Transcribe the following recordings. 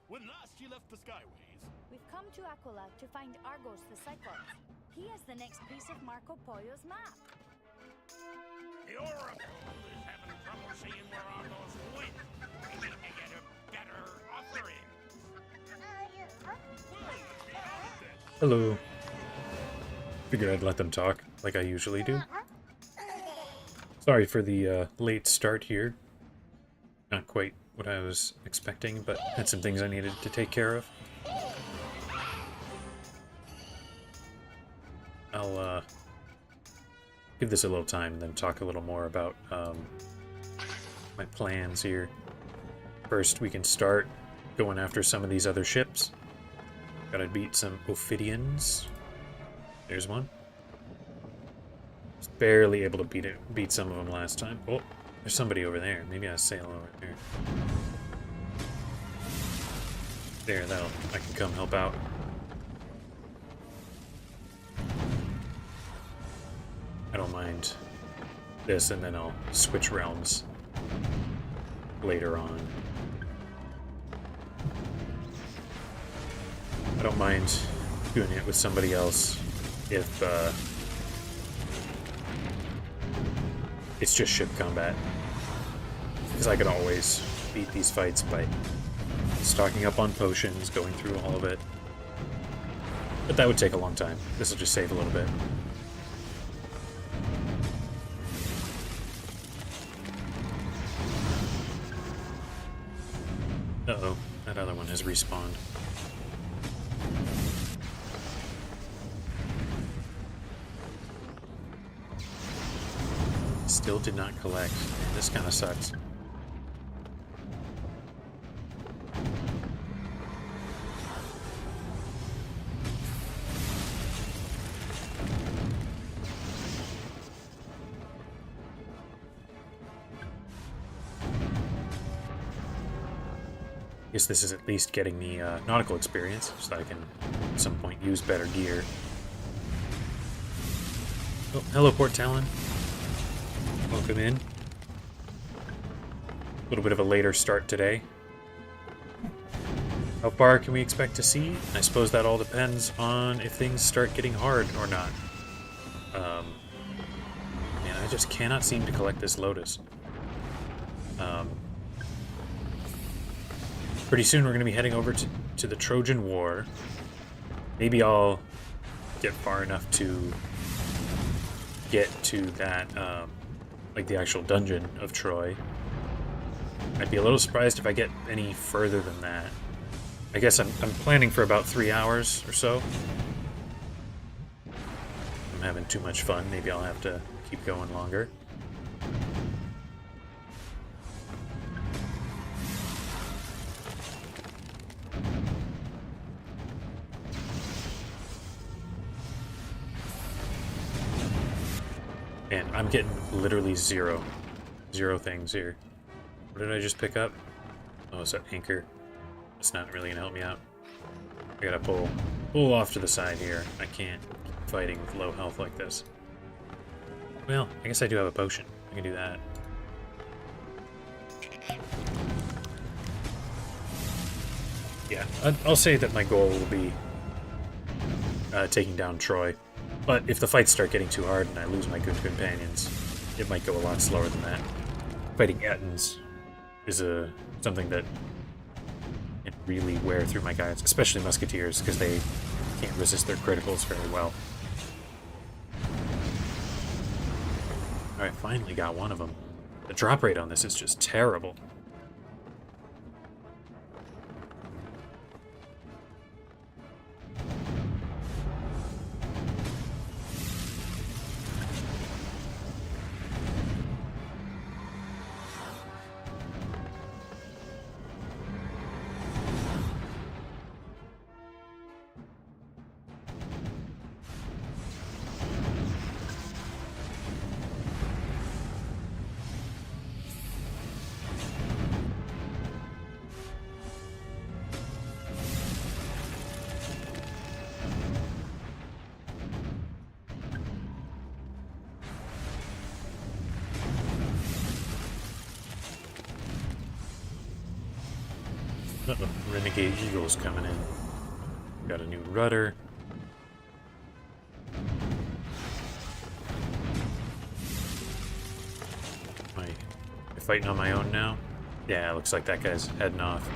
When last you left the Skyways, We've come to Aquila to find Argos the Cyclops. He is the next piece of Marco Polo's map. The Oracle is having trouble seeing where Argos went. We need to get a better offering. Hello. Figured I'd let them talk, like I usually do. Sorry for the late start here. Not quite what I was expecting, but had some things I needed to take care of. I'll give this a little time and then talk a little more about my plans here. First, we can start going after some of these other ships. Gotta beat some Ophidians. There's one. Just barely able to beat some of them last time. Oh, there's somebody over there. Maybe I'll sail over there. There, I can come help out. I don't mind this, and then I'll switch realms later on. I don't mind doing it with somebody else if it's just ship combat, because I can always beat these fights by stocking up on potions, going through all of it. But that would take a long time. This will just save a little bit. Uh-oh, that other one has respawned. Still did not collect. Man, this kind of sucks. Guess this is at least getting the nautical experience, so that I can at some point use better gear. Oh, hello, Port Talon. Welcome in. A little bit of a later start today. How far can we expect to see? I suppose that all depends on if things start getting hard or not. Man, I just cannot seem to collect this Lotus. Pretty soon we're going to be heading over to the Trojan War. Maybe I'll get far enough to get to that, like the actual dungeon of Troy. I'd be a little surprised if I get any further than that. I guess I'm planning for about 3 hours or so. I'm having too much fun. Maybe I'll have to keep going longer. And I'm getting literally zero things here. What did I just pick up? Oh, it's an anchor. It's not really gonna help me out. I gotta pull off to the side here. I can't keep fighting with low health like this. Well, I guess I do have a potion. I can do that. Yeah, I'll say that my goal will be taking down Troy. But if the fights start getting too hard and I lose my good companions, it might go a lot slower than that. Fighting Ettins is something that can really wear through my guys, especially Musketeers, because they can't resist their criticals very well. Alright, finally got one of them. The drop rate on this is just terrible. Uh-oh, Renegade Eagle's coming in. Got a new rudder. Am I fighting on my own now? Yeah, looks like that guy's heading off.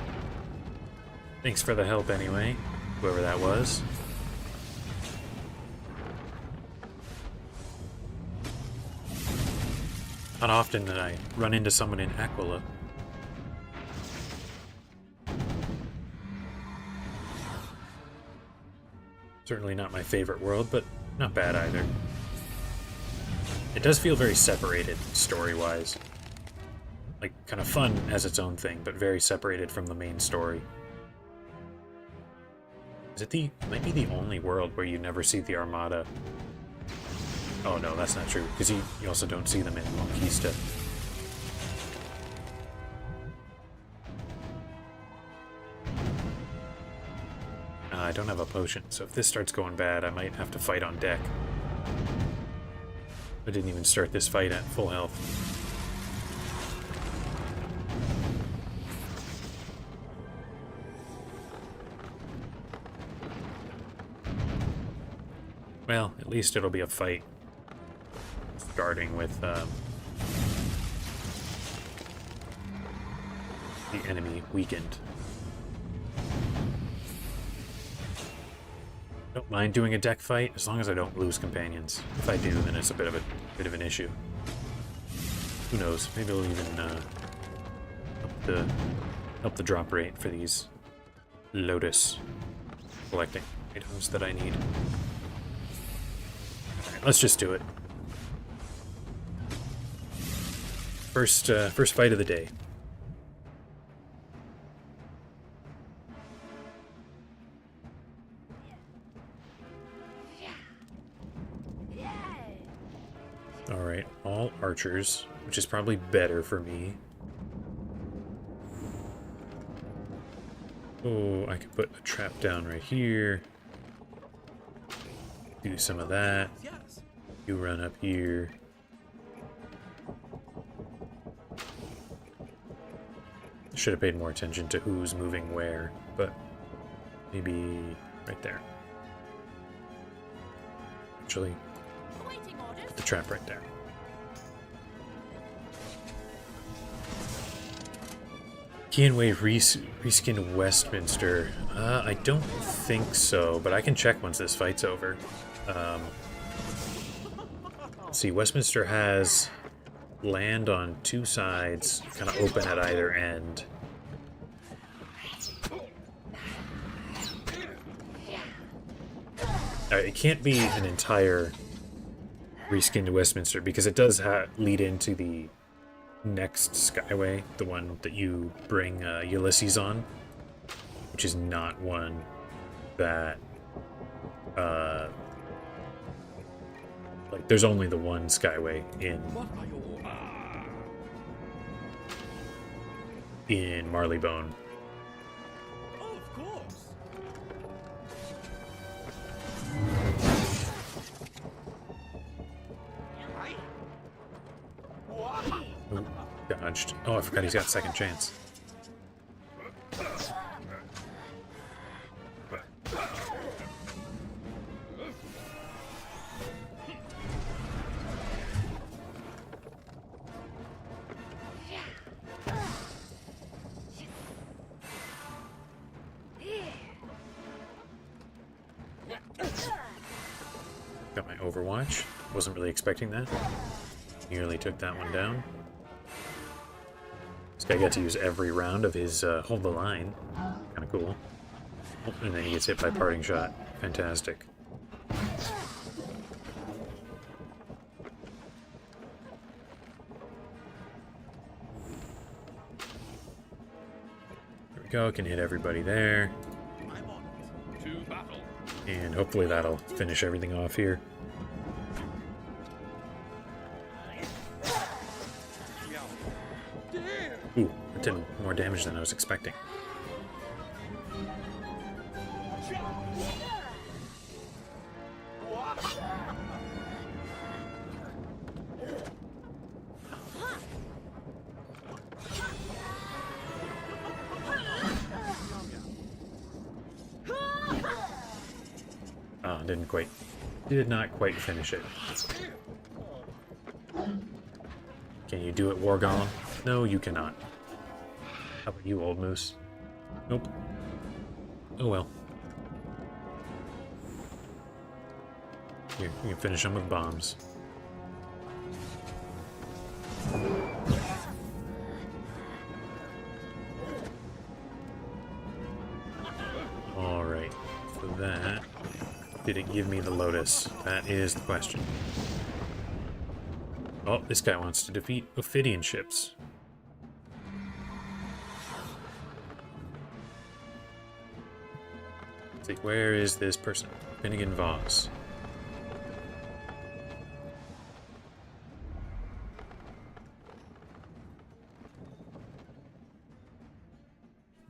Thanks for the help anyway, whoever that was. Not often that I run into someone in Aquila. Certainly not my favorite world, but not bad either. It does feel very separated, story-wise. Like, kind of fun as its own thing, but very separated from the main story. Is it might be the only world where you never see the Armada. Oh no, that's not true, because you also don't see them in Conquista. I don't have a potion, so if this starts going bad, I might have to fight on deck. I didn't even start this fight at full health. Well, at least it'll be a fight. Starting with the enemy weakened. Don't mind doing a deck fight as long as I don't lose companions. If I do, then it's a bit of an issue. Who knows? Maybe it'll even help the drop rate for these Lotus collecting items that I need. Alright, let's just do it. First fight of the day. Alright, all archers, which is probably better for me. Oh, I could put a trap down right here. Do some of that. You run up here. Should have paid more attention to who's moving where, but maybe right there. Actually, put the trap right there. Keenway reskinned Westminster. I don't think so, but I can check once this fight's over. Let's see, Westminster has land on two sides, kind of open at either end. It can't be an entire reskinned Westminster because it does lead into the next Skyway, the one that you bring Ulysses on, which is not one that like there's only the one Skyway in Marleybone. Oh, of course. Ooh, dodged. Oh, I forgot he's got second chance. Got my Overwatch. Wasn't really expecting that. Nearly took that one down. This guy got to use every round of his hold the line. Kind of cool. Oh, and then he gets hit by parting shot. Fantastic. There we go. Can hit everybody there. And hopefully that'll finish everything off here. Ooh, that did more damage than I was expecting. on, did not quite finish it. Can you do it, War Golem? No, you cannot. How about you, old moose? Nope. Oh well. Here, you can finish them with bombs. Alright, so that... Did it give me the Lotus? That is the question. Oh, this guy wants to defeat Ophidian ships. Let's see, where is this person? Finnegan Voss.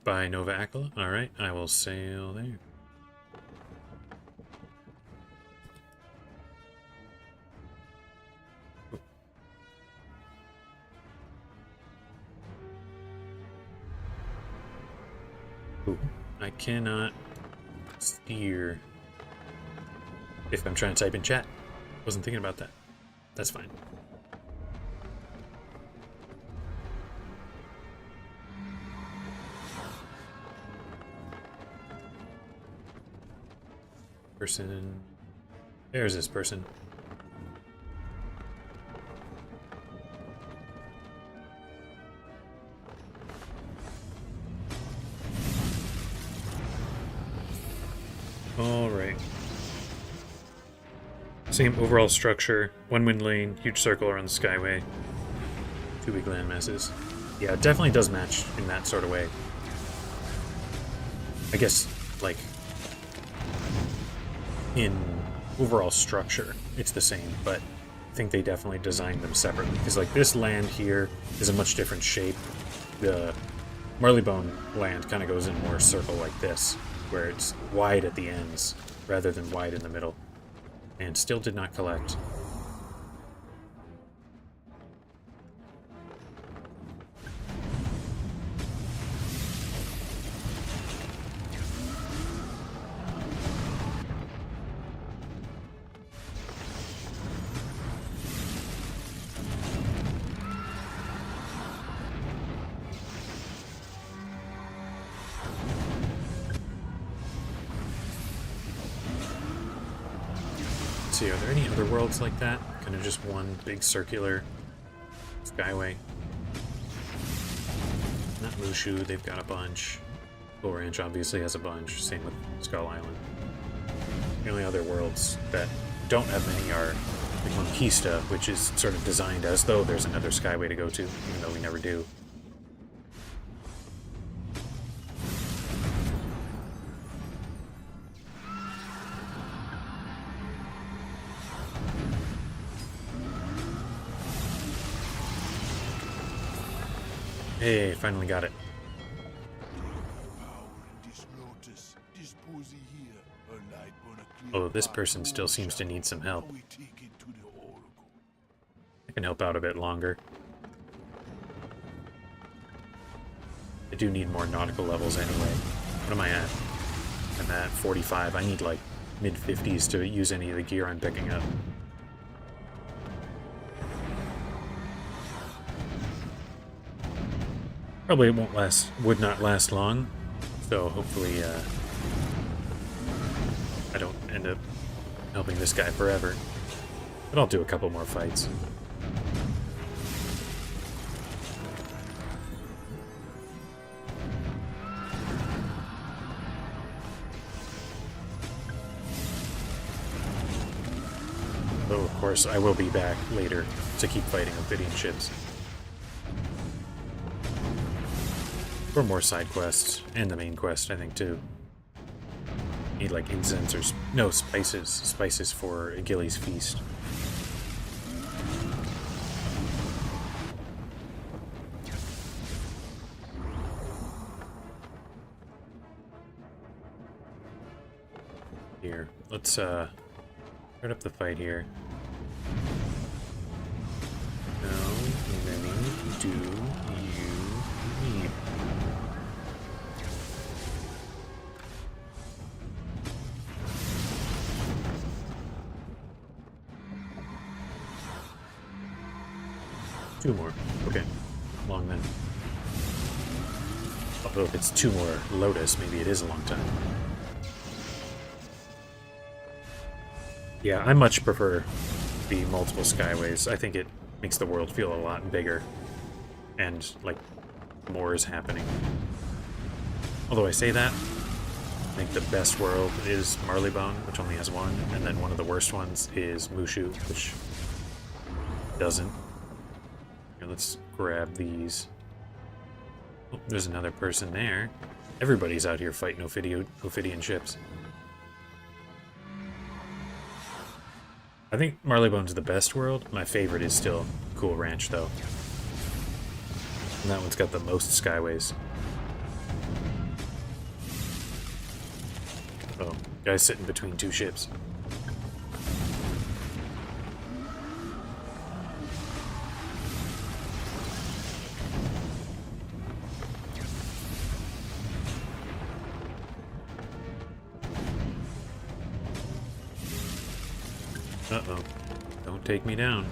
By Nova Aquila? Alright, I will sail there. Ooh, I cannot steer if I'm trying to type in chat. Wasn't thinking about that. That's fine. Person. There's this person. Alright. Same overall structure. One wind lane, huge circle around the skyway. 2 big land masses. Yeah, it definitely does match in that sort of way. I guess, like, in overall structure, it's the same, but I think they definitely designed them separately. Because, like, this land here is a much different shape. The Marleybone land kind of goes in more circle like this, where it's wide at the ends rather than wide in the middle. And still did not collect. See, are there any other worlds like that? Kind of just one big circular skyway. Not Mushu, they've got a bunch. Bull Ranch obviously has a bunch, same with Skull Island. The only other worlds that don't have many are the Conquista, which is sort of designed as though there's another skyway to go to, even though we never do. Hey, finally got it. Although this person still seems to need some help. I can help out a bit longer. I do need more nautical levels anyway. What am I at? I'm at 45. I need like mid-50s to use any of the gear I'm picking up. Probably it would not last long, so hopefully I don't end up helping this guy forever. But I'll do a couple more fights. Though, of course, I will be back later to keep fighting Ophidian ships. For more side quests, and the main quest, I think, too. Need, like, incense or... no, spices. Spices for Achilles' feast. Here, let's, start up the fight here. How many do you need? 2 more. Okay. Long then. Although if it's 2 more Lotus, maybe it is a long time. Yeah, I much prefer the multiple skyways. I think it makes the world feel a lot bigger. And, like, more is happening. Although I say that, I think the best world is Marleybone, which only has 1, and then one of the worst ones is Mushu, which doesn't. Here, let's grab these. Oh, there's another person there. Everybody's out here fighting Ophidian ships. I think Marleybone's the best world. My favorite is still Cool Ranch, though. And that one's got the most skyways. Oh, guy's sitting between 2 ships. Uh-oh. Don't take me down.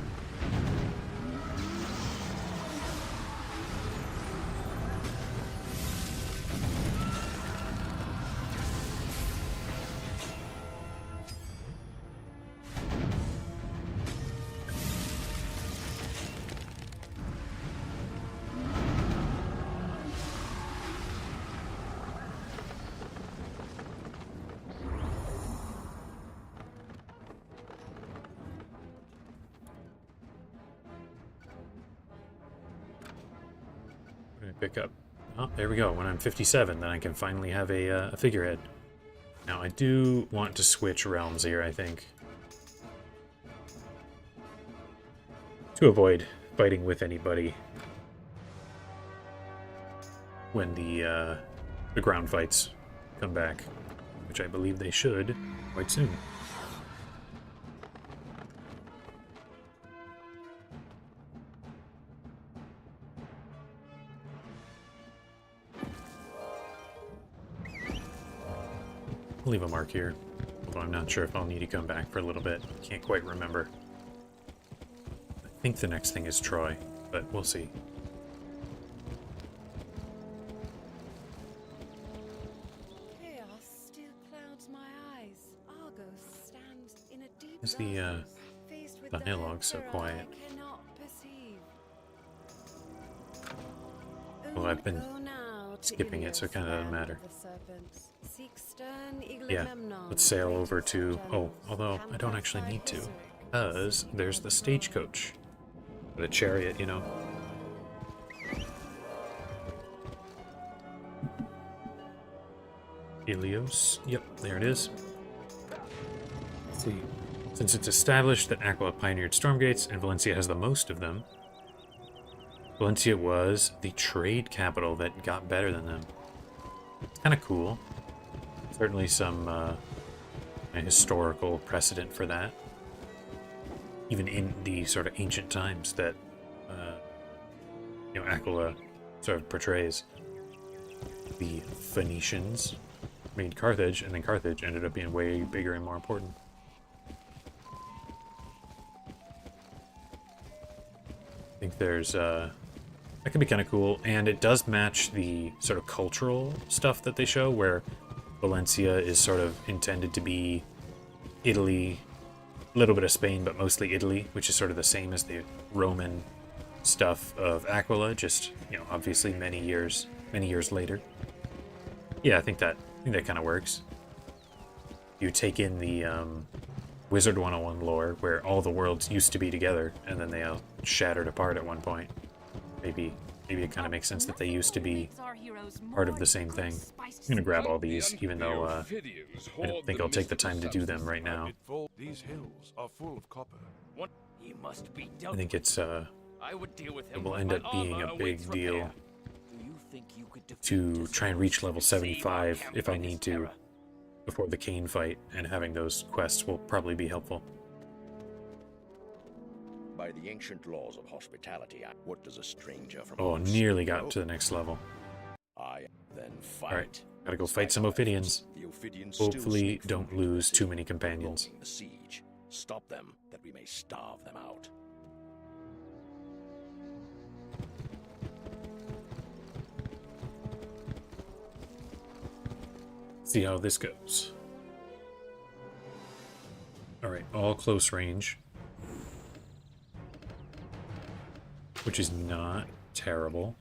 Pick up. Oh, there we go. When I'm 57, then I can finally have a figurehead. Now, I do want to switch realms here, I think. To avoid fighting with anybody when the ground fights come back, which I believe they should quite soon. I'll leave a mark here, although I'm not sure if I'll need to come back for a little bit. Can't quite remember. I think the next thing is Troy, but we'll see. Chaos still clouds my eyes. Argos stands in a deep Is the darkness, faced with dialogue so terror quiet? I cannot perceive. Well, I've been Go now to skipping it, so it Ilios, kind of doesn't land matter. of the serpents. Seek stern Yeah, Iglamemnon, let's sail great over of to... Oh, Sturgeons, although I don't camp actually outside need to, Isaric. because there's the stagecoach. The chariot, you know. Ilios. Yep, there it is. Let's see. Since it's established that Aquila pioneered Stormgates and Valencia has the most of them, Valencia was the trade capital that got better than them. It's kind of cool. Certainly some a historical precedent for that. Even in the sort of ancient times that Aquila sort of portrays. The Phoenicians made Carthage, and then Carthage ended up being way bigger and more important. I think there's that could be kind of cool, and it does match the sort of cultural stuff that they show, where Valencia is sort of intended to be Italy, a little bit of Spain, but mostly Italy, which is sort of the same as the Roman stuff of Aquila, just, obviously many years later. Yeah, I think that kind of works. You take in the Wizard 101 lore, where all the worlds used to be together, and then they all shattered apart at one point. Maybe it kind of makes sense that they used to be part of the same thing. I'm gonna grab all these, even though I don't think I'll take the time to do them right now. These hills are full of copper. He must be I think it's I would deal with it him will when end my up being armor a big awaits deal repair. Do you think you could defeat to try and reach level Save our 75 if I campaign need to terror? before the Kane fight, and having those quests will probably be helpful. By the ancient laws of hospitality, what does a stranger from Oh, home nearly seek? got to the next level. I then fight. Alright, gotta go fight some Ophidians. The Ophidians still Hopefully seek don't food, lose too city, many companions. prolonging the siege. Stop them, that we may starve them out. See how this goes. Alright, all close range. Which is not terrible.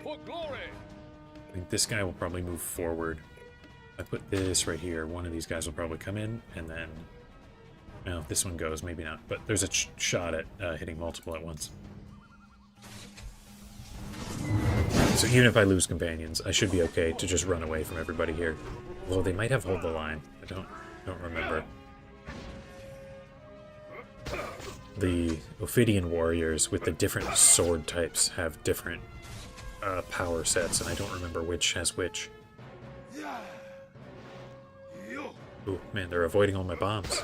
For glory! I think this guy will probably move forward. If I put this right here, one of these guys will probably come in, and then... No, if this one goes, maybe not. But there's a shot at hitting multiple at once. So even if I lose companions, I should be okay to just run away from everybody here. Although they might have hold the line. I don't remember. The Ophidian warriors with the different sword types have different power sets, and I don't remember which has which. Ooh, man, they're avoiding all my bombs.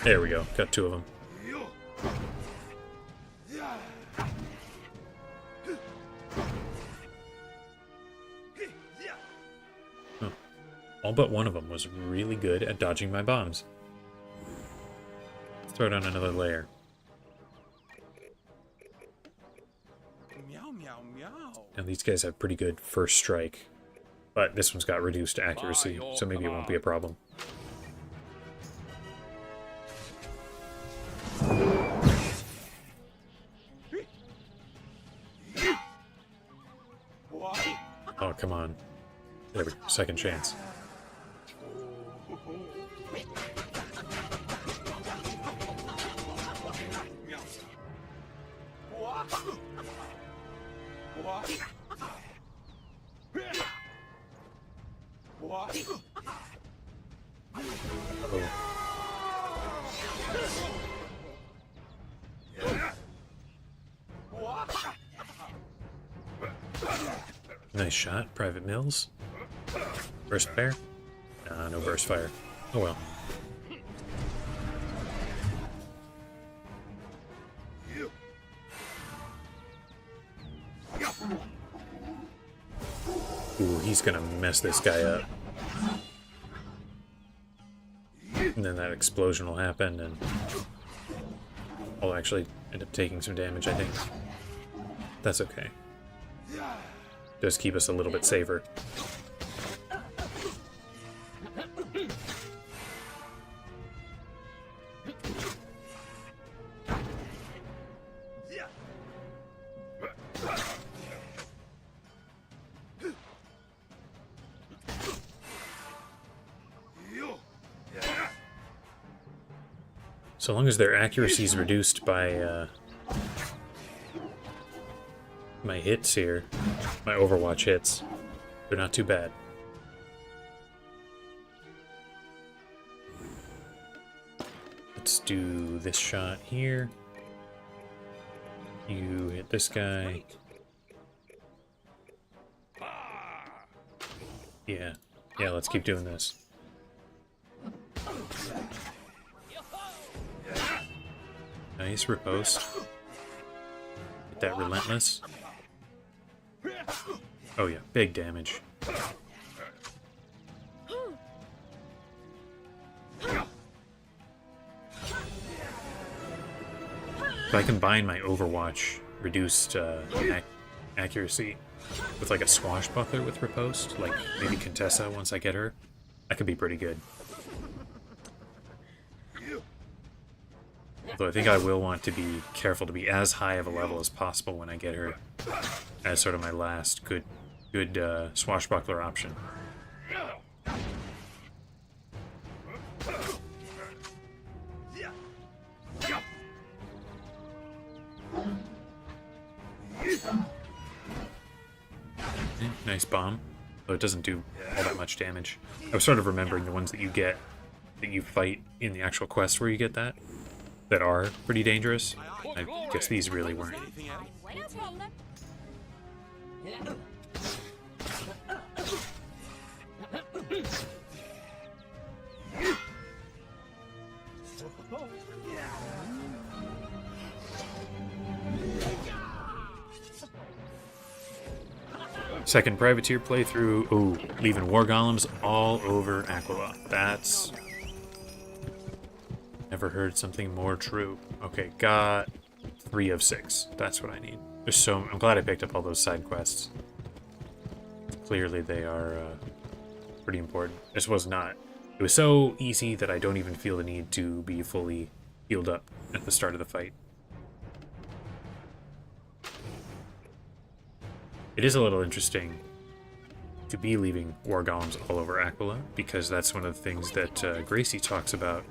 There we go, got two of them. Oh. All but one of them was really good at dodging my bombs. Let's throw down another layer. Meow, meow, meow. Now these guys have pretty good first strike, but this one's got reduced accuracy, so maybe it won't be a problem. Oh, come on. There we go. Second chance. Nice shot, Private Mills. Burst fire? Nah, no burst fire. Oh well. Ooh, he's gonna mess this guy up. And then that explosion will happen, and I'll actually end up taking some damage, I think. That's okay. Just keep us a little bit safer. So long as their accuracy is reduced by my hits here, my Overwatch hits, they're not too bad. Let's do this shot here. You hit this guy. Yeah, let's keep doing this. Nice riposte. Get that relentless. Oh yeah, big damage. If I combine my Overwatch reduced accuracy with like a swashbuckler with riposte, like maybe Contessa once I get her, that could be pretty good. Although I think I will want to be careful to be as high of a level as possible when I get her, as sort of my last good swashbuckler option. Nice bomb, though it doesn't do all that much damage. I was sort of remembering the ones that you get, that you fight in the actual quest where you get that are pretty dangerous. I guess these really weren't. Second privateer playthrough. Ooh, leaving war golems all over Aquila. That's... Never heard something more true. Okay, got 3 of 6. That's what I need. There's so... I'm glad I picked up all those side quests. Clearly they are pretty important. This was not. It was so easy that I don't even feel the need to be fully healed up at the start of the fight. It is a little interesting to be leaving war golems all over Aquila, because that's one of the things that Gracie talks about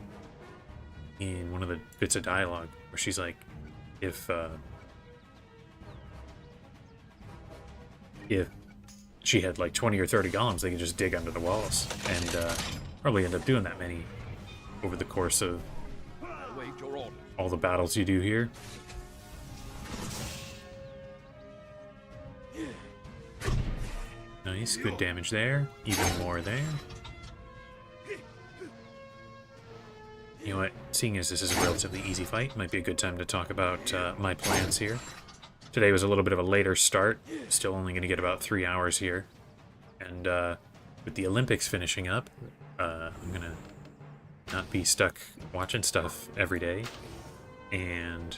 in one of the bits of dialogue, where she's like, if she had like 20 or 30 golems, they could just dig under the walls, and probably end up doing that many over the course of all the battles you do here. Nice, good damage there. Even more there. You know what? Seeing as this is a relatively easy fight, might be a good time to talk about my plans here. Today was a little bit of a later start. Still only going to get about 3 hours here. And with the Olympics finishing up, I'm going to not be stuck watching stuff every day. And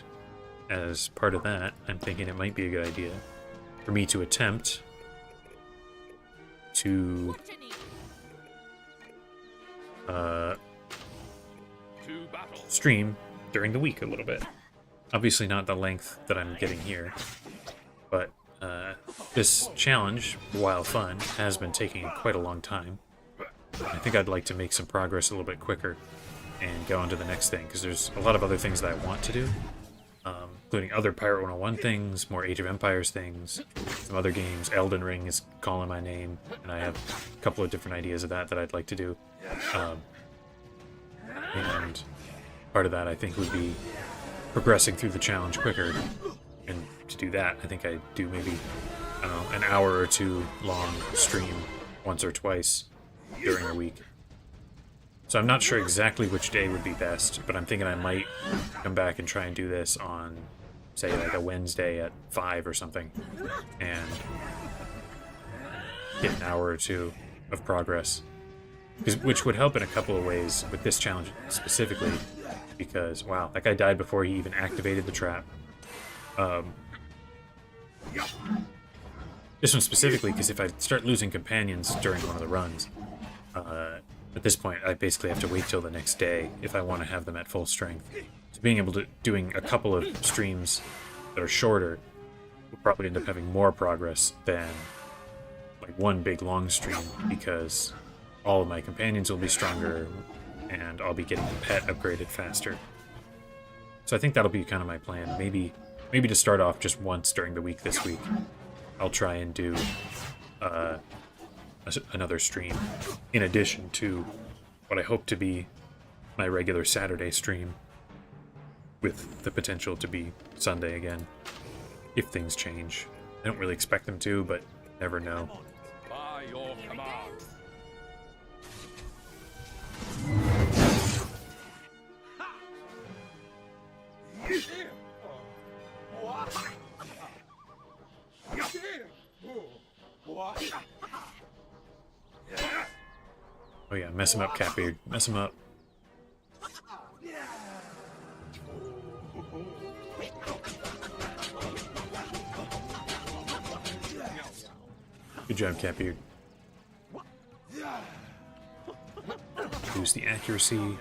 as part of that, I'm thinking it might be a good idea for me to attempt to stream during the week a little bit. Obviously not the length that I'm getting here, but this challenge, while fun, has been taking quite a long time. I think I'd like to make some progress a little bit quicker and go on to the next thing, because there's a lot of other things that I want to do, including other Pirate 101 things, more Age of Empires things, some other games. Elden Ring is calling my name, and I have a couple of different ideas of that I'd like to do. And part of that, I think, would be progressing through the challenge quicker. And to do that, I think I do maybe, I don't know, an hour or two long stream once or twice during the week. So I'm not sure exactly which day would be best, but I'm thinking I might come back and try and do this on, say, like a Wednesday at 5 or something, and get an hour or two of progress. Which would help in a couple of ways with this challenge specifically, because, wow, that guy died before he even activated the trap. This one specifically, because if I start losing companions during one of the runs, at this point, I basically have to wait till the next day if I want to have them at full strength. So being able to doing a couple of streams that are shorter will probably end up having more progress than like one big long stream, because all of my companions will be stronger and I'll be getting the pet upgraded faster. So I think that'll be kind of my plan. Maybe to start off just once during the week this week, I'll try and do another stream in addition to what I hope to be my regular Saturday stream, with the potential to be Sunday again if things change. I don't really expect them to, but never know. By your command. Oh yeah, mess him up, Catbeard. Mess him up. Good job, Catbeard. Boost the accuracy.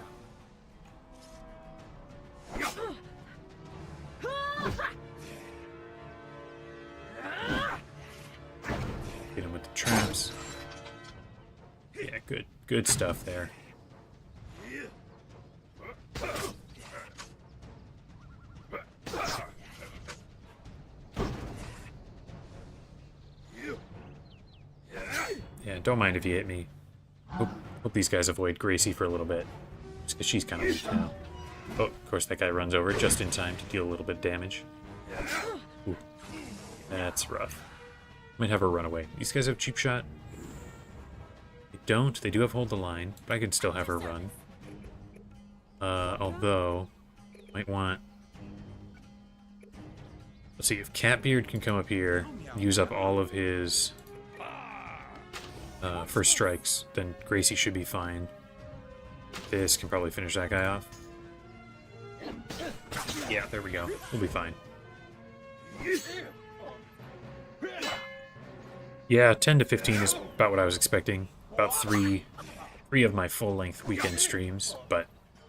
Get him with the traps. Yeah, good stuff there. Yeah, don't mind if you hit me. Hope these guys avoid Gracie for a little bit, just because she's kind of weak now. Oh, of course, that guy runs over just in time to deal a little bit of damage. Ooh, that's rough. Might have her run away. These guys have cheap shot. They don't. They do have hold the line, but I could still have her run. Although, might want... Let's see, if Catbeard can come up here, use up all of his first strikes, then Gracie should be fine. This can probably finish that guy off. Yeah, there we go. We'll be fine. Yeah, 10 to 15 is about what I was expecting. About three of my full-length weekend streams, but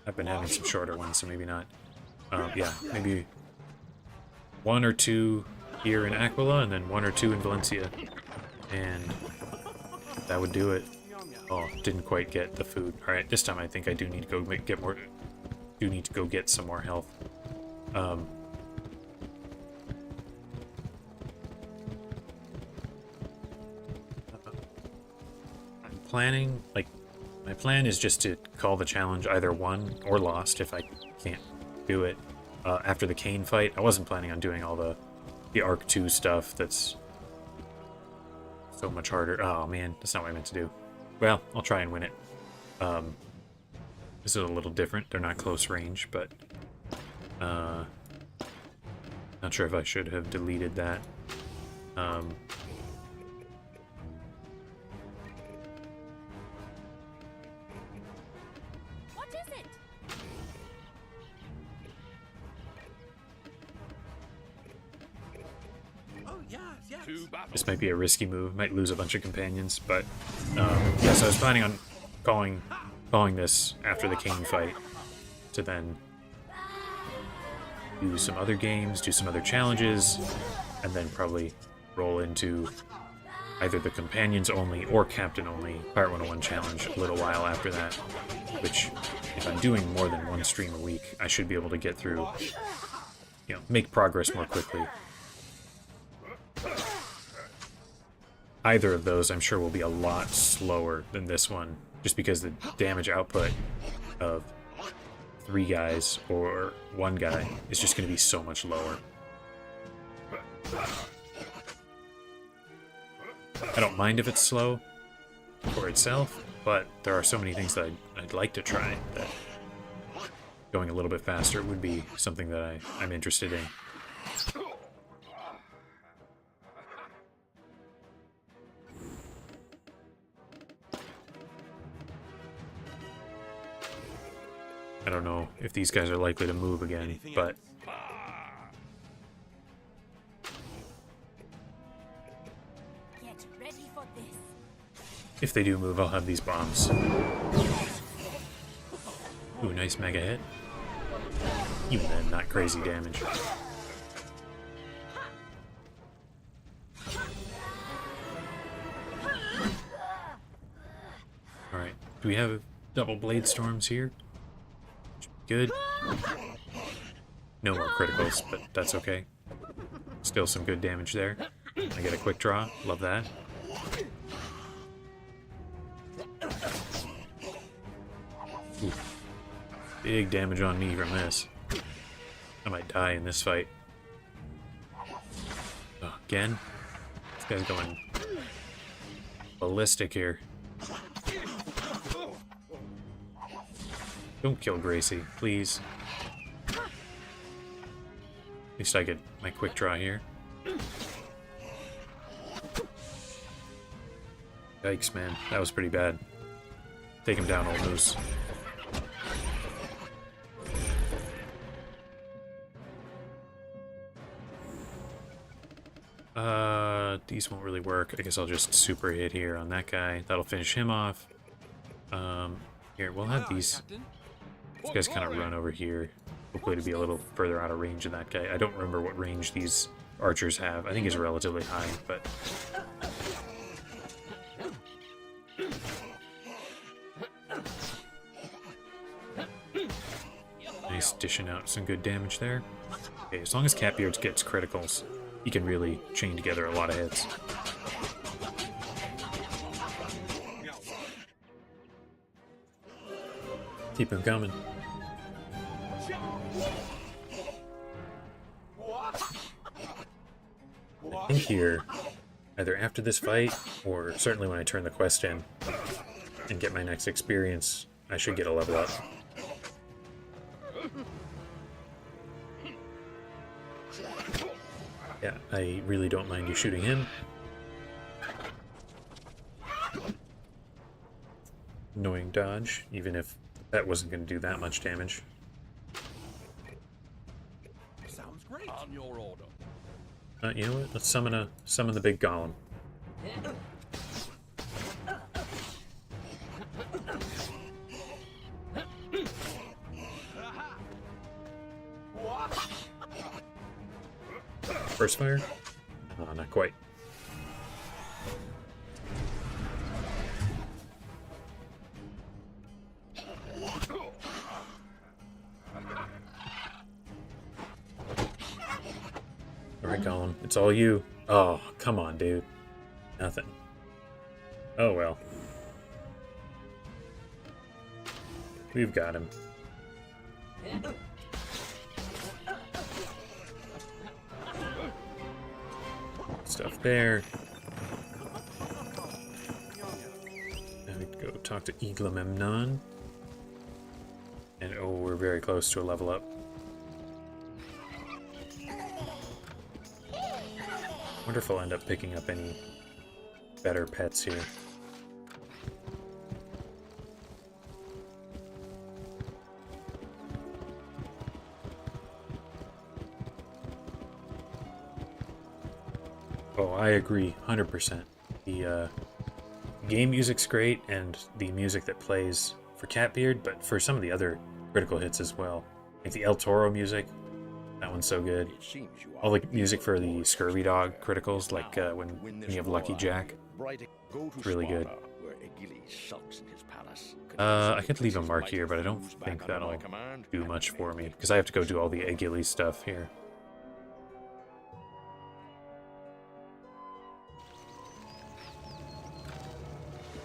I've been having some shorter ones, so maybe not. Yeah, maybe 1 or 2 here in Aquila, and then 1 or 2 in Valencia. And that would do it. Oh, didn't quite get the food. Alright, this time I think I do need to go get more... Do need to go get some more health. I'm planning, like, my plan is just to call the challenge either won or lost if I can't do it after the Kane fight. I wasn't planning on doing all the Arc 2 stuff that's so much harder. Oh man, that's not what I meant to do. Well, I'll try and win it. This is a little different. They're not close range, but not sure if I should have deleted that. What is it? Oh, yes, yes. This might be a risky move. Might lose a bunch of companions, but yeah. So I was planning on calling this after the Kane fight to then do some other games, do some other challenges, and then probably roll into either the companions only or captain only Part 101 challenge a little while after that. Which, if I'm doing more than 1 stream a week, I should be able to get through, you know, make progress more quickly. Either of those, I'm sure, will be a lot slower than this one, just because the damage output of 3 guys or 1 guy is just going to be so much lower. I don't mind if it's slow for itself, but there are so many things that I'd like to try that going a little bit faster would be something that I'm interested in. I don't know if these guys are likely to move again, but Get ready for this. if they do move, I'll have these bombs. Ooh, nice mega hit. Even then, not crazy damage. Alright, do we have double blade storms here? Good. No more criticals, but that's okay. Still some good damage there. I get a quick draw. Love that. Ooh. Big damage on me from this. I might die in this fight. Oh, again? This guy's going ballistic here. Don't kill Gracie, please. At least I get my quick draw here. Yikes, man. That was pretty bad. Take him down, old moose. These won't really work. I guess I'll just super hit here on that guy. That'll finish him off. Here, we'll have these guys kind of run over here. Hopefully to be a little further out of range of that guy. I don't remember what range these archers have. I think it's relatively high, but... Nice, dishing out some good damage there. Okay, as long as Catbeard gets criticals, he can really chain together a lot of hits. Keep him coming. I think here, either after this fight, or certainly when I turn the quest in and get my next experience, I should get a level up. Yeah, I really don't mind you shooting him. annoying dodge, even if that wasn't going to do that much damage. Sounds great. On your order. You know what? Let's summon the big golem. First fire? Oh, not quite. Alright, Golem. It's all you. Oh, come on, dude. Nothing. Oh, well. We've got him. Stuff there. Now we go talk to Eglamemnon. And oh, we're very close to a level up. Wonder if I'll end up picking up any better pets here. Oh, I agree, 100%. The game music's great, and the music that plays for Catbeard, but for some of the other critical hits as well. Like the El Toro music, that one's so good. It seems you are All the music for the Scurvy Dog criticals, like when you have Lucky Jack. It's really good. Where Achilles sulks in his palace. I could leave a mark here, but I don't think that'll do much for me, because I have to go do all the Achilles stuff here.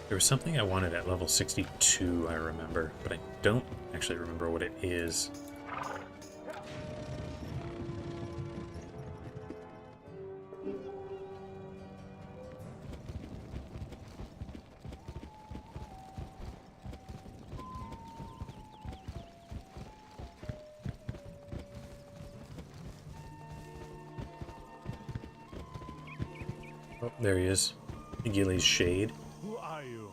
There was something I wanted at level 62, I remember, but I don't actually remember what it is. Oh, there he is. Achilles' Shade. Who are you?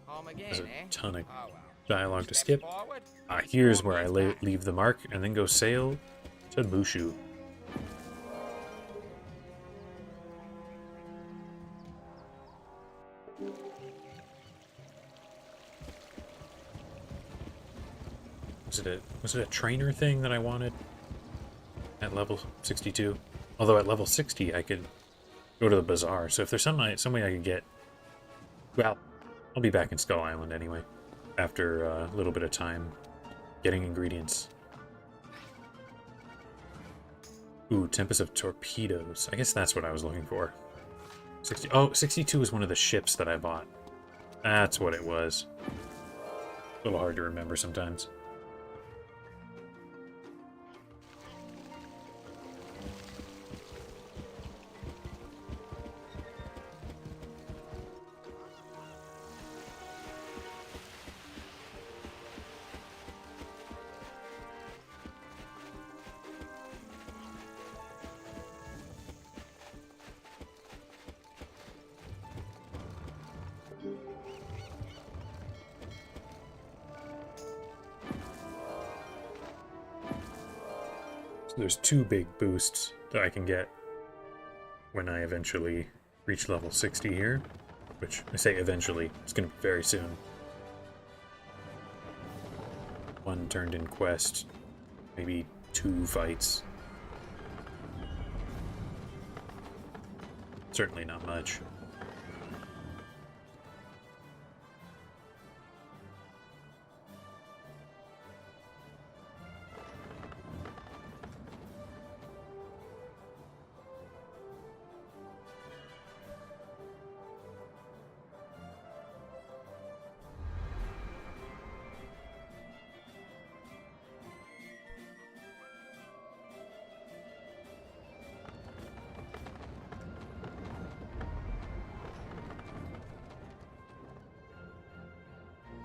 Home again, There's a eh? ton of Oh, well. dialogue to Step skip. forward. Here's where I leave the mark and then go sail to Mushu. Was it a trainer thing that I wanted at level 62? Although at level 60 I could go to the bazaar. So if there's some way I could get, well, I'll be back in Skull Island anyway after a little bit of time getting ingredients. Ooh, Tempest of Torpedoes. I guess that's what I was looking for. 62 was one of the ships that I bought. That's what it was. A little hard to remember sometimes. There's two big boosts that I can get when I eventually reach level 60 here. Which, I say eventually, it's going to be very soon. One turned in quest, maybe 2 fights. Certainly not much.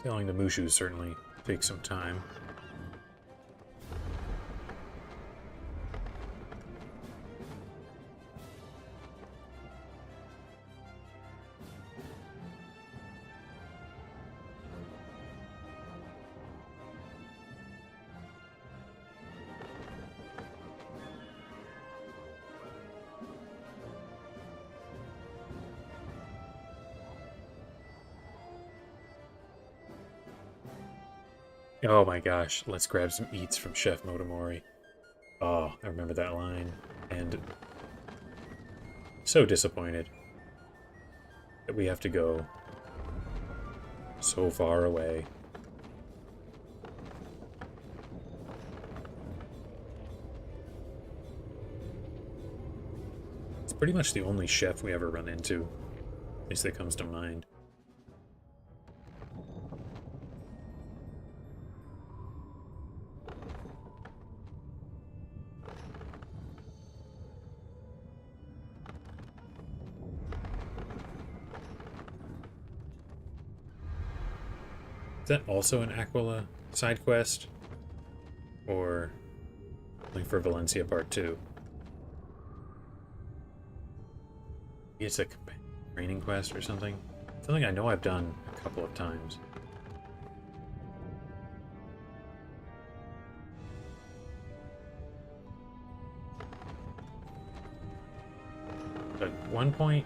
Sailing to Mushu certainly takes some time. Oh my gosh, let's grab some eats from Chef Motomori. Oh, I remember that line. And so disappointed that we have to go so far away. It's pretty much the only chef we ever run into, at least that comes to mind. Is that also an Aquila side quest? Or only for Valencia Part 2? It's a training quest or something? Something I know I've done a couple of times. At one point,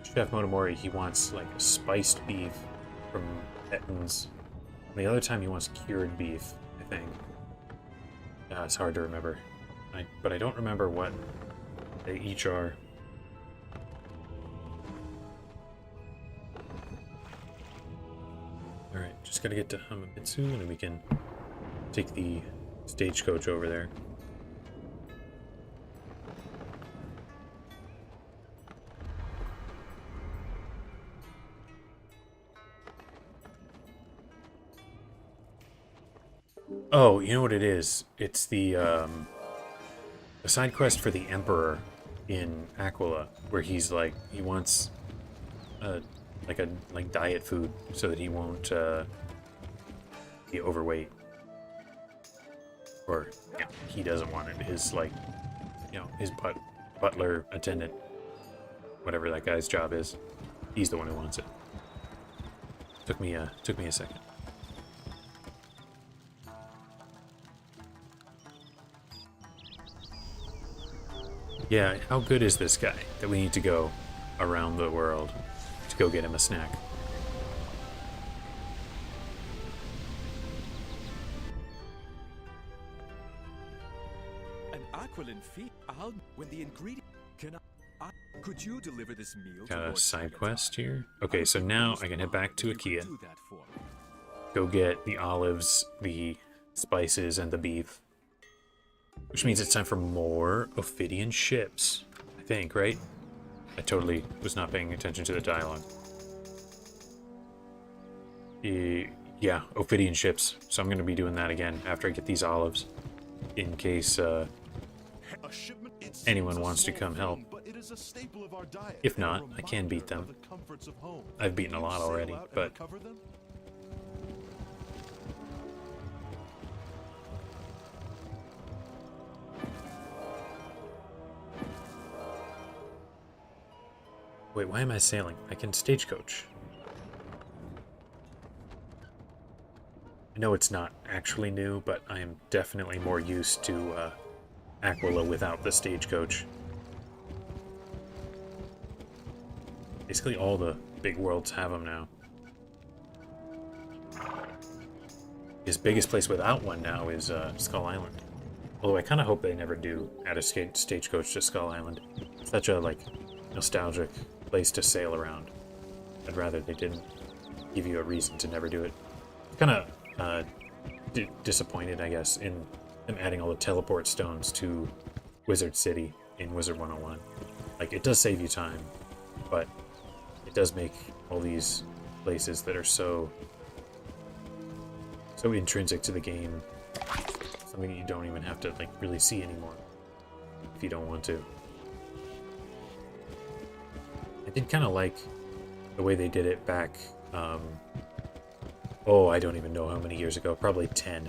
Chef Motomori, he wants like a spiced beef from Etton's. And the other time he wants cured beef, I think. It's hard to remember. But I don't remember what they each are. Alright, just gotta get to Hamamitsu and then we can take the stagecoach over there. Oh, you know what it is? It's the side quest for the Emperor in Aquila, where he's like, he wants like diet food so that he won't be overweight. Or yeah, he doesn't want it. His like, you know, his butler, attendant, whatever that guy's job is, he's the one who wants it. Took me a second. Yeah, how good is this guy that we need to go around the world to go get him a snack? An Aquilan feat. When the ingredient could you deliver this meal? Got to a Lord side Tagata? quest here. Okay, so now I can head back to You could Aquila, do that for me. go get the olives, the spices, and the beef. Which means it's time for more Ophidian ships, I think, right? I totally was not paying attention to the dialogue. Yeah, Ophidian ships. So I'm going to be doing that again after I get these olives, in case anyone wants to come help. If not, I can beat them. I've beaten a lot already, but wait, why am I sailing? I can stagecoach. I know it's not actually new, but I am definitely more used to Aquila without the stagecoach. Basically all the big worlds have them now. His biggest place without one now is Skull Island. Although I kind of hope they never do add a stagecoach to Skull Island. It's such a, like, nostalgic place to sail around. I'd rather they didn't give you a reason to never do it. Kind of disappointed, I guess, in them adding all the teleport stones to Wizard City in Wizard 101. Like, it does save you time, but it does make all these places that are so intrinsic to the game something that you don't even have to, like, really see anymore if you don't want to. I did kind of like the way they did it back, oh, I don't even know how many years ago, probably 10,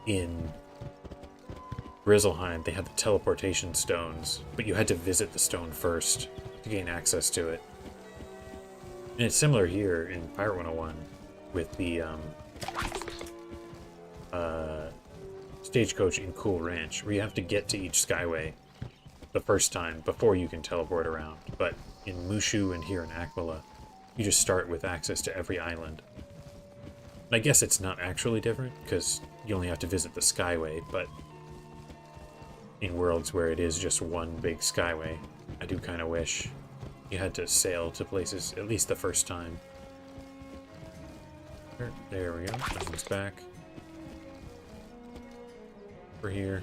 in Grizzlehind. They had the teleportation stones, but you had to visit the stone first to gain access to it. And it's similar here in Pirate 101 with the stagecoach in Cool Ranch, where you have to get to each skyway the first time before you can teleport around. But in Mushu and here in Aquila, you just start with access to every island. I guess it's not actually different, because you only have to visit the Skyway, but in worlds where it is just one big Skyway, I do kind of wish you had to sail to places at least the first time. There we go. This one's back. Over here.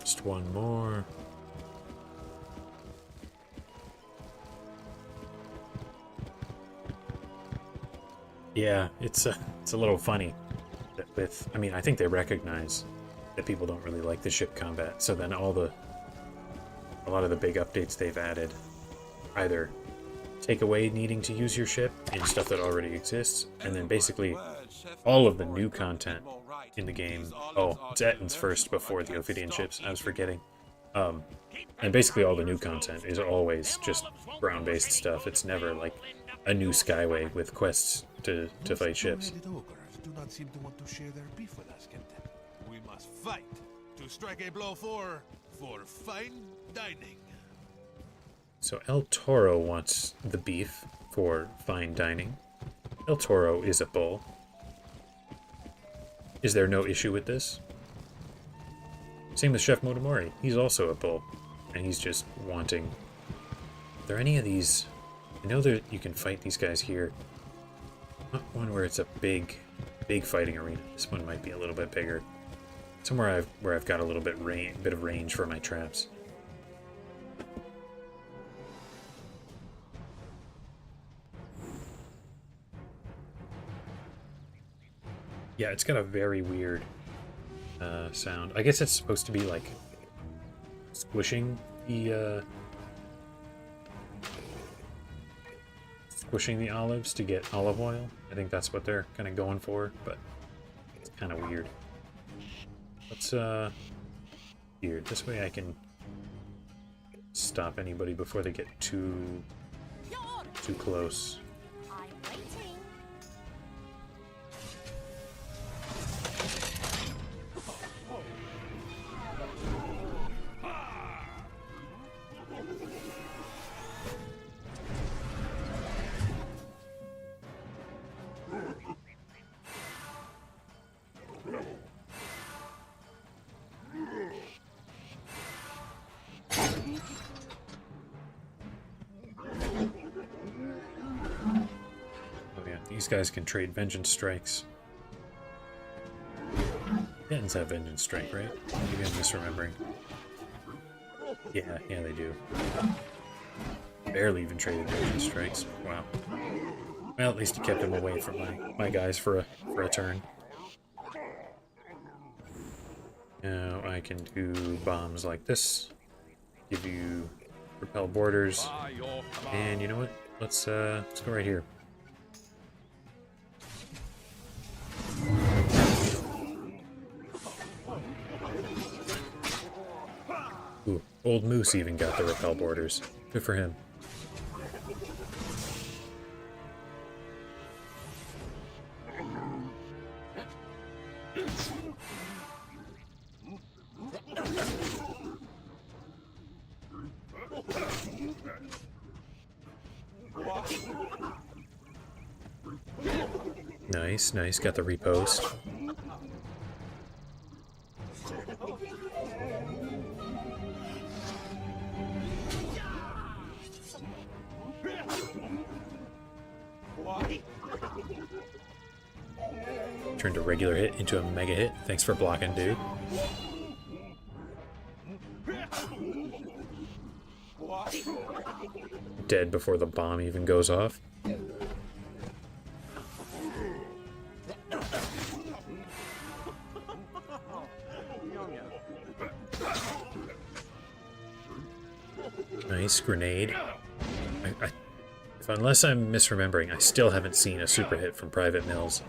Just one more. Yeah, it's a little funny that with, I mean, I think they recognize that people don't really like the ship combat, so then a lot of the big updates they've added either take away needing to use your ship in stuff that already exists, and then basically all of the new content in the game. Oh, it's Ettin's first before the Ophidian ships. I was forgetting. And basically all the new content is always just ground-based stuff. It's never like a new Skyway with quests to fight ships. Ogres do not seem to want to share their beef with us, Captain. We must fight to strike a blow for fine dining. So El Toro wants the beef for fine dining. El Toro is a bull. Is there no issue with this? Same with Chef Motomori. He's also a bull. And he's just wanting... Are there any of these... I know that you can fight these guys here. Not one where it's a big fighting arena. This one might be a little bit bigger. Somewhere where I've got a little bit of range for my traps. Yeah, it's got a very weird sound. I guess it's supposed to be like squishing the olives to get olive oil. I think that's what they're kind of going for, but it's kind of weird. Let's here, this way I can stop anybody before they get too close. I'm waiting. These guys can trade vengeance strikes. Titans have vengeance strike, right? Maybe I'm misremembering. Yeah, they do. Barely even traded vengeance strikes. Wow. Well, at least it kept him away from my guys for a turn. Now I can do bombs like this. Give you repel borders. And you know what? Let's go right here. Ooh, Old Moose even got the repel borders. Good for him. Nice, got the repost. Turned a regular hit into a mega hit. Thanks for blocking, dude. Dead before the bomb even goes off. Nice grenade. Unless I'm misremembering, I still haven't seen a super hit from Private Mills.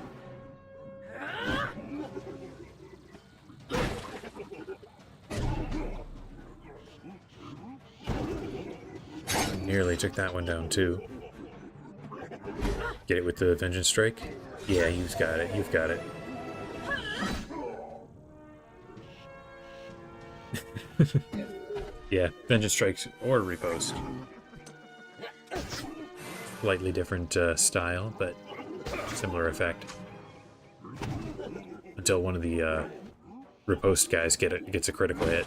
Nearly took that one down too. Get it with the Vengeance Strike? Yeah, you've got it, you've got it. Yeah, Vengeance Strikes or Riposte. Slightly different style, but similar effect. Until one of the Riposte guys gets a critical hit.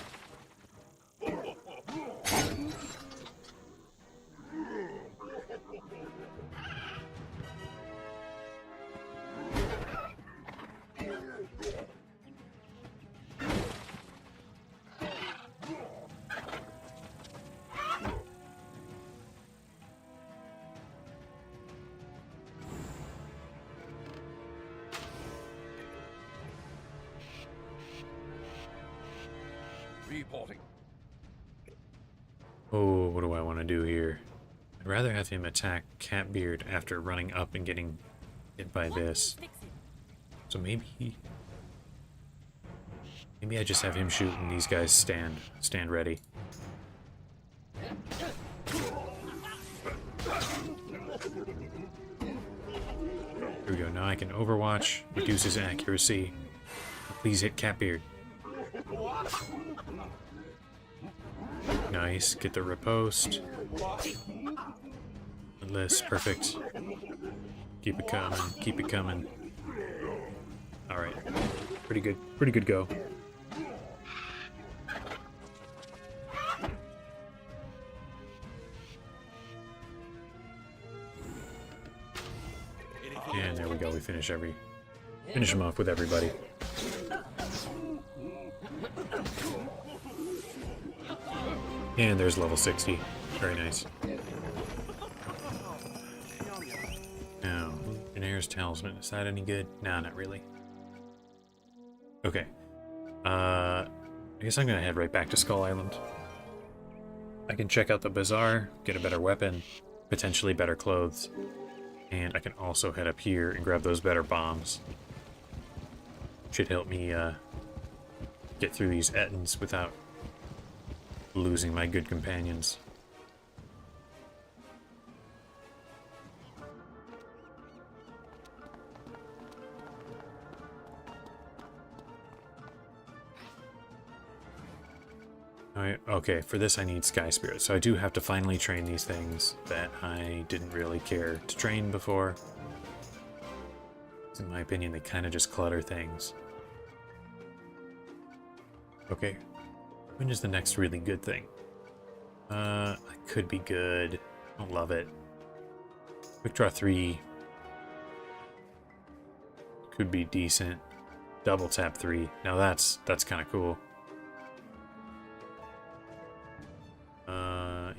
Reporting. Oh, what do I want to do here? I'd rather have him attack Catbeard after running up and getting hit by this. So maybe I just have him shoot and these guys stand ready. Here we go. Now I can Overwatch, reduce his accuracy. Please hit Catbeard. Nice. Get the riposte. List. Perfect. Keep it coming. Keep it coming. Alright. Pretty good. Pretty good go. And there we go. We finish him off with everybody. And there's level 60. Very nice. Now, Legionnaires Talisman. Is that any good? No, not really. Okay. I guess I'm gonna head right back to Skull Island. I can check out the bazaar, get a better weapon, potentially better clothes, and I can also head up here and grab those better bombs. Should help me get through these Ettins without losing my good companions. Alright, okay, for this I need Sky Spirit, so I do have to finally train these things that I didn't really care to train before. In my opinion, they kind of just clutter things. Okay, when is the next really good thing? I could be good. I don't love it. Quick Draw 3 could be decent. Double Tap 3. Now that's kind of cool.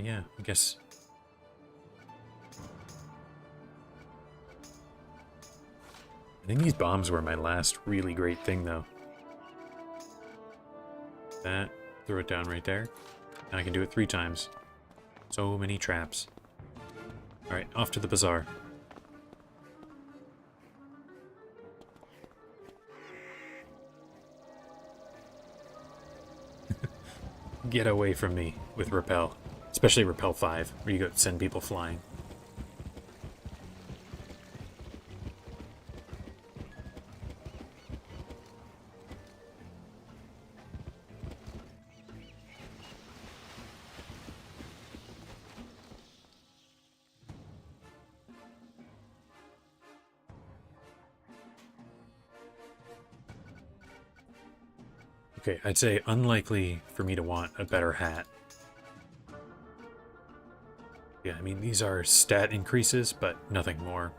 Yeah, I guess. I think these bombs were my last really great thing, though. That, throw it down right there. Now I can do it 3 times. So many traps. Alright, off to the bazaar. Get away from me with Repel. Especially Repel 5, where you go send people flying. Okay, I'd say unlikely for me to want a better hat. Yeah, I mean, these are stat increases, but nothing more.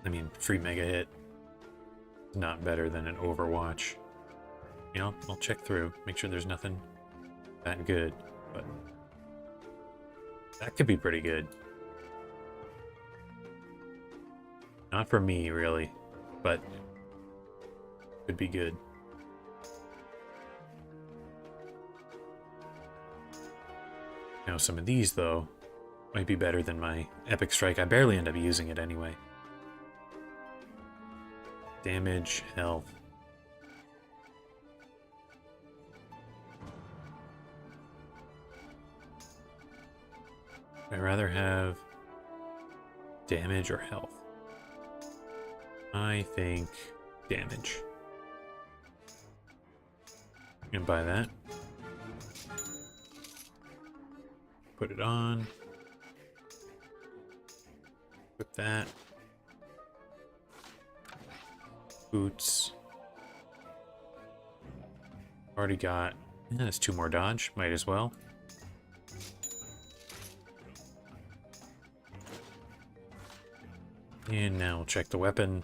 I mean, free mega hit is not better than an Overwatch. You know, I'll check through, make sure there's nothing that good, but that could be pretty good. Not for me, really, but could be good. Now some of these, though, might be better than my Epic Strike. I barely end up using it anyway. Damage, health. I'd rather have damage or health. I think damage. And buy that. Put it on. Put that. Boots. Already got. Yeah, that's 2 more dodge. Might as well. And now we'll check the weapon.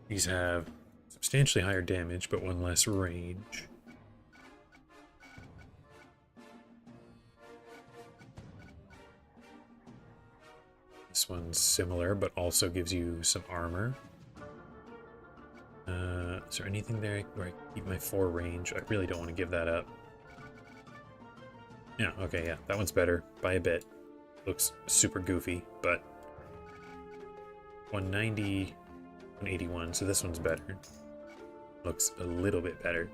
These have substantially higher damage, but 1 less range. This one's similar, but also gives you some armor. Is there anything there where I can keep my 4 range? I really don't want to give that up. Yeah, okay, yeah, that one's better by a bit. Looks super goofy, but 190, 181, so this one's better. Looks a little bit better.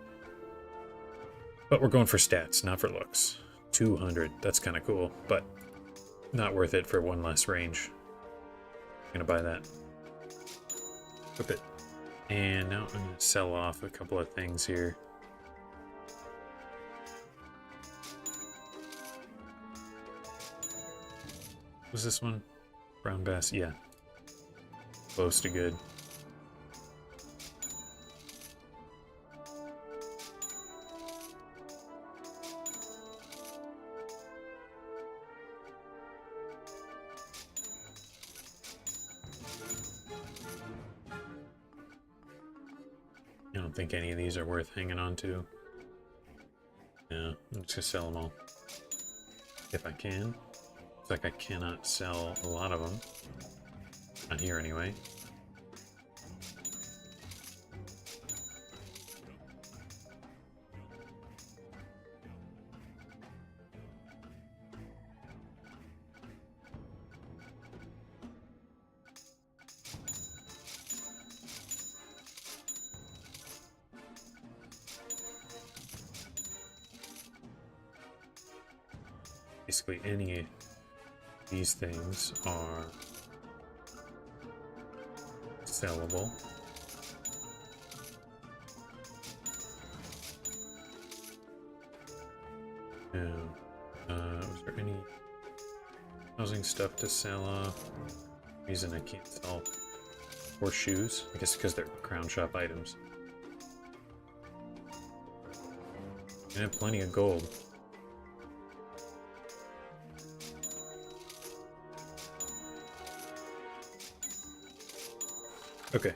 But we're going for stats, not for looks. 200, that's kind of cool, but not worth it for 1 less range. I'm gonna buy that. Equip it. And now I'm gonna sell off a couple of things here. Was this one? Brown bass? Yeah. Close to good. I don't think any of these are worth hanging on to. Yeah, I'm just gonna sell them all. If I can. Looks like I cannot sell a lot of them. Not here anyway. Basically any these things are sellable. Now, was there any housing stuff to sell off? Reason I can't sell horseshoes? I guess because they're crown shop items. I have plenty of gold. Okay.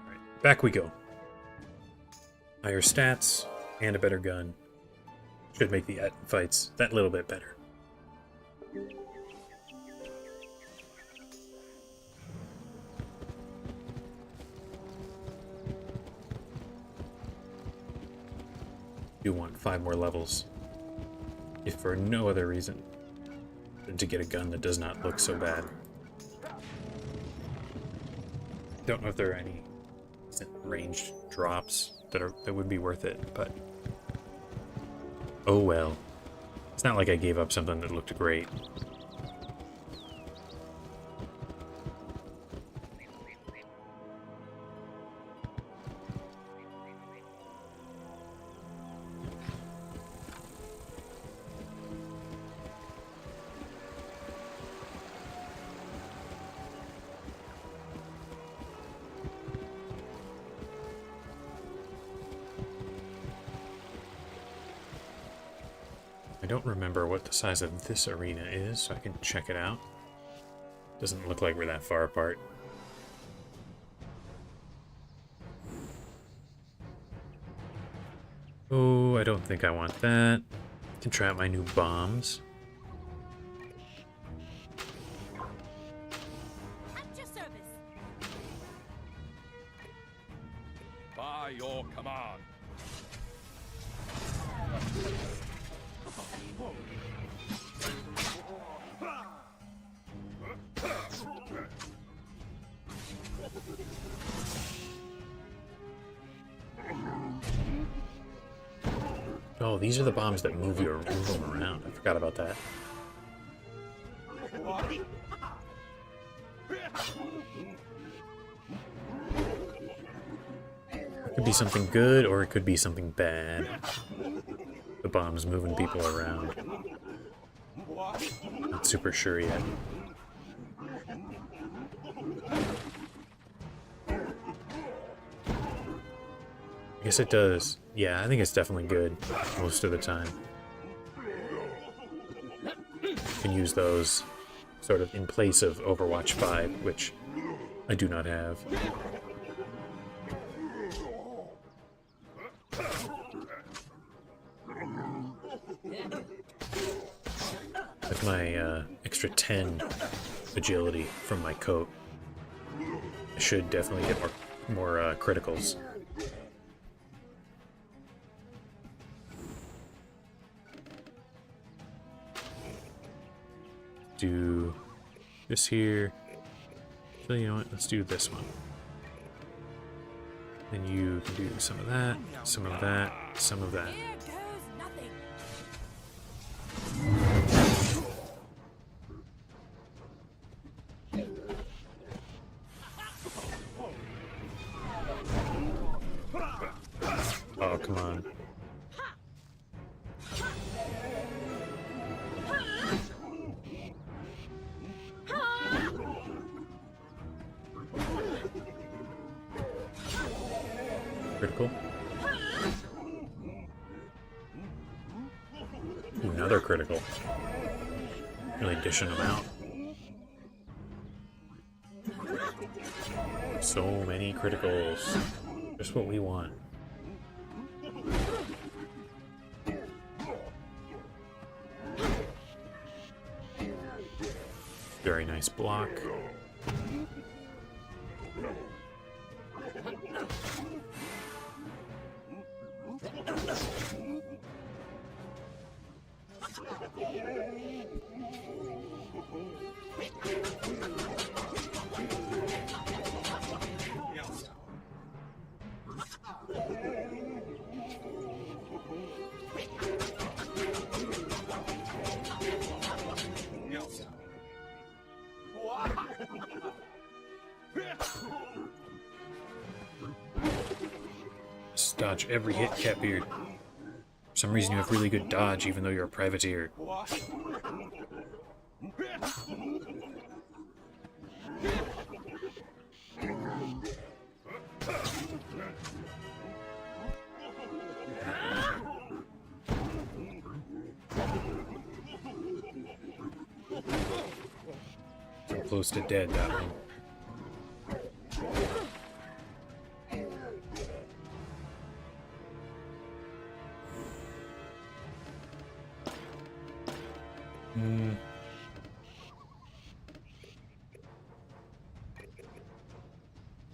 Alright, back we go. Higher stats and a better gun should make the fights that little bit better. You want 5 more levels, if for no other reason to get a gun that does not look so bad. Don't know if there are any ranged drops that would be worth it, but oh well. It's not like I gave up something that looked great. I don't remember what the size of this arena is, so I can check it out. Doesn't look like we're that far apart. Oh, I don't think I want that. Can try out my new bombs. At your service. By by your command. Oh, these are the bombs that move them around. I forgot about that. It could be something good, or it could be something bad. The bomb's moving people around. Not super sure yet. I guess it does. Yeah, I think it's definitely good most of the time. You can use those sort of in place of Overwatch 5, which I do not have. With my extra 10 agility from my coat, I should definitely get more criticals. Do this here. So you know what? Let's do this one. Then you can do some of that, some of that, some of that. Here goes nothing. Oh, come on. Critical. Ooh, another critical. Really dishing them out. So many criticals. Just what we want. Very nice block. Just dodge every hit, Catbeard. For some reason you have really good dodge even though you're a privateer. So close to dead, that one.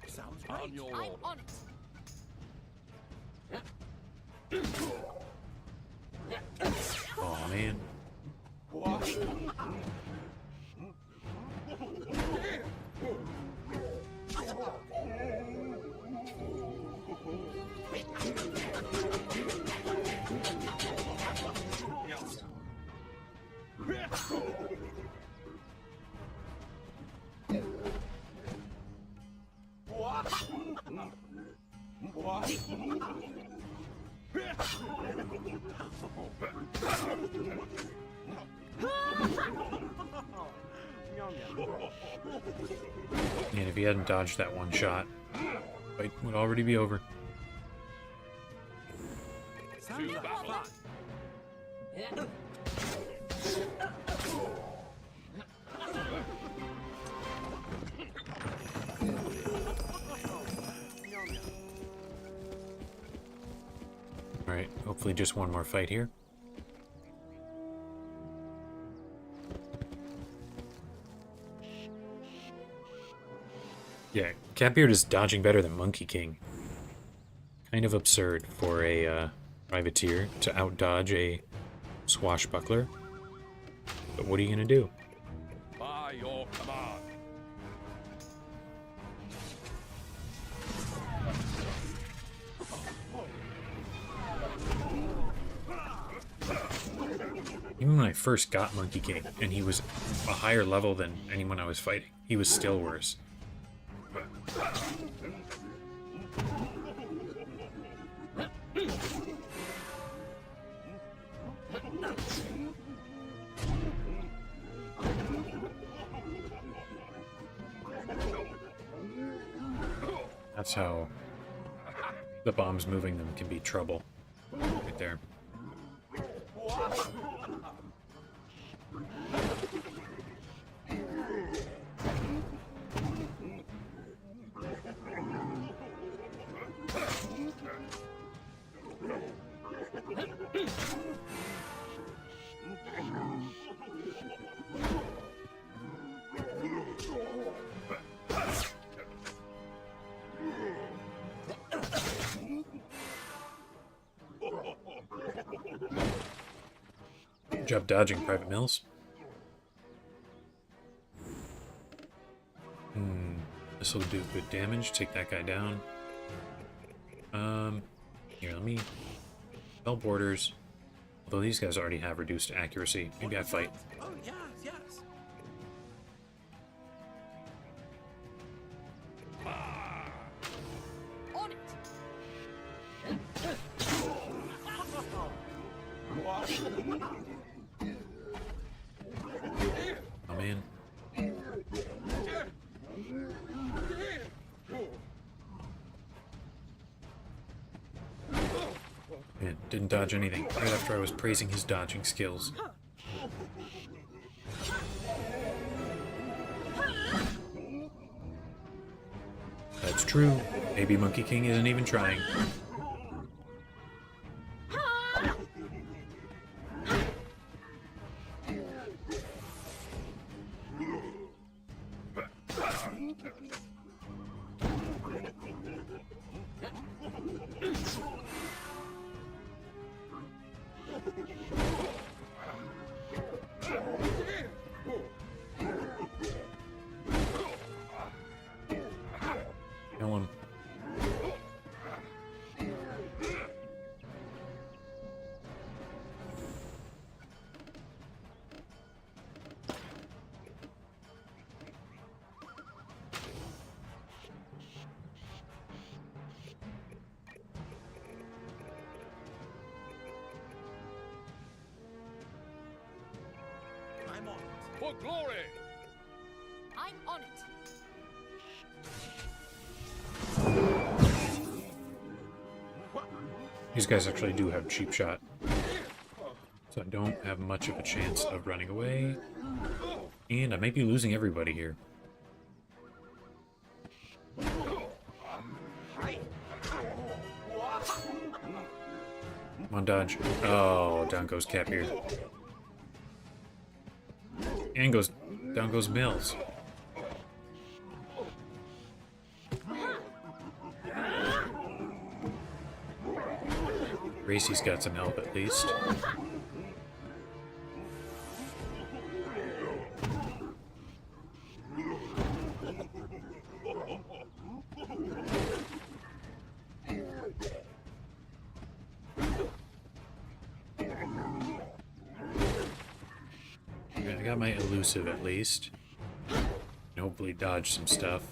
Sounds On great. your I'm order. on it. Oh man. And if he hadn't dodged that one shot, fight would already be over. To battle. Alright, hopefully just one more fight here. Yeah, Catbeard is dodging better than Monkey King. Kind of absurd for a privateer to outdodge a swashbuckler. But what are you gonna do? By your command. Even when I first got Monkey King, and he was a higher level than anyone I was fighting, he was still worse. That's how the bombs moving them can be trouble. Right there. Good job dodging, Private Mills. This will do good damage. Take that guy down. Here, let me spell borders. Although these guys already have reduced accuracy. Maybe I fight. Oh, yes, yes. On it! Oh man. Man, didn't dodge anything right after I was praising his dodging skills. That's true. Maybe Monkey King isn't even trying. Kill him. I'm on it. For glory! I'm on it! These guys actually do have cheap shot. So I don't have much of a chance of running away. And I might be losing everybody here. Come on, dodge. Oh, down goes Cap here. And down goes Mills. Racy's got some help at least. I got my elusive at least. And hopefully dodge some stuff.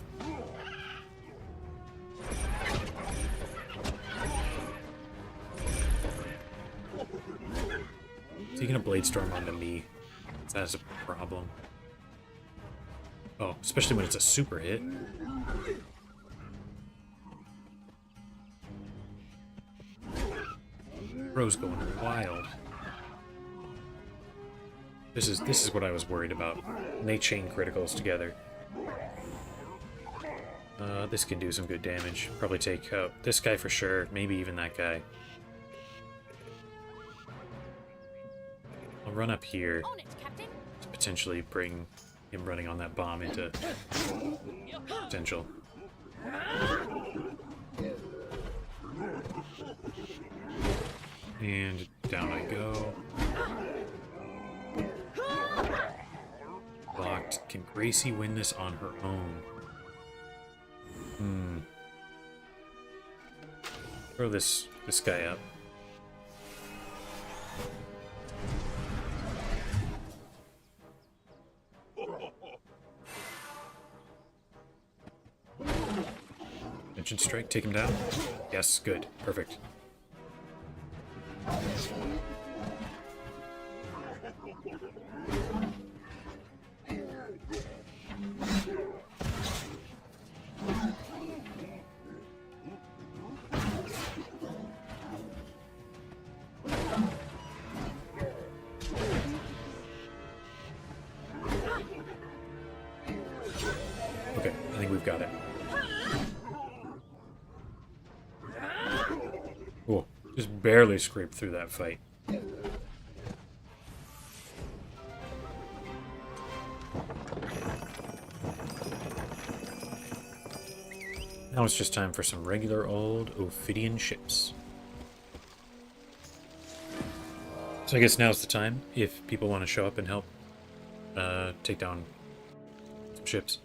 Taking a Blade Storm onto me, that's a problem. Oh, especially when it's a super hit. Bro's going wild. This is what I was worried about. And they chain criticals together. This can do some good damage. Probably take out this guy for sure. Maybe even that guy. I'll run up here On it, Captain! to potentially bring him running on that bomb into potential. And down I go. Blocked. Can Gracie win this on her own? Throw this guy up. Engine strike, take him down. Yes, good, perfect. Okay, I think we've got it. Cool. Just barely scraped through that fight. Now it's just time for some regular old Ophidian ships. So I guess now's the time, if people want to show up and help take down some ships.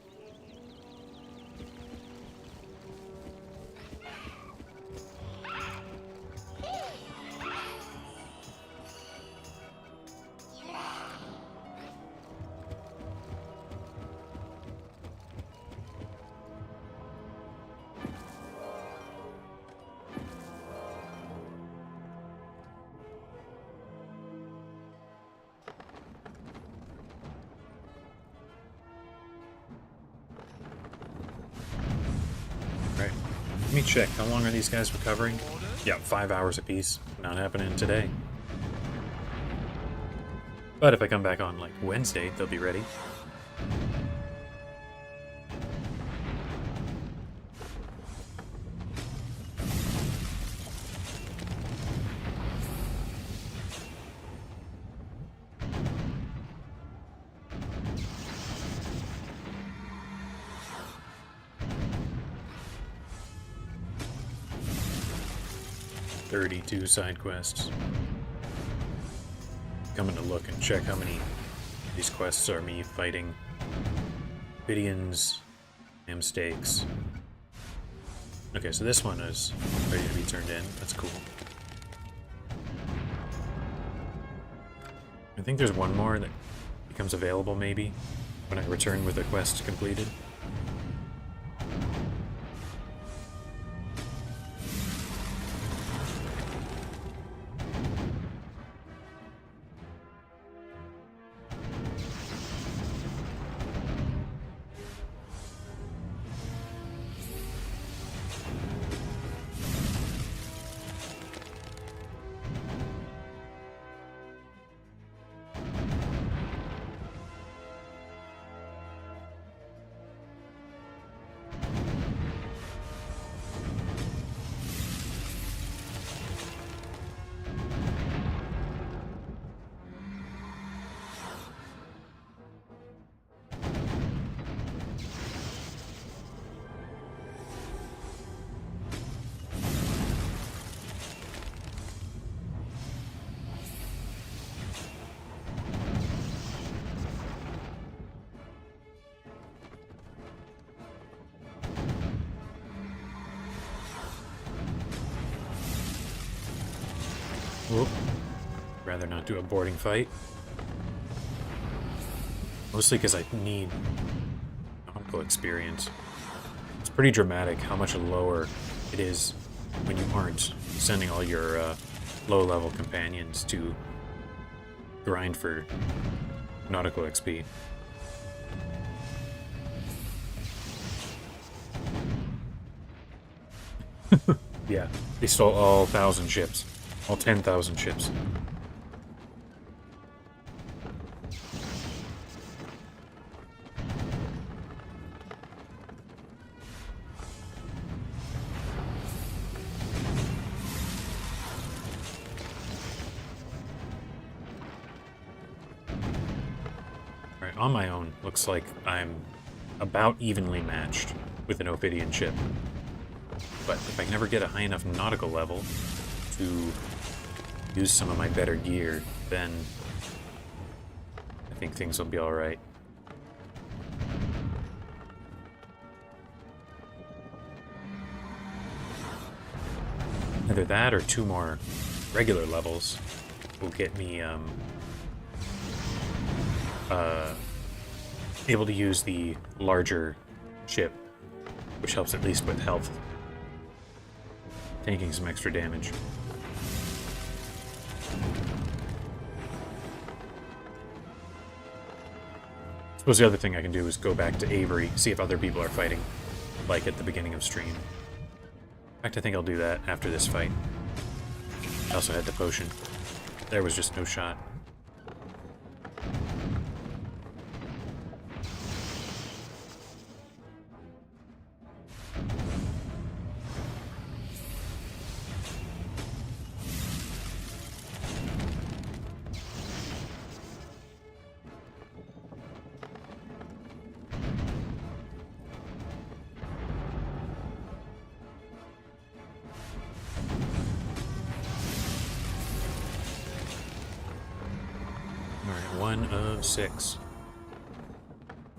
Right. Let me check. How long are these guys recovering? Yeah, 5 hours apiece. Not happening today. But if I come back on, like, Wednesday, they'll be ready. Side quests. Coming to look and check how many of these quests are me fighting Ophidians, Amstakes. Okay, so this one is ready to be turned in. That's cool. I think there's one more that becomes available maybe when I return with a quest completed. Whoop. Rather not do a boarding fight. Mostly because I need nautical experience. It's pretty dramatic how much lower it is when you aren't sending all your low-level companions to grind for nautical XP. Yeah, they stole all 1,000 ships. All 10,000 ships. Alright, on my own, looks like I'm about evenly matched with an Ophidian ship. But if I can never get a high enough nautical level to use some of my better gear, then I think things will be alright. Either that or 2 more regular levels will get me able to use the larger ship, which helps at least with health. Taking some extra damage. I suppose the other thing I can do is go back to Avery, see if other people are fighting, like at the beginning of stream. In fact, I think I'll do that after this fight. I also had the potion. There was just no shot. Alright, 1 of 6.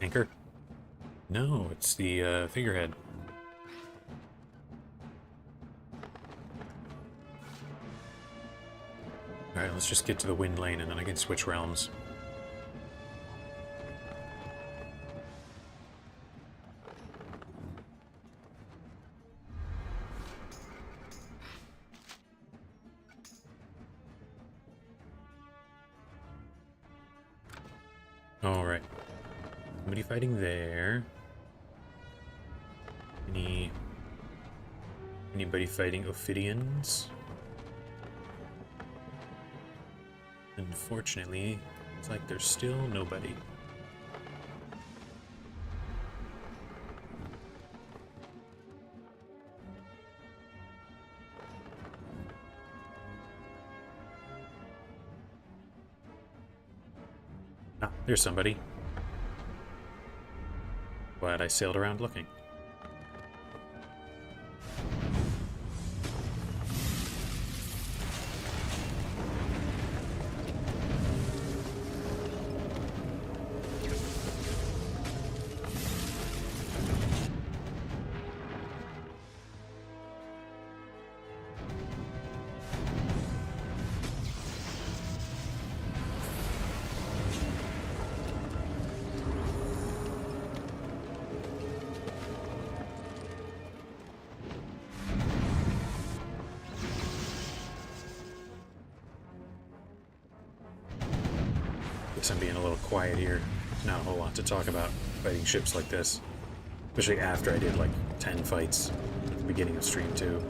Anchor? No, it's the figurehead. Alright, let's just get to the wind lane and then I can switch realms. Alright. Somebody fighting there. Anybody fighting Ophidians? Unfortunately, it's like there's still nobody. Ah, there's somebody. Glad I sailed around looking. Guess I'm being a little quiet here. There's not a whole lot to talk about fighting ships like this. Especially after I did like 10 fights at the beginning of stream 2.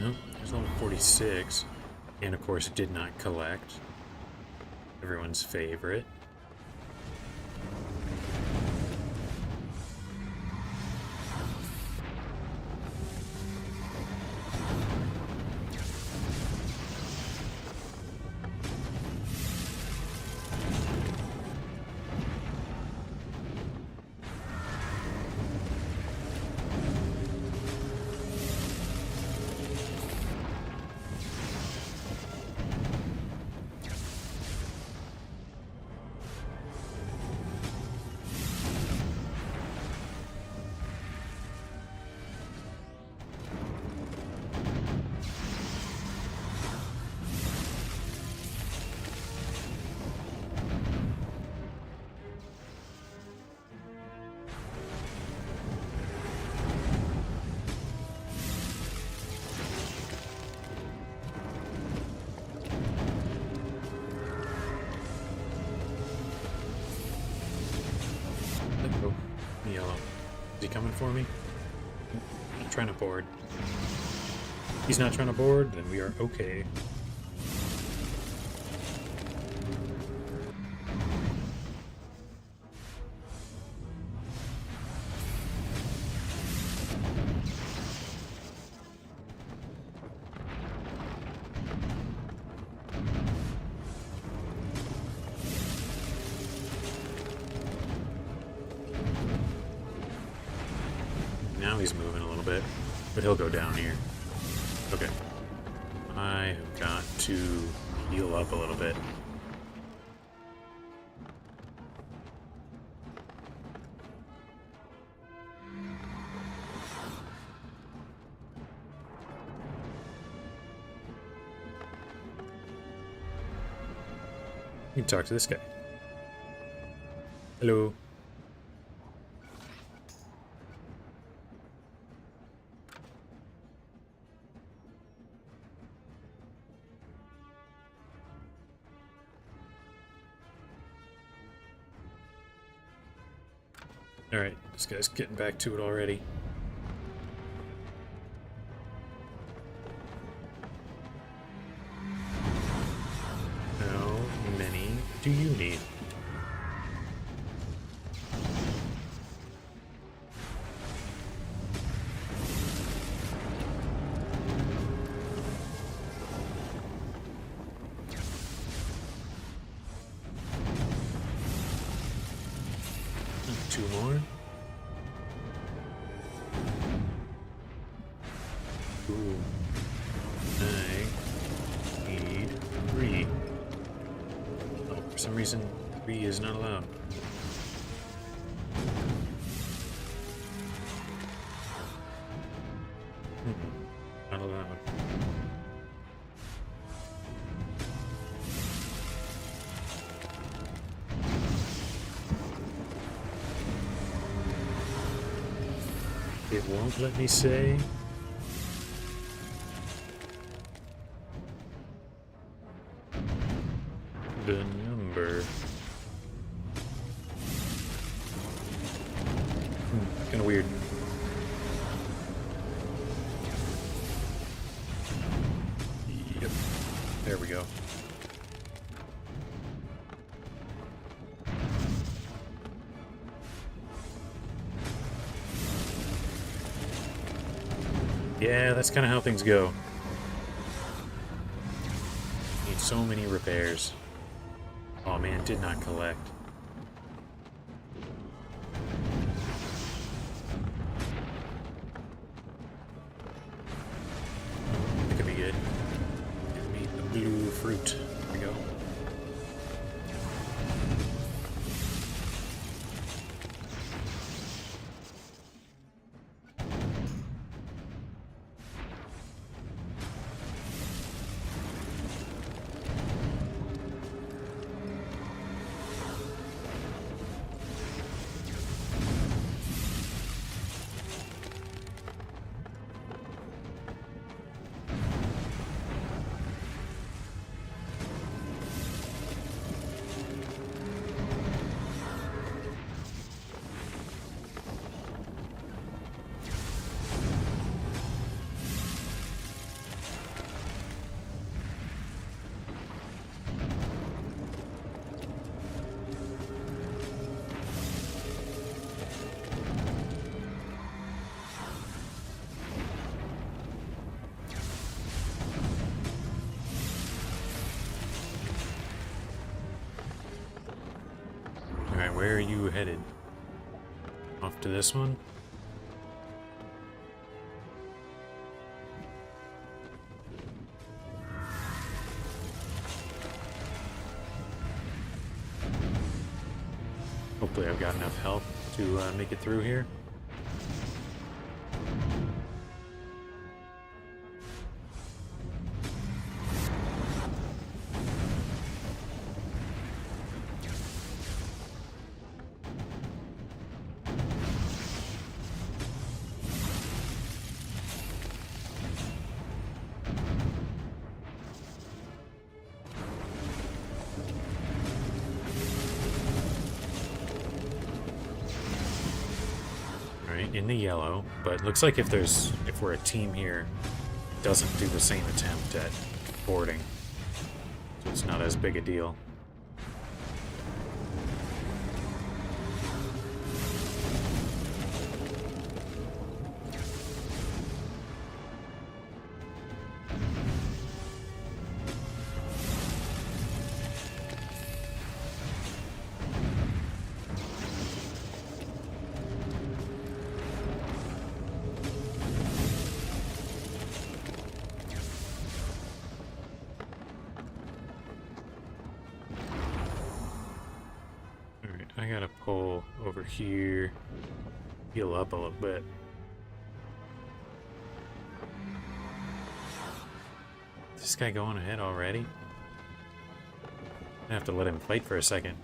Nope, there's only 46. And of course it did not collect. Everyone's favorite. moment for me? Not trying to board. He's not trying to board, then we are okay. Now he's moving a little bit, but he'll go down here. Okay. I have got to heal up a little bit. You can talk to this guy. Hello. Alright, this guy's getting back to it already. How many do you need? Two more. Ooh. I need 3. Oh, for some reason, 3 is not allowed. Not allowed. It won't let me say. The number. Kind of weird. Yep. There we go. Yeah, that's kind of how things go. Need so many repairs. Oh man, did not collect. That could be good. Give me the blue fruit. There we go. Alright, where are you headed? Off to this one? Hopefully I've got enough help to make it through here. in the yellow, but it looks like if we're a team here, it doesn't do the same attempt at boarding. So it's not as big a deal. I gotta pull over here, heal up a little bit. Is this guy going ahead already? I have to let him fight for a second.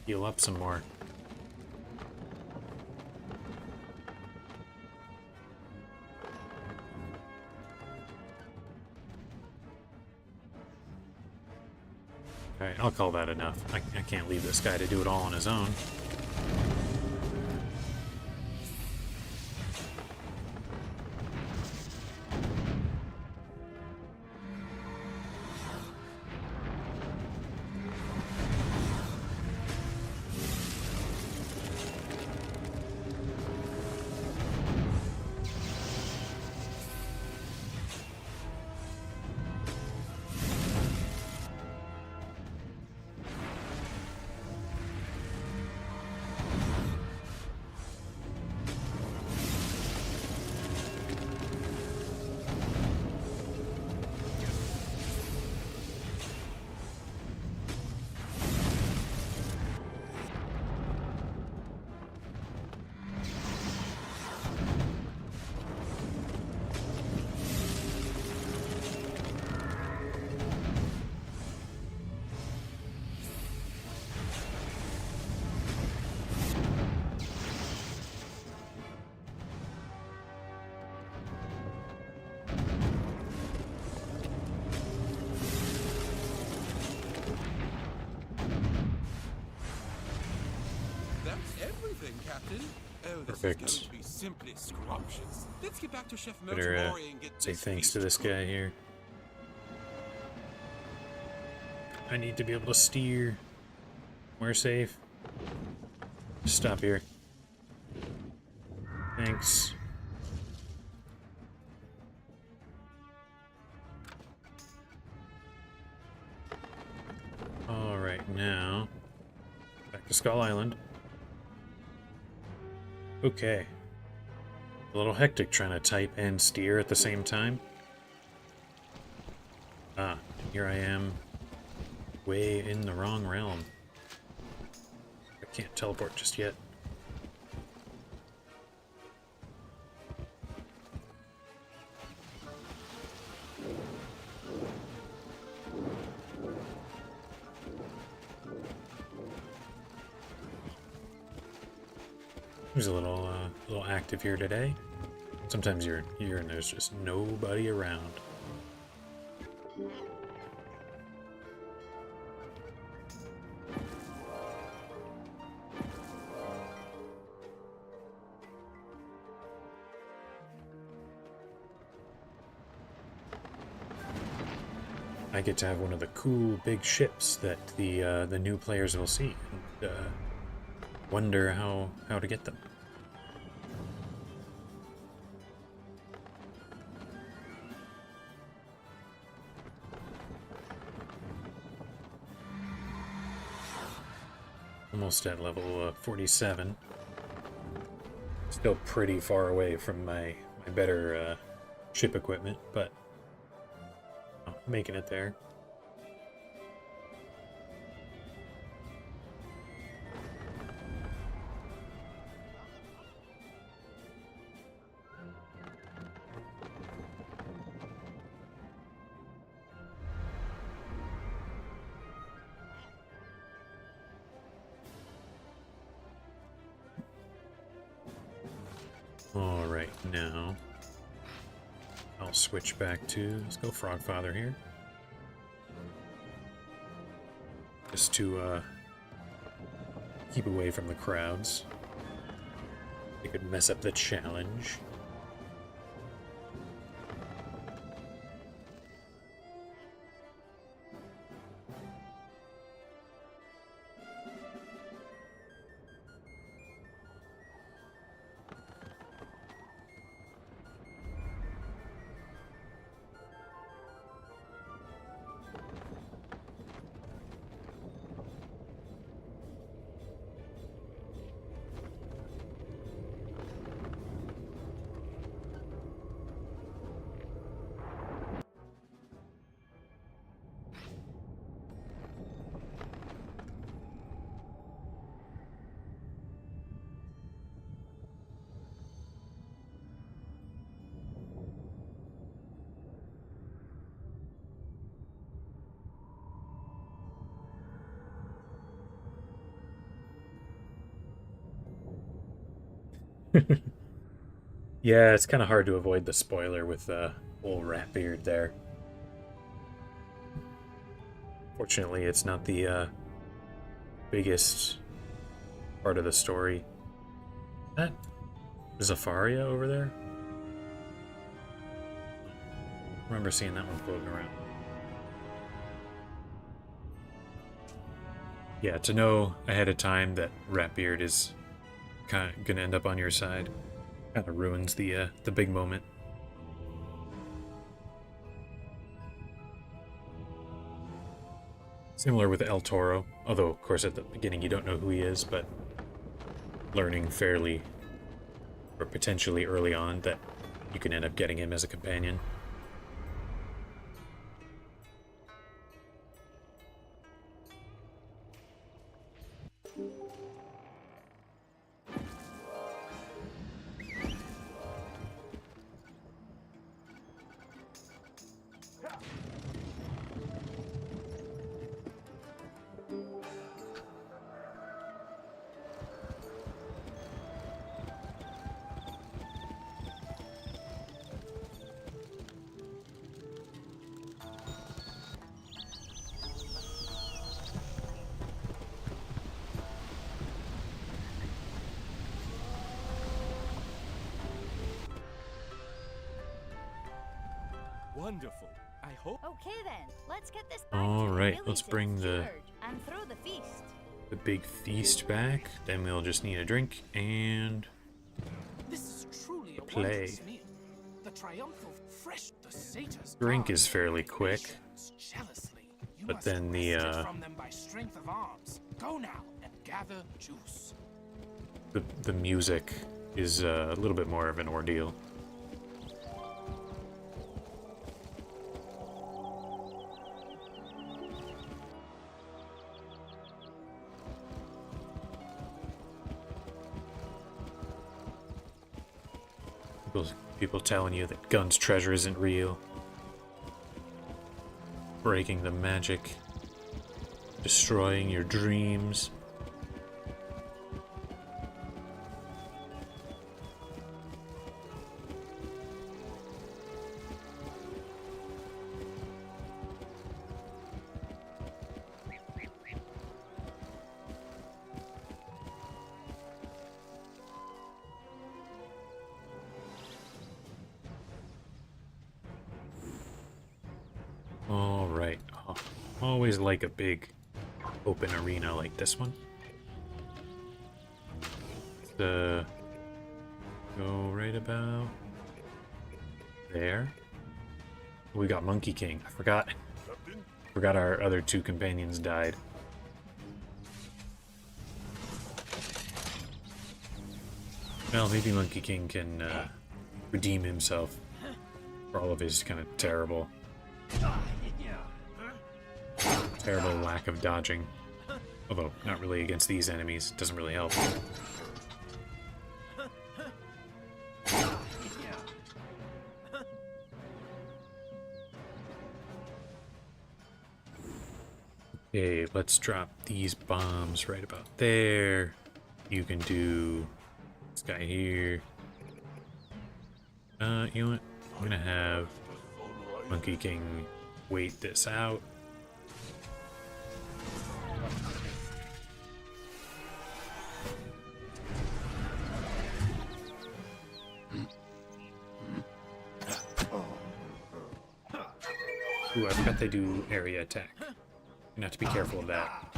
Heal up some more. Alright, I'll call that enough. I can't leave this guy to do it all on his own. Captain. Oh, this Perfect. is going to be simply scrumptious. Let's get back to Chef Better Motomori and get say this thanks feast to this cooked. guy here. I need to be able to steer. We're safe. Stop here. Thanks. Alright, now back to Skull Island. Okay. A little hectic trying to type and steer at the same time. Ah, here I am, way in the wrong realm. I can't teleport just yet. Who's a little active here today? Sometimes you're here and there's just nobody around. I get to have one of the cool big ships that the new players will see, and wonder how to get them. Almost at level 47. Still pretty far away from my better ship equipment, but making it there. Alright, now I'll switch back to, let's go Frogfather here. Just to keep away from the crowds. It could mess up the challenge. Yeah, it's kind of hard to avoid the spoiler with old Ratbeard there. Fortunately, it's not the biggest part of the story. That Zafaria over there? I remember seeing that one floating around. Yeah, to know ahead of time that Ratbeard is kind of gonna end up on your side kind of ruins the big moment. Similar with El Toro, although of course at the beginning you don't know who he is, but learning fairly or potentially early on that you can end up getting him as a companion. Wonderful. I hope. Okay then, let's get this back All to right, Billy let's since bring it's the- cured, and throw the feast. The big feast back, then we'll just need a drink and This is truly a Play. wondrous meal. The triumph of fresh the satyrs. drink guard is fairly quick. nations jealously. You But must then the, wrest it from them by strength of arms. Go now and gather juice. The music is a little bit more of an ordeal. People telling you that Gun's treasure isn't real. Breaking the magic. Destroying your dreams. Alright. Always like a big open arena like this one. Go right about there. We got Monkey King. I forgot. Forgot our other two companions died. Well, maybe Monkey King can redeem himself for all of his kind of terrible lack of dodging. Although, not really against these enemies. Doesn't really help. Okay, let's drop these bombs right about there. You can do this guy here. You know what? I'm gonna have Monkey King wait this out. Ooh, I forgot they do area attack. You have to be careful of that.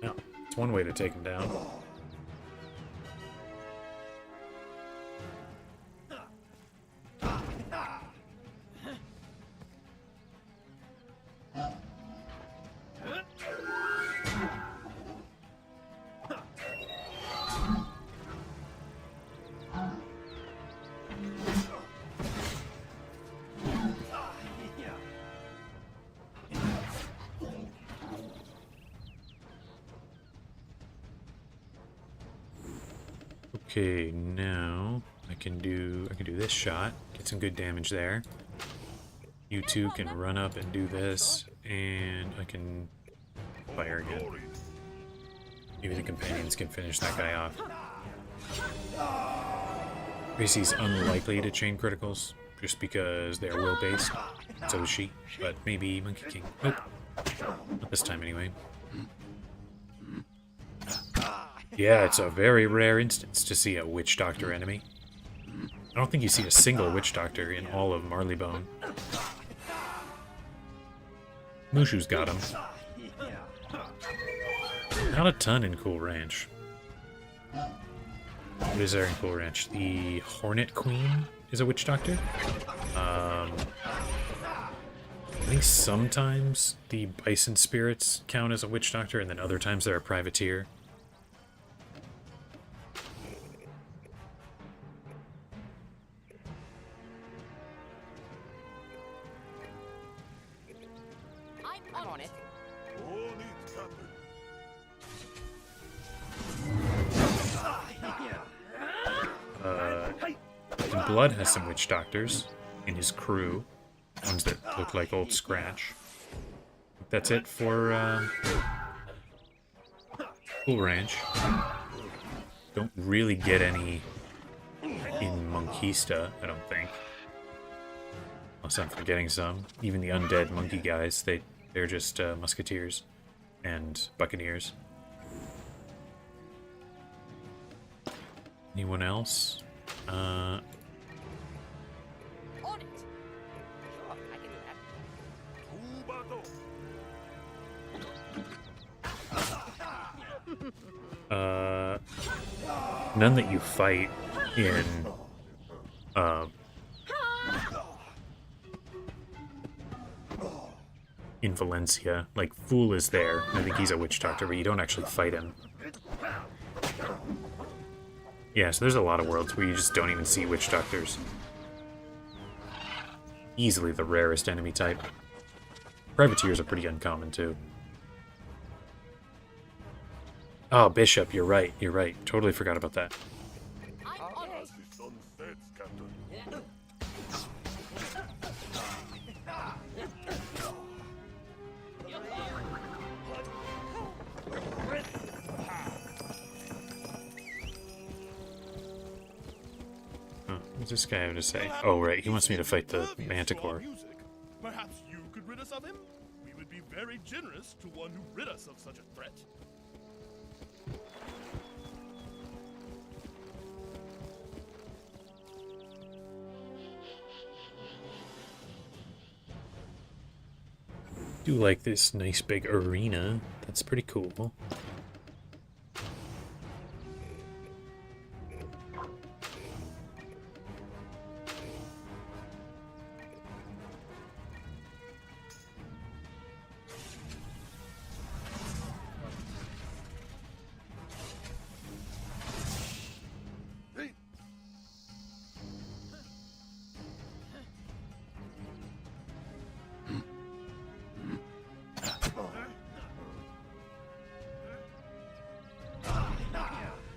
No, it's one way to take them down. Okay, now I can do this shot, get some good damage there. You two can run up and do this, and I can fire again. Maybe the companions can finish that guy off. Gracie's unlikely to chain criticals, just because they're will-based. So is she, but maybe Monkey King. Nope. Not this time anyway. Yeah, it's a very rare instance to see a Witch Doctor enemy. I don't think you see a single Witch Doctor in all of Marleybone. Mushu's got him. Not a ton in Cool Ranch. What is there in Cool Ranch? The Hornet Queen is a Witch Doctor. I think sometimes the Bison Spirits count as a Witch Doctor, and then other times they're a Privateer. I'm on it. Blood has some Witch Doctors in his crew. Ones that look like Old Scratch. That's it for Cool Ranch. Don't really get any in Monkista, I don't think. Unless I'm forgetting some. Even the undead monkey guys, they're just musketeers and buccaneers. Anyone else? On it. Sure, I can do that. None that you fight in Valencia. Like, Fool is there. I think he's a Witch Doctor, but you don't actually fight him. Yeah, so there's a lot of worlds where you just don't even see Witch Doctors. Easily the rarest enemy type. Privateers are pretty uncommon, too. Oh, Bishop, you're right, you're right. Totally forgot about that. What's this guy having to say? Oh, right, he wants me to fight the Manticore. Perhaps you could rid us of him? We would be very generous to one who rid us of such a threat. Do like this nice big arena. That's pretty cool.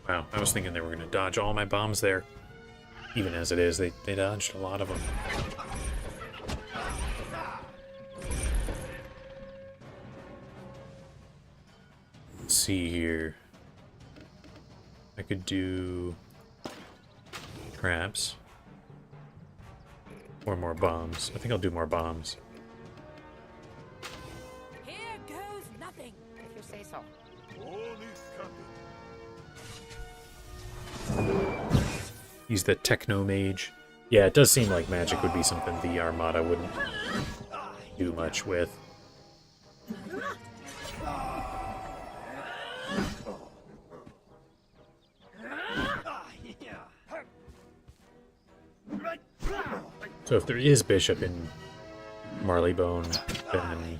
Wow, I was thinking they were going to dodge all my bombs there. Even as it is, they dodged a lot of them. Let's see here. I could do traps. Or more bombs. I think I'll do more bombs. Here goes nothing, if you say so. He's the Techno Mage. Yeah, it does seem like magic would be something the Armada wouldn't do much with. So if there is Bishop in Marleybone, then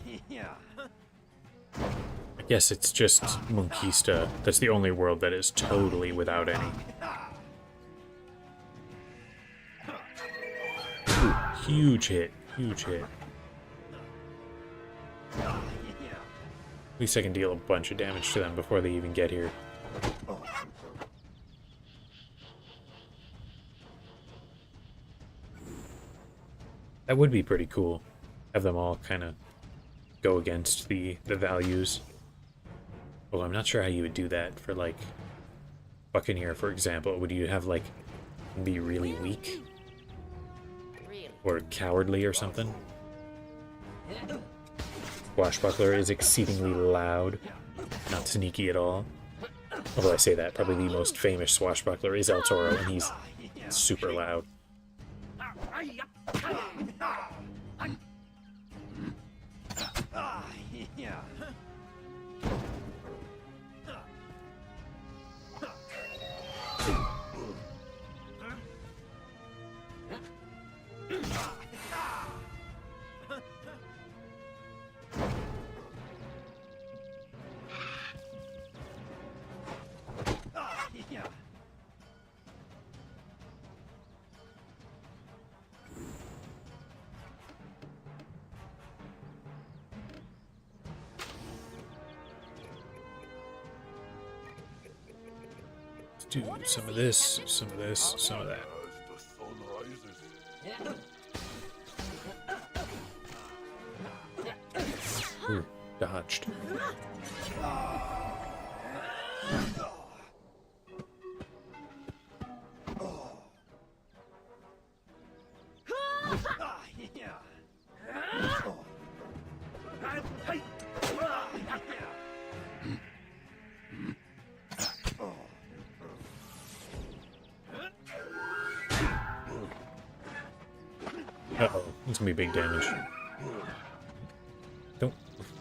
I guess it's just Monkista. That's the only world that is totally without any. Ooh, huge hit, huge hit. At least I can deal a bunch of damage to them before they even get here. That would be pretty cool. Have them all kind of go against the values. Well, I'm not sure how you would do that for, like, Buccaneer, for example. Would you have, like, be really weak? Or cowardly or something? Swashbuckler is exceedingly loud. Not sneaky at all. Although I say that, probably the most famous swashbuckler is El Toro, and he's super loud. Do some of this, some of this, some of that. Ooh, dodged. Uh-oh, it's gonna be big damage. Don't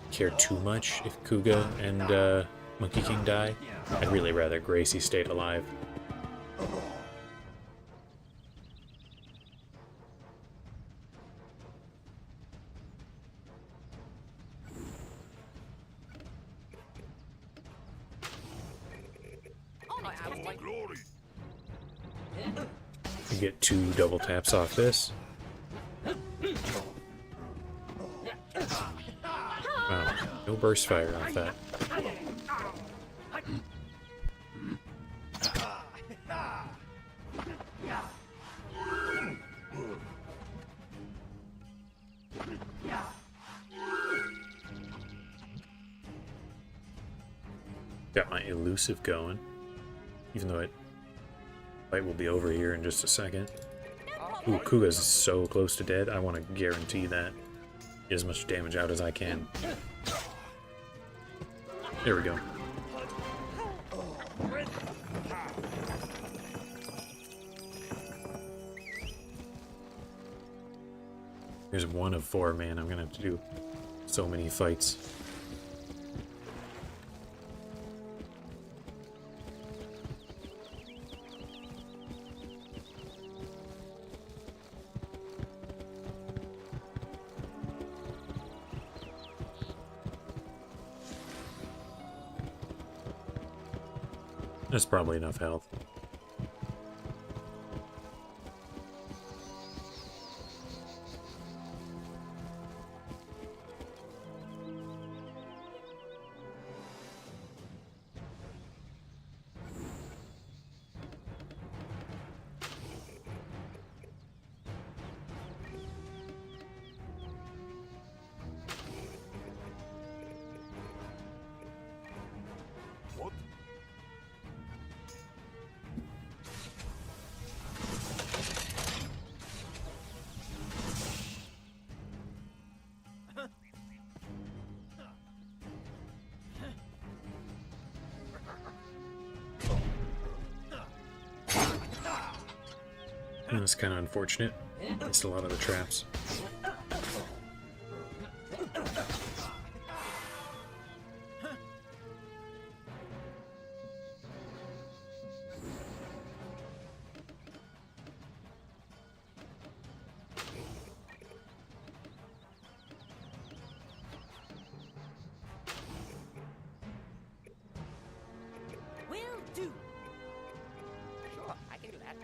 care too much if Kuga and Monkey King die. I'd really rather Gracie stayed alive. You get 2 double taps off this. Wow, no burst fire off that. Got my elusive going, even though fight will be over here in just a second. Ooh, Kuga's so close to dead. I want to guarantee that. Get as much damage out as I can. There we go. Here's 1 of 4, man. I'm gonna have to do so many fights. That's probably enough health. That's kind of unfortunate. Missed a lot of the traps. Will do. Sure, I can do that.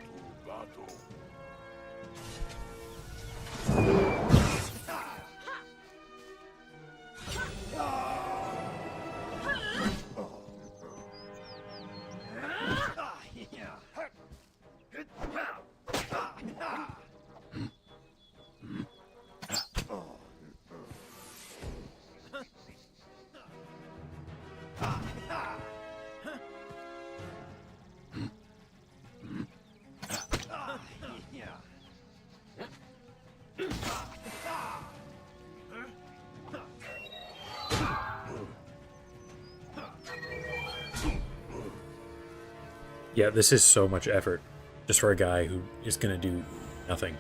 Yeah, this is so much effort just for a guy who is going to do nothing.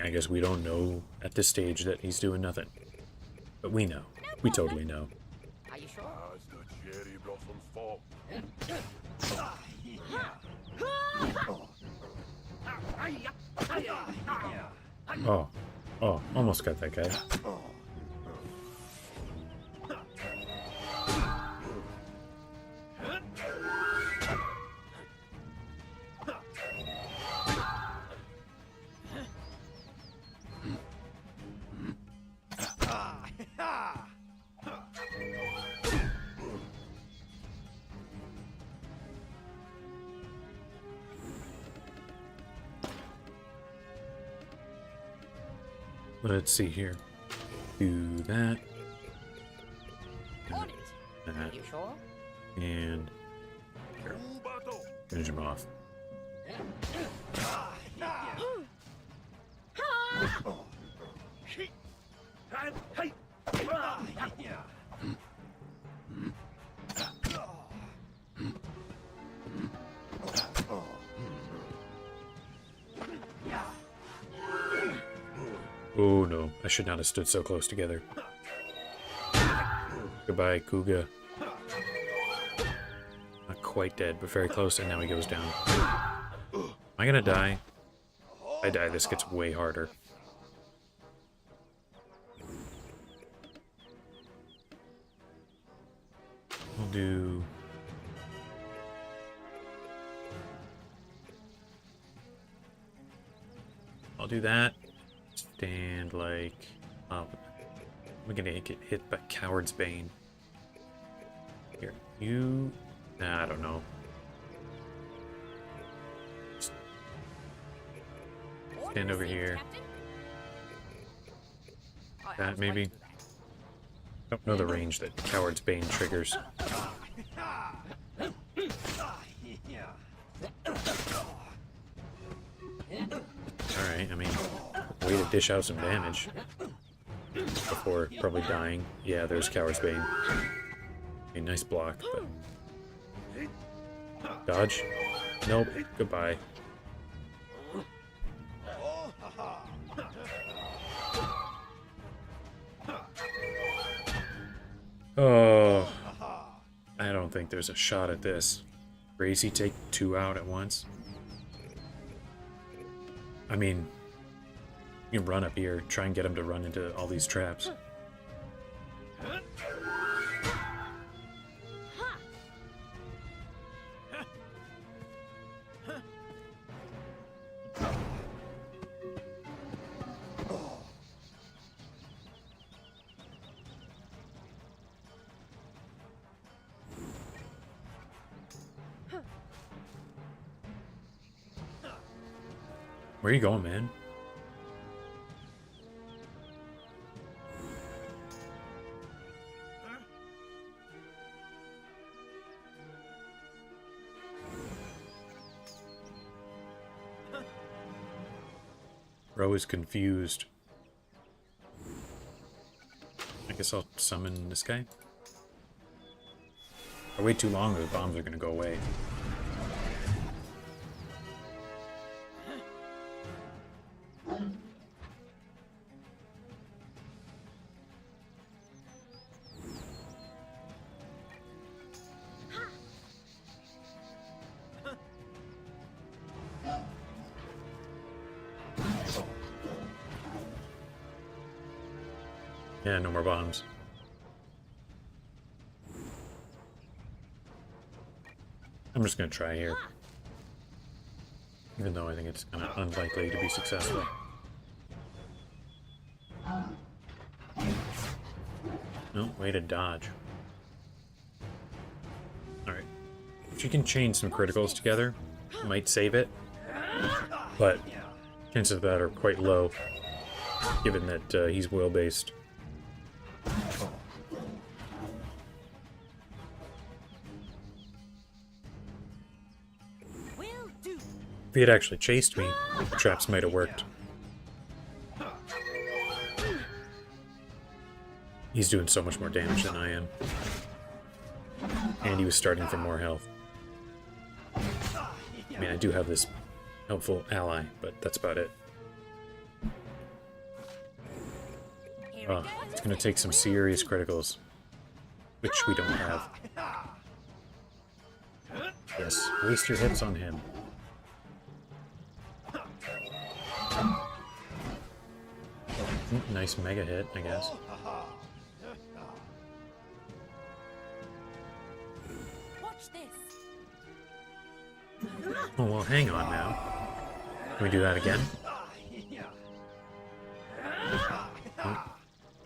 I guess we don't know at this stage that he's doing nothing. But we know. We totally know. Are you sure? As the cherry blossoms fall. Oh. Oh, almost got that guy. Let's see here. Do that. On it. Are That. you sure? And finish him off. Oh no, I should not have stood so close together. Goodbye, Kuga. Not quite dead, but very close, and now he goes down. Am I gonna die? If I die, this gets way harder. We'll do... I'll do that. Stand like... we're gonna get hit by Coward's Bane. Here, you... Nah, I don't know. Stand over here. That, maybe? Don't know the range that Coward's Bane triggers. Alright, I mean, way to dish out some damage before probably dying. Yeah, there's Coward's Bane. A nice block, but... Dodge? Nope. Goodbye. Oh, I don't think there's a shot at this. Crazy take 2 out at once. I mean, you can run up here, try and get him to run into all these traps. Where are you going, man? Bro is confused. I guess I'll summon this guy. If I wait too long, the bombs are gonna go away. Yeah, no more bombs. I'm just gonna try here. Even though I think it's kind of unlikely to be successful. No, way to dodge. Alright. If you can chain some criticals together, might save it. But chances of that are quite low, given that he's will-based. If he had actually chased me, the traps might have worked. He's doing so much more damage than I am. And he was starting from more health. I mean, I do have this helpful ally, but that's about it. Oh, it's gonna take some serious criticals, which we don't have. Yes, waste your hits on him. Nice mega hit, I guess. Oh, well, hang on now. Can we do that again? Oh.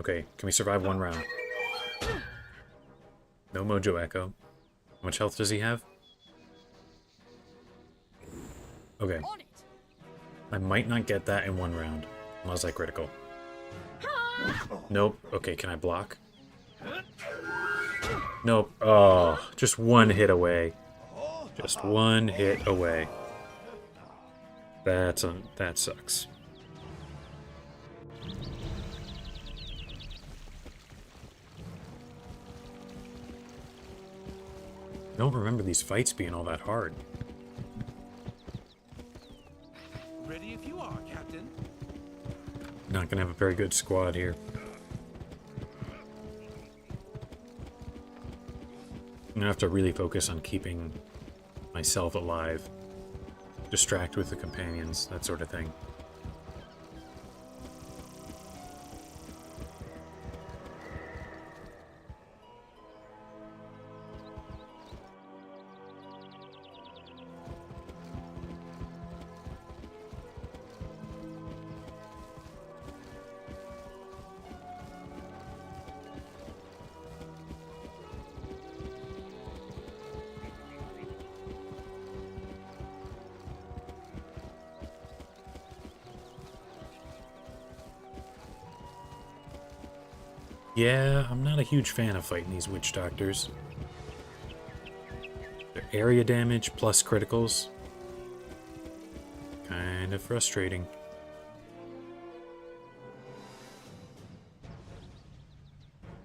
Okay, can we survive one round? No Mojo Echo. How much health does he have? Okay. I might not get that in one round, unless I critical. Nope. Okay, can I block? Nope. Oh, just one hit away. Just one hit away. That sucks. I don't remember these fights being all that hard. Ready if you are, Captain. Not gonna have a very good squad here. I'm gonna have to really focus on keeping myself alive. Distract with the companions, that sort of thing. Yeah, I'm not a huge fan of fighting these witch doctors. Their area damage plus criticals. Kind of frustrating.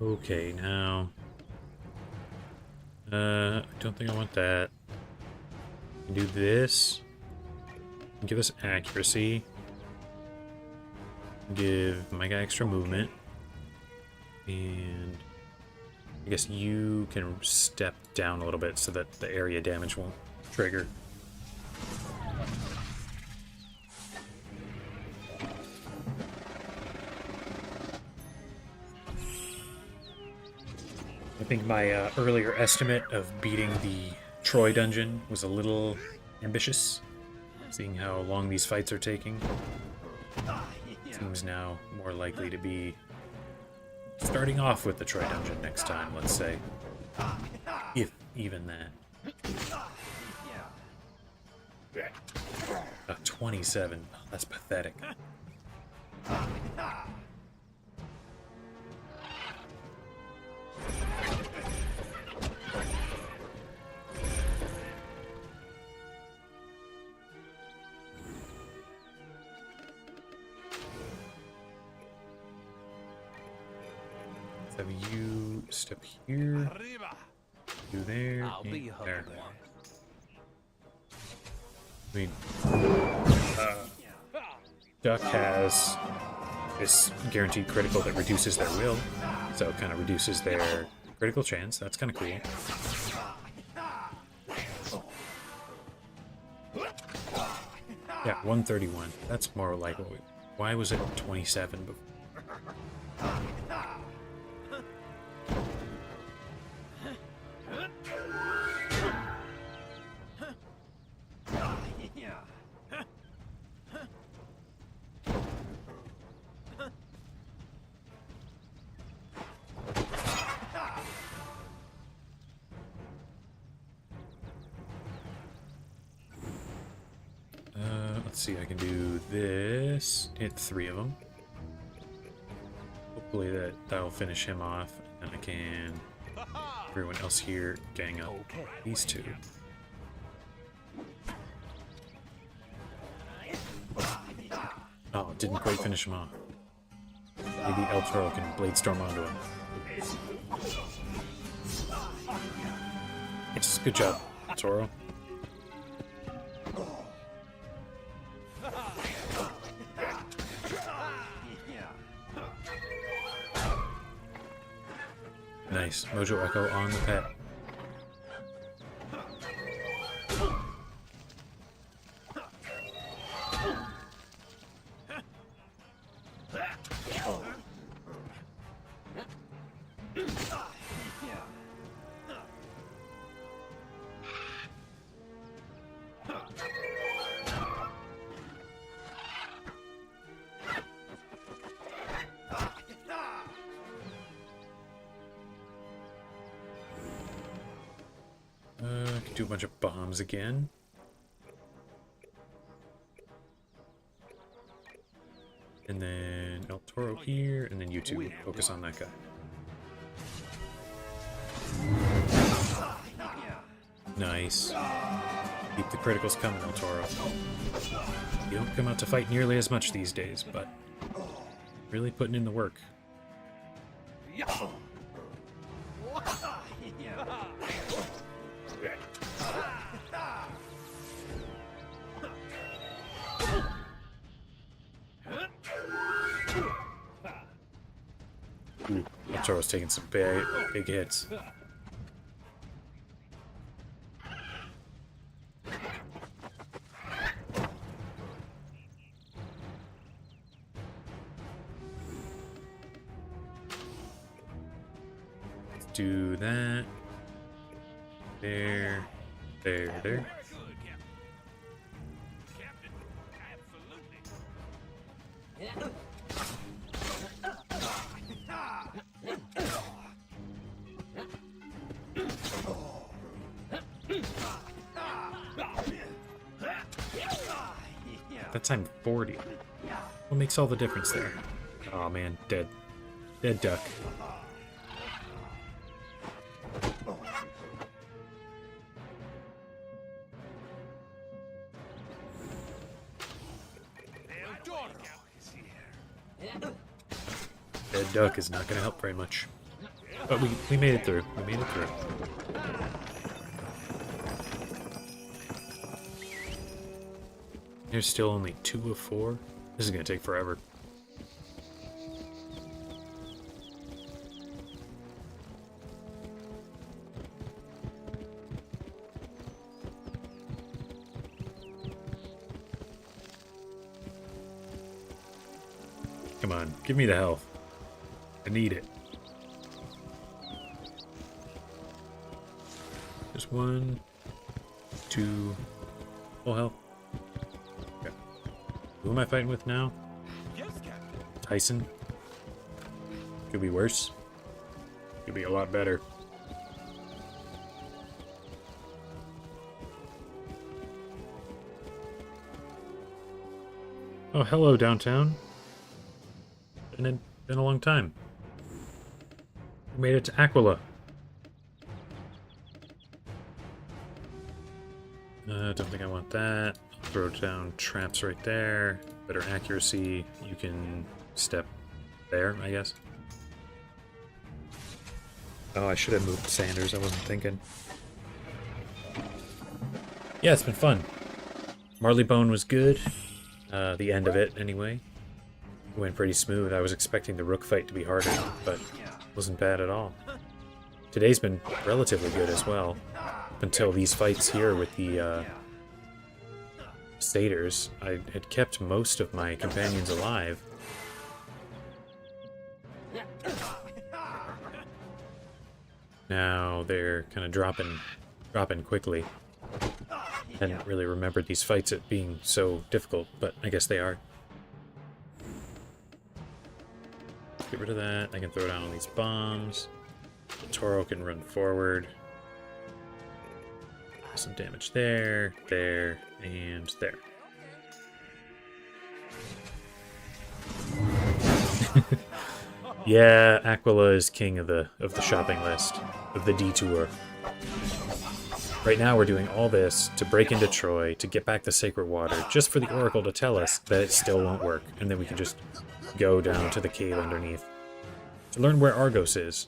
Okay, now... I don't think I want that. Do this. Give us accuracy. Give my guy extra movement. And I guess you can step down a little bit so that the area damage won't trigger. I think my earlier estimate of beating the Troy dungeon was a little ambitious, seeing how long these fights are taking. Seems now more likely to be starting off with the Troy dungeon next time, let's say. If even that. 27. Oh, that's pathetic. Have you step here, do there, I'll be there. Huckleberry. I mean, Duck has this guaranteed critical that reduces their will, so it kind of reduces their critical chance. That's kind of cool. Yeah, 131. That's more like what we... Why was it 27 before? let's see, I can do this. Hit 3 of them. Hopefully that'll finish him off. And I can... Everyone else here gang up these 2. Oh, didn't quite finish him off. Maybe El Toro can Blade Storm onto him. Yes, good job, El Toro. Nice. Mojo Echo on the pet. I could do a bunch of bombs again. And then El Toro here, and then you two focus on that guy. Nice. Keep the criticals coming, El Toro. You don't come out to fight nearly as much these days, but really putting in the work. Ooh, El Toro's taking some big hits. Let's do that. There. That time 40. What makes all the difference there? Oh man, dead. Dead duck. Dead duck is not going to help very much. But we made it through. We made it through. There's still only 2 of 4. This is going to take forever. Come on, give me the health. I need it. Just 1, 2, full health. Okay. Who am I fighting with now? Yes, Captain. Tyson. Could be worse. Could be a lot better. Oh, hello, downtown. Been a long time. We made it to Aquila. Don't think I want that. Throw down traps right there. Better accuracy. You can step there, I guess. Oh, I should have moved Sanders. I wasn't thinking. Yeah, it's been fun. Marleybone was good. The end of it, anyway. Went pretty smooth. I was expecting the rook fight to be harder, but wasn't bad at all. Today's been relatively good as well. Up until these fights here with the satyrs, I had kept most of my companions alive. Now they're kind of dropping quickly. Hadn't really remembered these fights at being so difficult, but I guess they are. Get rid of that. I can throw down all these bombs. Toro can run forward. Some damage there, there, and there. Yeah, Aquila is king of the shopping list, of the detour. Right now we're doing all this to break into Troy, to get back the sacred water, just for the Oracle to tell us that it still won't work, and then we can just go down to the cave underneath. To learn where Argos is,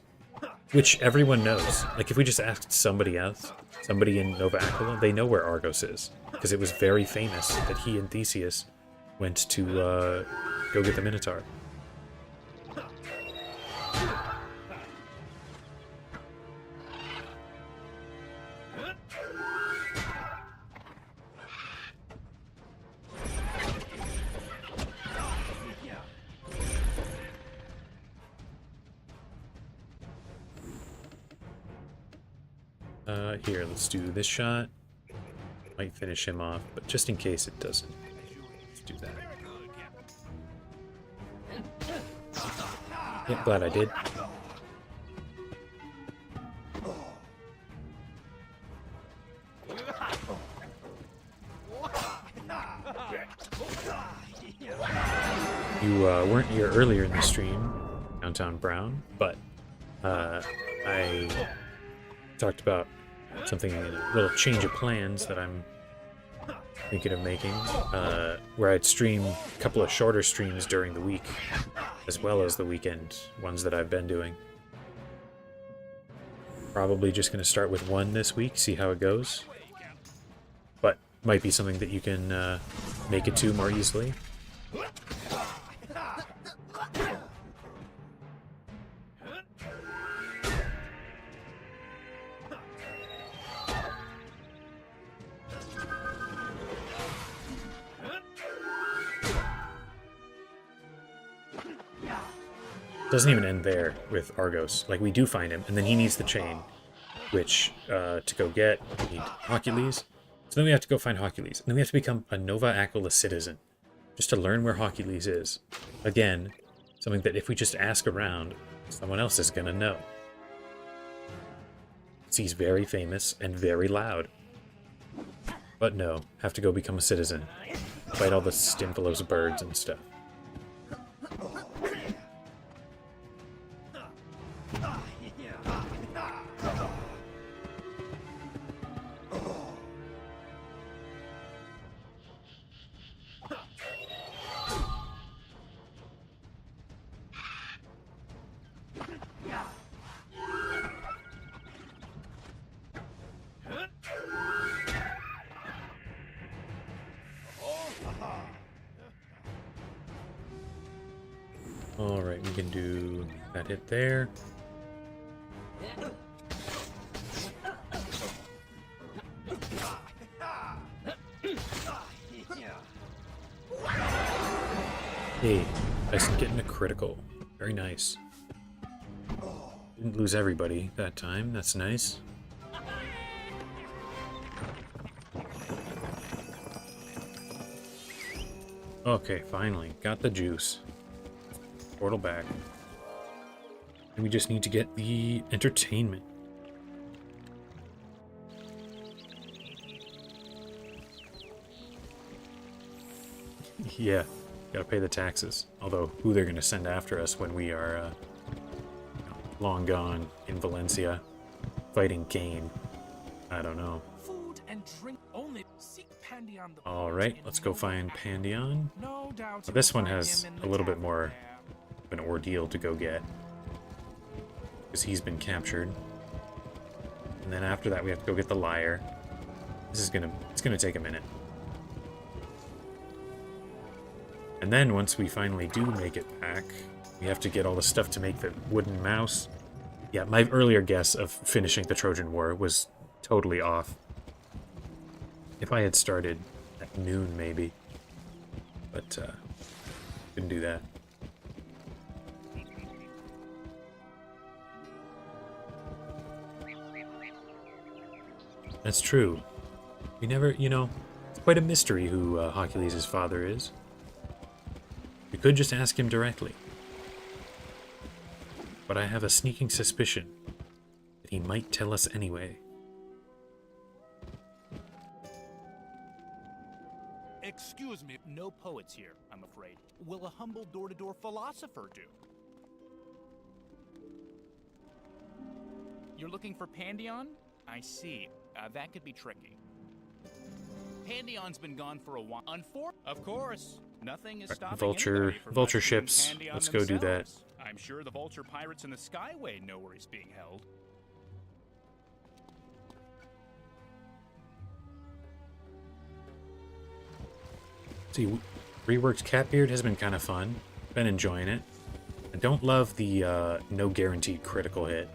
which everyone knows. Like, if we just asked somebody else, somebody in Nova Aquila, they know where Argos is, because it was very famous that he and Theseus went to go get the Minotaur. Here, let's do this shot. Might finish him off, but just in case it doesn't, let's do that. Yeah, glad I did. You weren't here earlier in the stream, Downtown Brown, but I talked about something, a little change of plans that I'm thinking of making, where I'd stream a couple of shorter streams during the week, as well as the weekend ones that I've been doing. Probably just going to start with one this week, see how it goes. But might be something that you can make it to more easily. Doesn't even end there with Argos. Like, we do find him, and then he needs the chain, which, to go get, we need Hercules. So then we have to go find Hercules. And then we have to become a Nova Aquila citizen, just to learn where Hercules is. Again, something that if we just ask around, someone else is gonna know. He's very famous and very loud. But no, have to go become a citizen. Fight all the Stymphalo's birds and stuff. Alright, we can do that hit there. Hey, nice getting a critical. Very nice. Didn't lose everybody that time, that's nice. Okay, finally, got the juice. Portal back. And we just need to get the entertainment. Yeah, gotta pay the taxes. Although, who they're gonna send after us when we are long gone in Valencia, fighting Cain, I don't know. Food and drink only. Seek Pandion the Alright, let's go find Pandion. No doubt. This one has a little bit more of an ordeal to go get, because he's been captured. And then after that we have to go get the lyre. This is it's gonna take a minute. And then once we finally do make it back, we have to get all the stuff to make the wooden mouse. Yeah, my earlier guess of finishing the Trojan War was totally off. If I had started at noon, maybe. But, didn't do that. That's true. We never, it's quite a mystery who Hercules' father is. We could just ask him directly. But I have a sneaking suspicion that he might tell us anyway. Excuse me. No poets here, I'm afraid. Will a humble door-to-door philosopher do? You're looking for Pandion? I see. That could be tricky. Pandion's been gone for a while. Of course. Nothing is stopping Vulture rescuing ships. Pandion Let's go do that. themselves. I'm sure the Vulture pirates in the Skyway know where he's being held. See, reworked Catbeard has been kind of fun. Been enjoying it. I don't love the no guaranteed critical hit.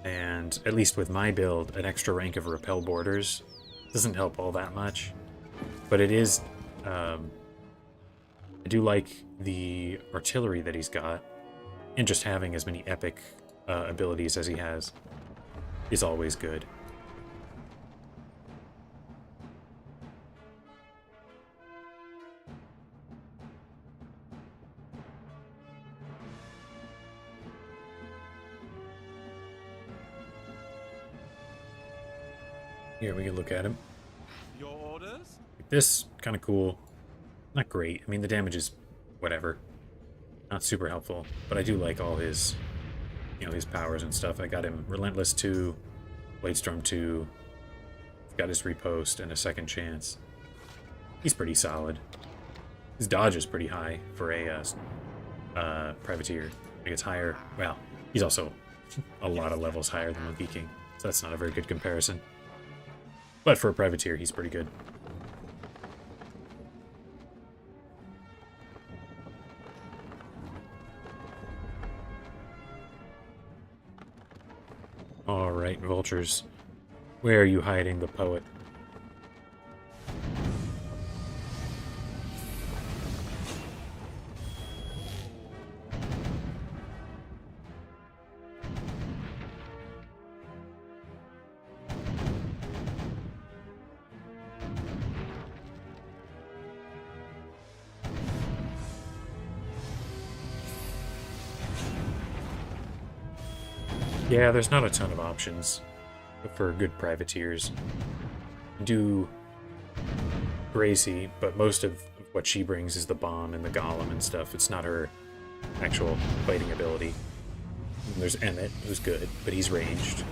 And at least with my build, an extra rank of Repel Borders doesn't help all that much. But it is... I do like the artillery that he's got. And just having as many epic abilities as he has is always good. Here, we can look at him. Your orders? This, kind of cool. Not great. I mean, the damage is whatever. Not super helpful. But I do like all his, his powers and stuff. I got him Relentless 2, Bladestorm 2, got his Repost, and a Second Chance. He's pretty solid. His dodge is pretty high for a Privateer. I think it's higher. Well, he's also a lot of levels higher than Monkey King, so that's not a very good comparison. But for a Privateer, he's pretty good. Alright, vultures. Where are you hiding, the poet? Yeah, there's not a ton of options for good privateers. Do Gracie, but most of what she brings is the bomb and the golem and stuff. It's not her actual fighting ability. And there's Emmett, who's good, but he's ranged.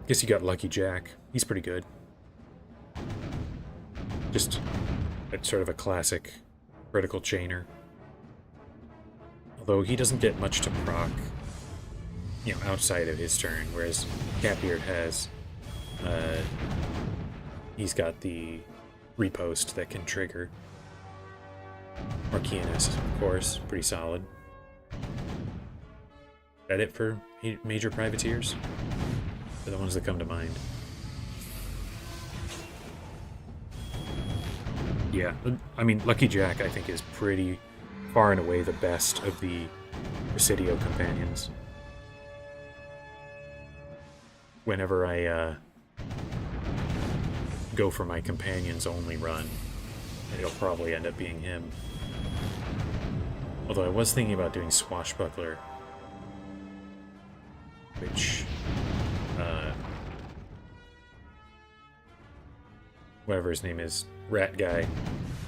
Guess you got Lucky Jack. He's pretty good. Just sort of a classic critical chainer. Although he doesn't get much to proc, outside of his turn, whereas Catbeard has, he's got the Repost that can trigger. Marquianus, of course, pretty solid. Is that it for major privateers? They're the ones that come to mind. Yeah, I mean, Lucky Jack, I think, is pretty far and away the best of the Presidio companions. Whenever I go for my companions only run, it'll probably end up being him. Although I was thinking about doing Swashbuckler, which whatever his name is, Rat Guy,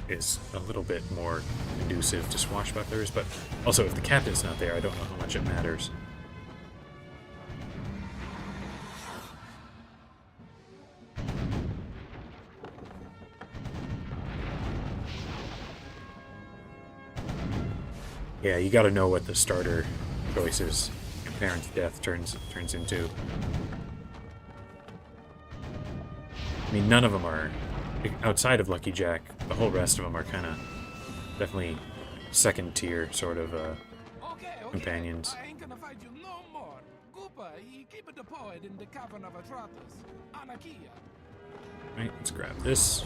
is a little bit more conducive to swashbucklers, but also if the captain's not there, I don't know how much it matters. Yeah, you gotta know what the starter choices and Parent's Death turns into. I mean, none of them are, outside of Lucky Jack, the whole rest of them are kind of definitely second tier sort of companions. I ain't gonna fight you no more. Koopa, he keep it deployed in the cavern of Atratus, on Aquila. Right, let's grab this.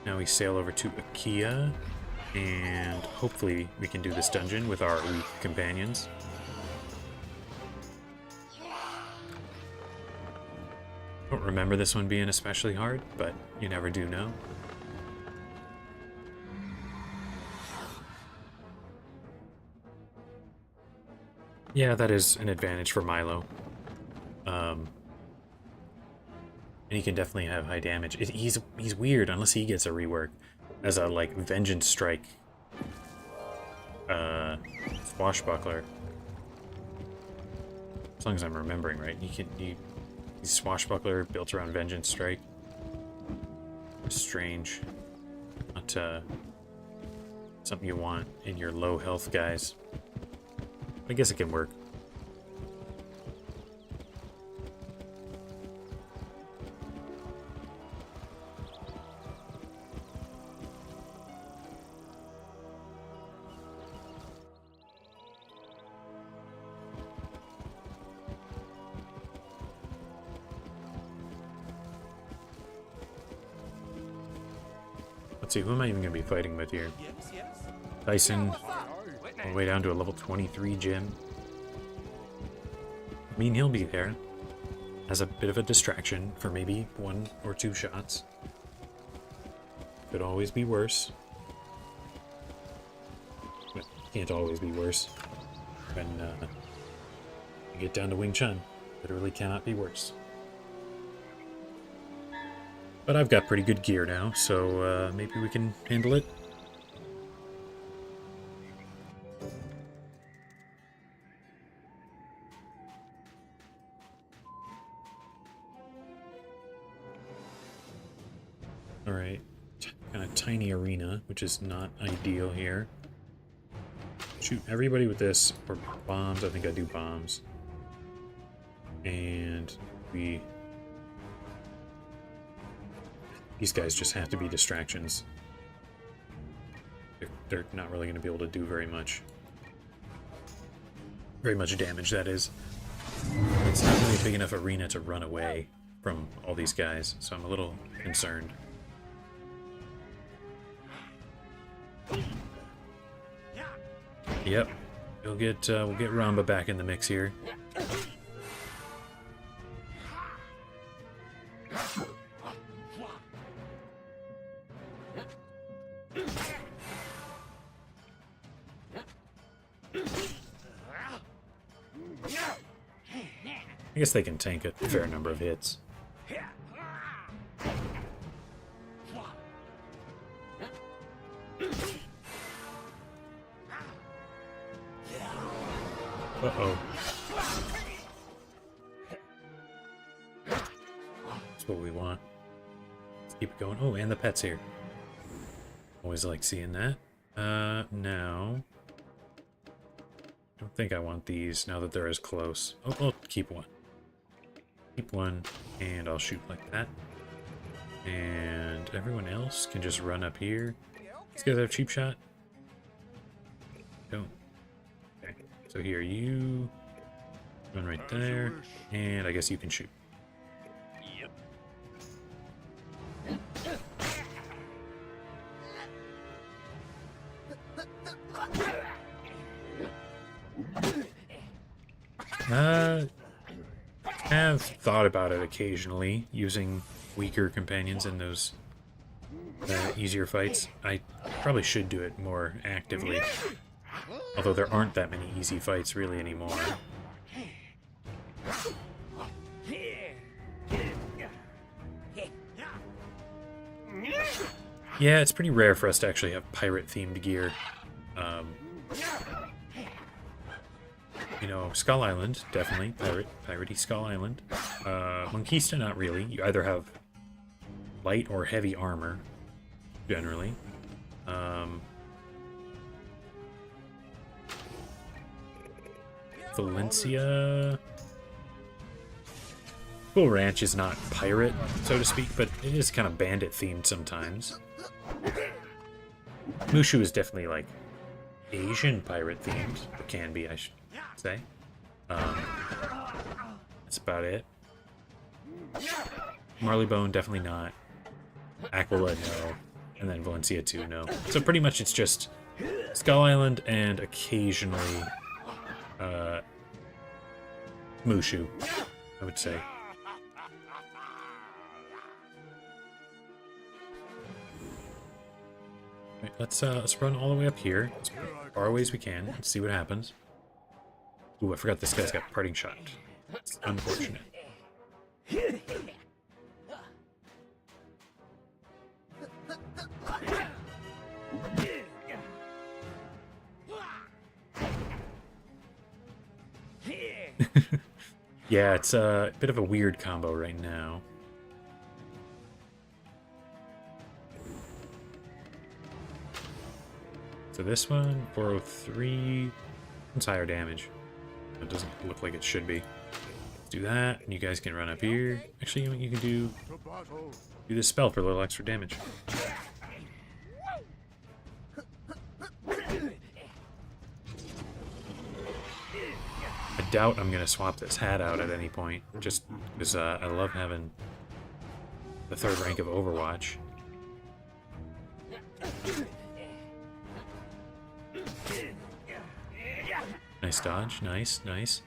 Now we sail over to Aquila, and hopefully we can do this dungeon with our weak companions. I don't remember this one being especially hard, but you never do know. Yeah, that is an advantage for Milo. And he can definitely have high damage. He's weird unless he gets a rework as a like vengeance strike swashbuckler. As long as I'm remembering right, he's swashbuckler built around vengeance strike. Strange. Not something you want in your low health guys. I guess it can work. Let's see, who am I even going to be fighting with here? Tyson, all the way down to a level 23 gym. I mean, he'll be there as a bit of a distraction for maybe 1 or 2 shots. Could always be worse. But can't always be worse. When you get down to Wing Chun, literally cannot be worse. But I've got pretty good gear now, so maybe we can handle it. Alright, kind of tiny arena, which is not ideal here. Shoot everybody with this, or bombs. I think I do bombs. And these guys just have to be distractions. They're not really going to be able to do very much. Very much damage, that is. It's not really a big enough arena to run away from all these guys, so I'm a little concerned. Yep, we'll get Ramba back in the mix here. I guess they can tank a fair number of hits. Uh-oh. That's what we want. Let's keep it going. Oh, and the pet's here. Always like seeing that. Now... I don't think I want these now that they're as close. Oh, I'll keep one. Keep one, and I'll shoot like that. And everyone else can just run up here. These guys have cheap shot? Don't. Okay. So here, you run right there, and I guess you can shoot. Have thought about it occasionally, using weaker companions in those easier fights. I probably should do it more actively, although there aren't that many easy fights really anymore. Yeah, it's pretty rare for us to actually have pirate-themed gear. You know, Skull Island, definitely. Piratey Skull Island. Monquista, not really. You either have light or heavy armor, generally. Valencia... Cool Ranch is not pirate, so to speak, but it is kind of bandit-themed sometimes. Mushu is definitely, like, Asian pirate-themed. Or can be, I should say. That's about it. Marleybone, definitely not. Aquila, no. And then Valencia, too, no. So pretty much it's just Skull Island and occasionally Mushu, I would say. Right, let's run all the way up here, as far away as we can, and see what happens. Ooh, I forgot this guy's got parting shot. It's unfortunate. Yeah, it's a bit of a weird combo right now. So this one, 403, it's higher damage. It doesn't look like it should be. Let's do that, and you guys can run up here. Actually, you know what you can do? Do this spell for a little extra damage. I doubt I'm going to swap this hat out at any point, just because I love having the 3rd rank of Overwatch. Nice dodge, nice, nice.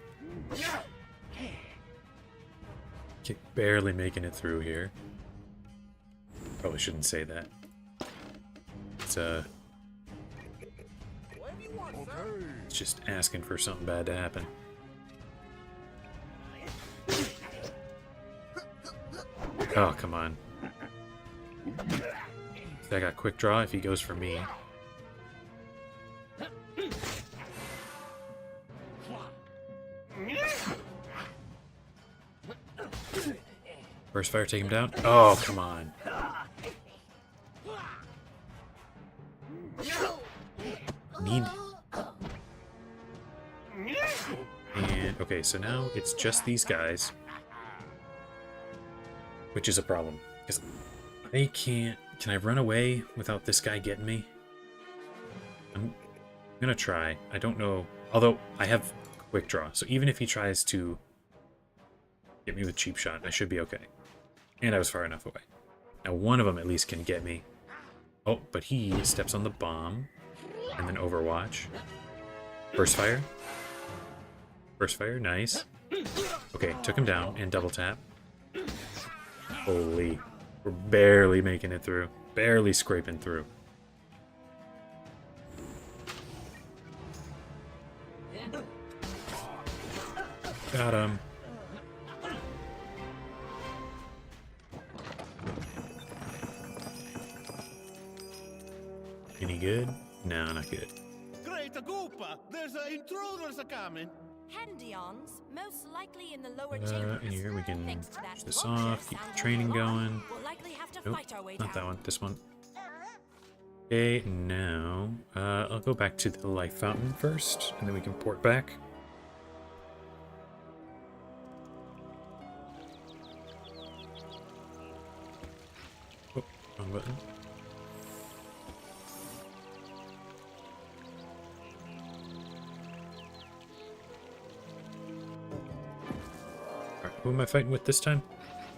Okay, barely making it through here. Probably shouldn't say that. It's just asking for something bad to happen. Oh, come on. I got quick draw if he goes for me. Burst fire, take him down. Oh, come on. And, okay, so now it's just these guys. Which is a problem. Because they can't... Can I run away without this guy getting me? I'm gonna try. I don't know. Although, I have quick draw. So even if he tries to get me with cheap shot, I should be okay. And I was far enough away. Now one of them at least can get me. Oh, but he steps on the bomb. And then Overwatch. Burst fire. Burst fire, nice. Okay, took him down and double tap. Holy. We're barely making it through. Barely scraping through. Got him. Any good? No, not good. Great Agupa! There's intruders a-coming! Hendions, most likely in the lower chambers. And here we can Thanks to that push this vulture off, keep the sound training alarm, going. we'll likely have to Nope, fight our way not that down. one, this one. Okay, now, I'll go back to the life fountain first, and then we can port back. Oh, wrong button. Alright, who am I fighting with this time?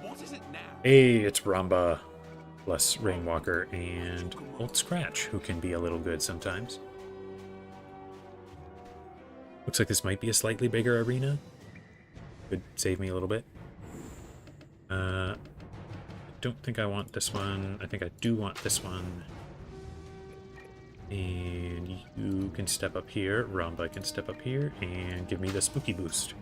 What is it now? Hey, it's Ramba, plus Rainwalker, and Old Scratch, who can be a little good sometimes. Looks like this might be a slightly bigger arena. Could save me a little bit. I don't think I want this one. I think I do want this one. And you can step up here. Ramba can step up here and give me the spooky boost.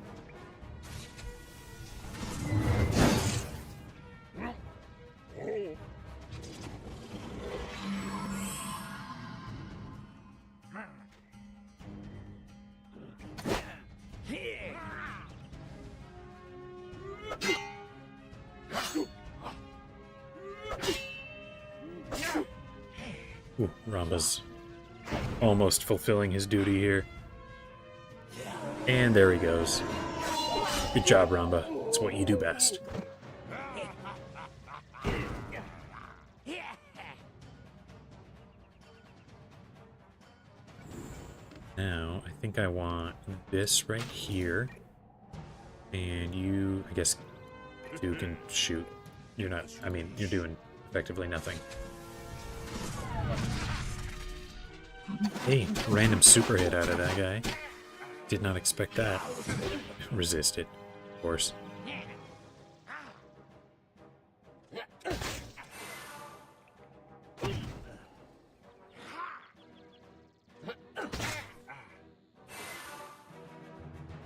Ooh, Ramba's almost fulfilling his duty here. And there he goes. Good job, Ramba. It's what you do best. Now, I think I want this right here. And you, I guess, you can shoot. You're not, I mean, you're doing effectively nothing. Hey, random super hit out of that guy. Did not expect that. Resisted, of course.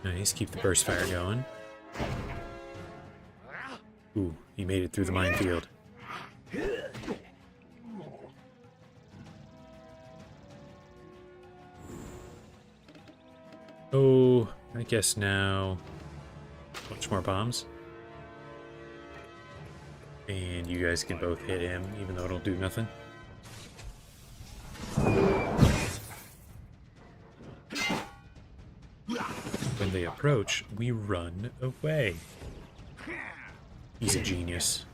Nice, keep the burst fire going. Ooh, he made it through the minefield. Oh, I guess now... bunch more bombs. And you guys can both hit him, even though it'll do nothing. When they approach, we run away. He's a genius.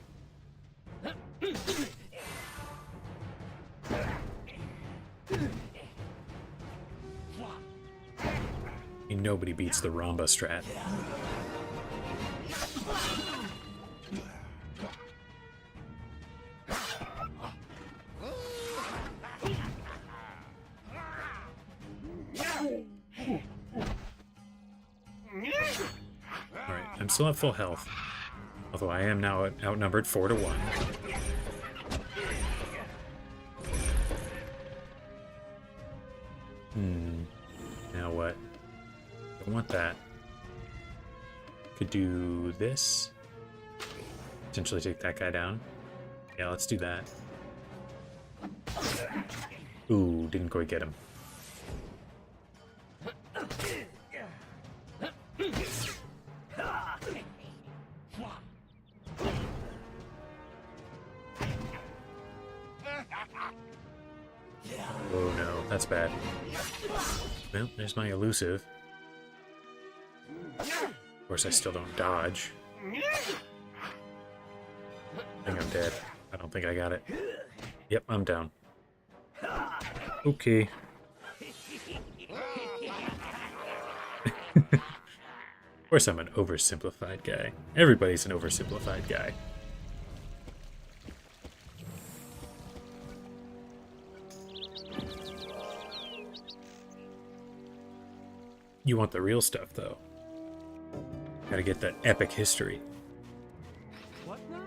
And nobody beats the Ramba strat. Alright, I'm still at full health. Although I am now outnumbered 4 to 1. Now what? Don't want that. Could do this. Potentially take that guy down. Yeah, let's do that. Ooh, didn't quite get him. Oh no, that's bad. Well, there's my elusive. Of course, I still don't dodge. I think I'm dead. I don't think I got it. Yep, I'm down. Okay. Of course, I'm an oversimplified guy. Everybody's an oversimplified guy. You want the real stuff, though. Gotta get that epic history. What now?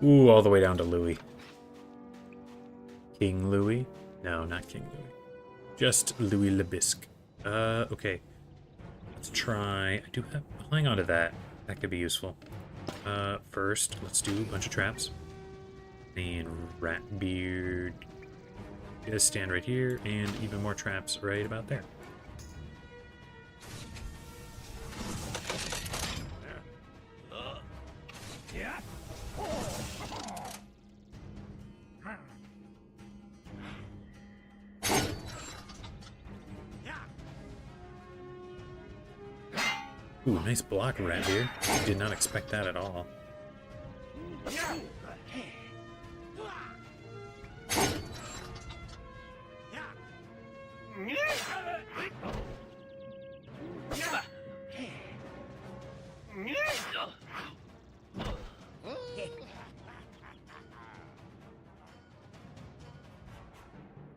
Ooh, all the way down to Louis. King Louis? No, not King Louis. Just Louis le Bisque. Okay. Let's try... I do have... I'll hang on to that. That could be useful. First, let's do a bunch of traps. And Ratbeard. Just stand right here, and even more traps right about there. Ooh, nice block, Ratbeard. Did not expect that at all.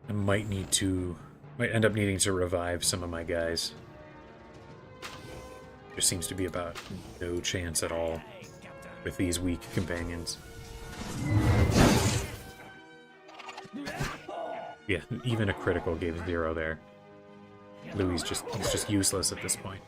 I might end up needing to revive some of my guys. There seems to be about no chance at all with these weak companions. Yeah, even a critical gave 0 there. Louis he's just useless at this point.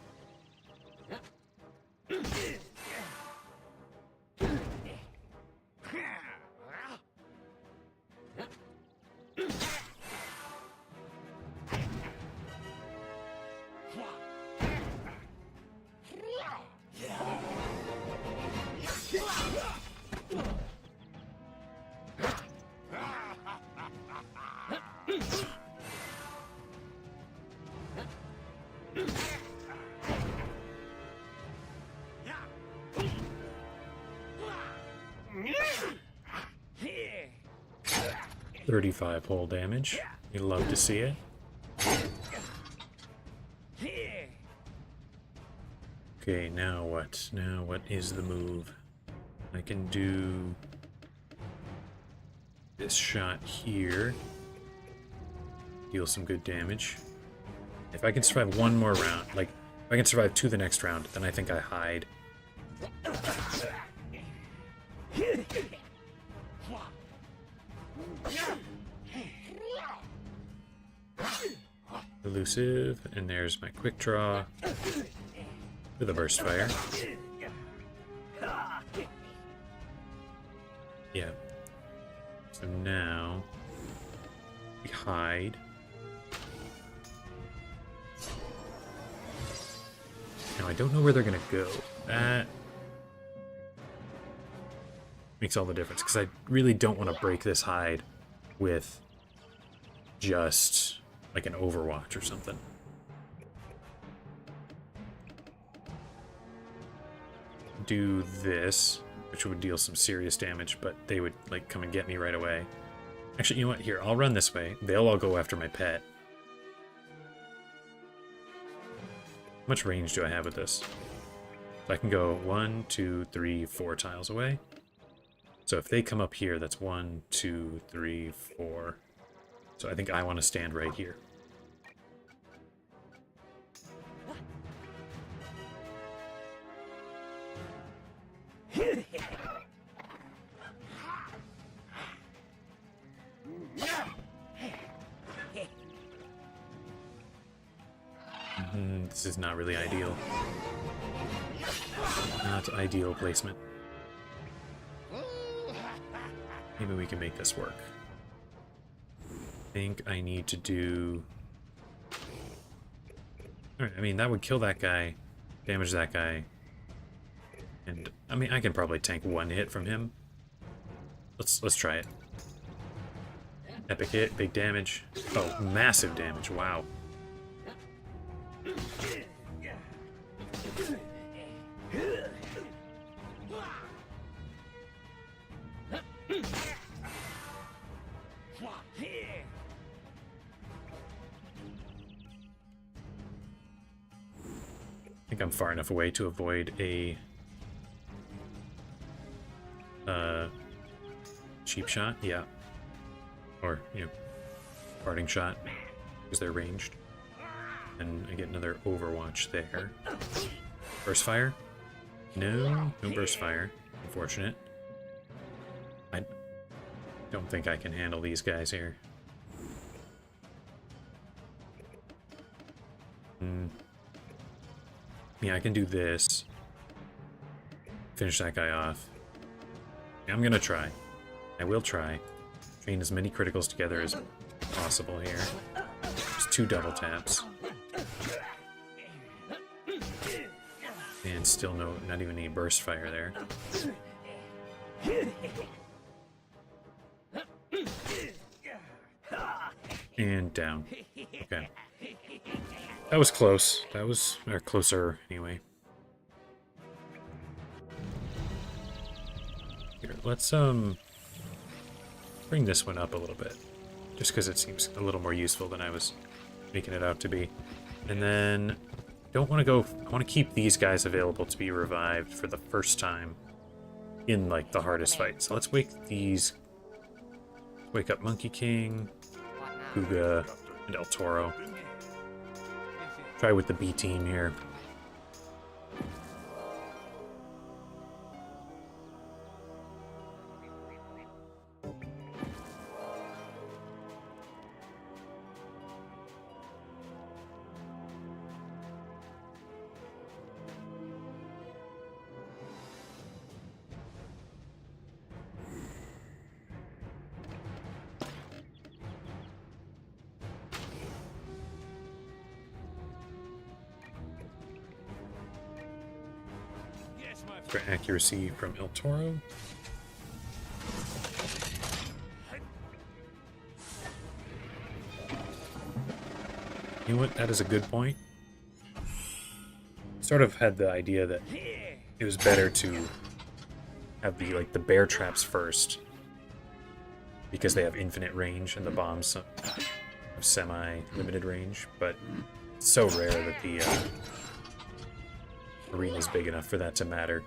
$35 whole damage. You love to see it. Okay, now what? Now what is the move? I can do this shot here. Deal some good damage. If I can survive one more round, like, if I can survive to the next round, then I think I hide. Elusive, and there's my quick draw with a burst fire. Yeah. So now we hide. Now, I don't know where they're going to go. That makes all the difference, because I really don't want to break this hide with just like an Overwatch or something. Do this, which would deal some serious damage, but they would like come and get me right away. Actually, you know what? Here, I'll run this way. They'll all go after my pet. How much range do I have with this? So I can go 1, 2, 3, 4 tiles away. So if they come up here, that's 1, 2, 3, 4. So I think I want to stand right here. This is not really ideal. Not ideal placement. Maybe we can make this work. I think I need to do... Alright, I mean, that would kill that guy, damage that guy. And, I mean, I can probably tank one hit from him. Let's try it. Epic hit, big damage. Oh, massive damage, wow. I think I'm far enough away to avoid a cheap shot, yeah. Or, you know, parting shot, because they're ranged. And I get another Overwatch there. Burst fire? No, no burst fire. Unfortunate. I don't think I can handle these guys here. Yeah, I can do this. Finish that guy off. Yeah, I'm gonna try. I will try. Train as many criticals together as possible here. Just 2 double taps. And still not even any burst fire there. And down. Okay. That was close. That was, or closer anyway. Here, let's bring this one up a little bit. Just because it seems a little more useful than I was making it out to be. And then don't want to go, I want to keep these guys available to be revived for the first time in like the hardest fight. So let's wake up Monkey King, Kuga, and El Toro. Try with the B team here. For accuracy from El Toro. You know what? That is a good point. Sort of had the idea that it was better to have the bear traps first, because they have infinite range and the bombs have semi-limited range, but it's so rare that the arena's big enough for that to matter.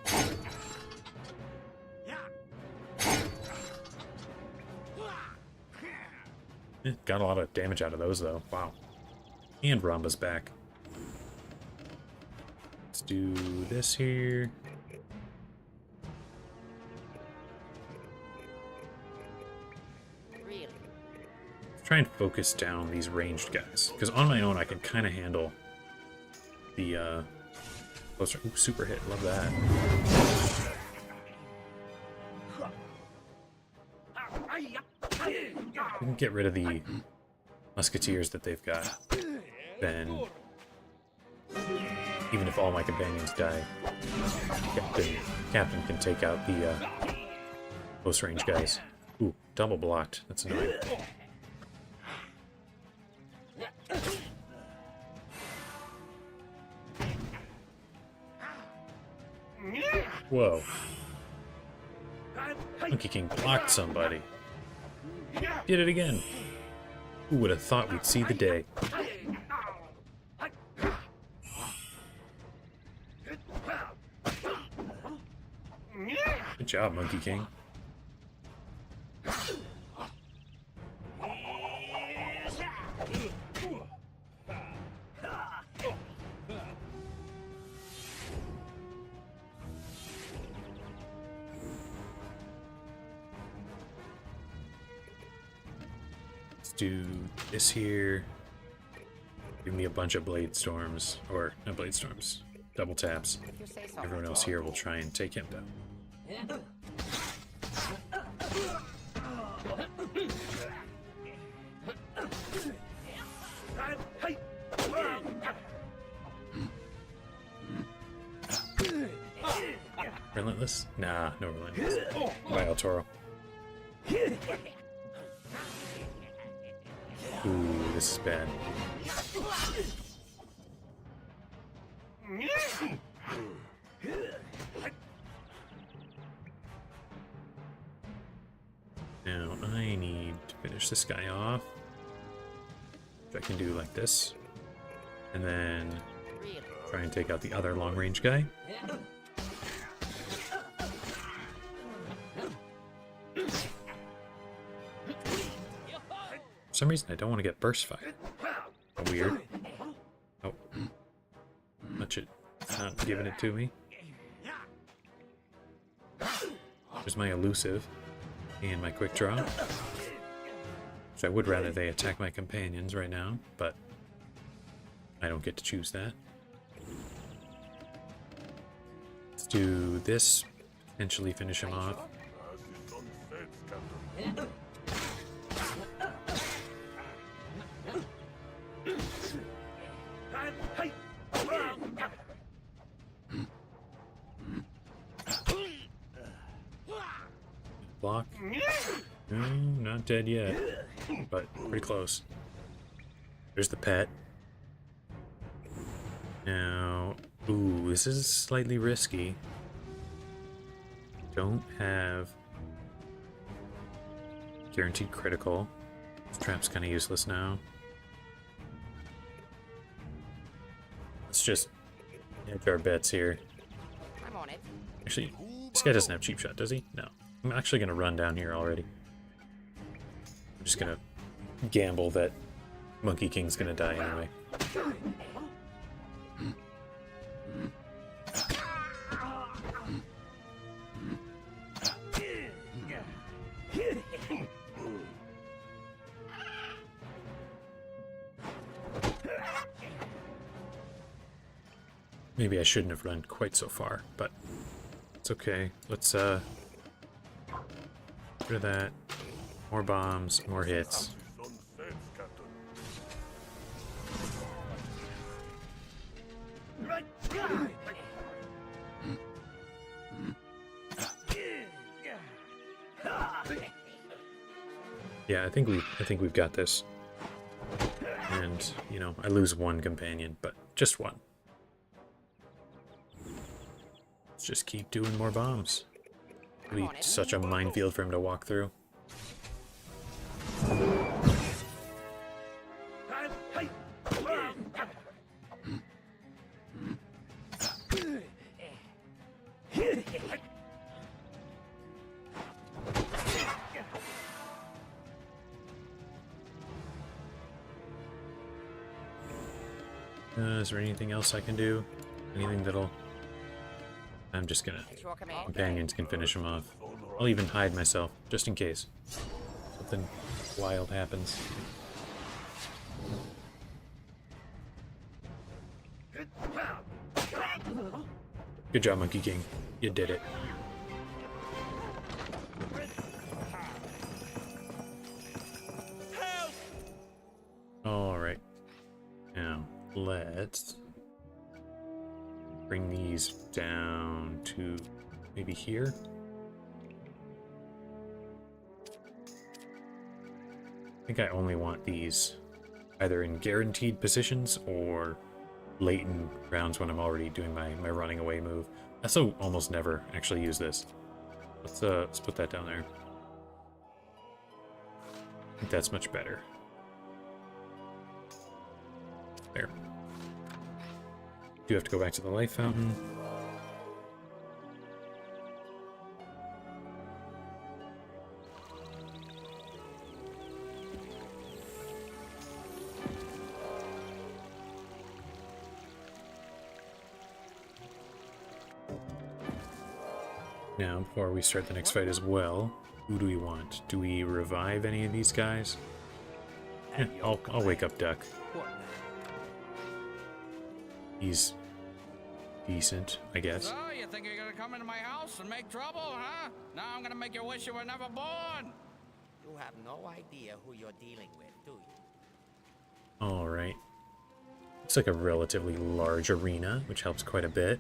Got a lot of damage out of those, though. Wow. And Ramba's back. Let's do this here. Really? Let's try and focus down these ranged guys, because on my own I can kind of handle the closer. Ooh, super hit. Love that. We can get rid of the musketeers that they've got. Then even if all my companions die, Captain can take out the close range guys. Ooh, double blocked. That's annoying. Whoa. Monkey King blocked somebody. Did it again. Who would have thought we'd see the day? Good job, Monkey King. Let's do this here. Give me a bunch of blade storms, or not blade storms, double taps. Everyone else here will try and take him down. Relentless? Nah, no relentless. Bye, El Toro. Ooh, this is bad. Now, I need to finish this guy off. Which I can do like this. And then try and take out the other long-range guy. For some reason, I don't want to get burst fire. Weird. Oh. Much it not giving it to me. There's my elusive and my quick draw. So I would rather they attack my companions right now, but I don't get to choose that. Let's do this. Potentially finish him off. Block. No, not dead yet, but pretty close. There's the pet. Now, ooh, this is slightly risky. Don't have guaranteed critical. This trap's kind of useless now. Let's just hedge our bets here. I'm on it. Actually, this guy doesn't have cheap shot, does he? No. I'm actually going to run down here already. I'm just going to gamble that Monkey King's going to die anyway. Maybe I shouldn't have run quite so far, but it's okay. Let's rid of that. More bombs, more hits. Yeah, I think we've got this. And, you know, I lose one companion, but just one. Let's just keep doing more bombs. It'll be such a minefield for him to walk through. Is there anything else I can do? Anything that'll... I'm just gonna... Companions can finish him off. I'll even hide myself, just in case. Something wild happens. Good job, Monkey King. You did it. Alright. Now, let's bring these down to maybe here. I think I only want these either in guaranteed positions or late in rounds when I'm already doing my running away move. I also almost never actually use this. Let's put that down there. I think that's much better. There. Do have to go back to the life fountain. Now, before we start the next fight as well, who do we want? Do we revive any of these guys? Yeah, I'll wake up Duck. He's decent, I guess. So, you think you're gonna come into my house and make trouble, huh? Now I'm gonna make you wish you were never born! You have no idea who you're dealing with, do you? Alright. Looks like a relatively large arena, which helps quite a bit.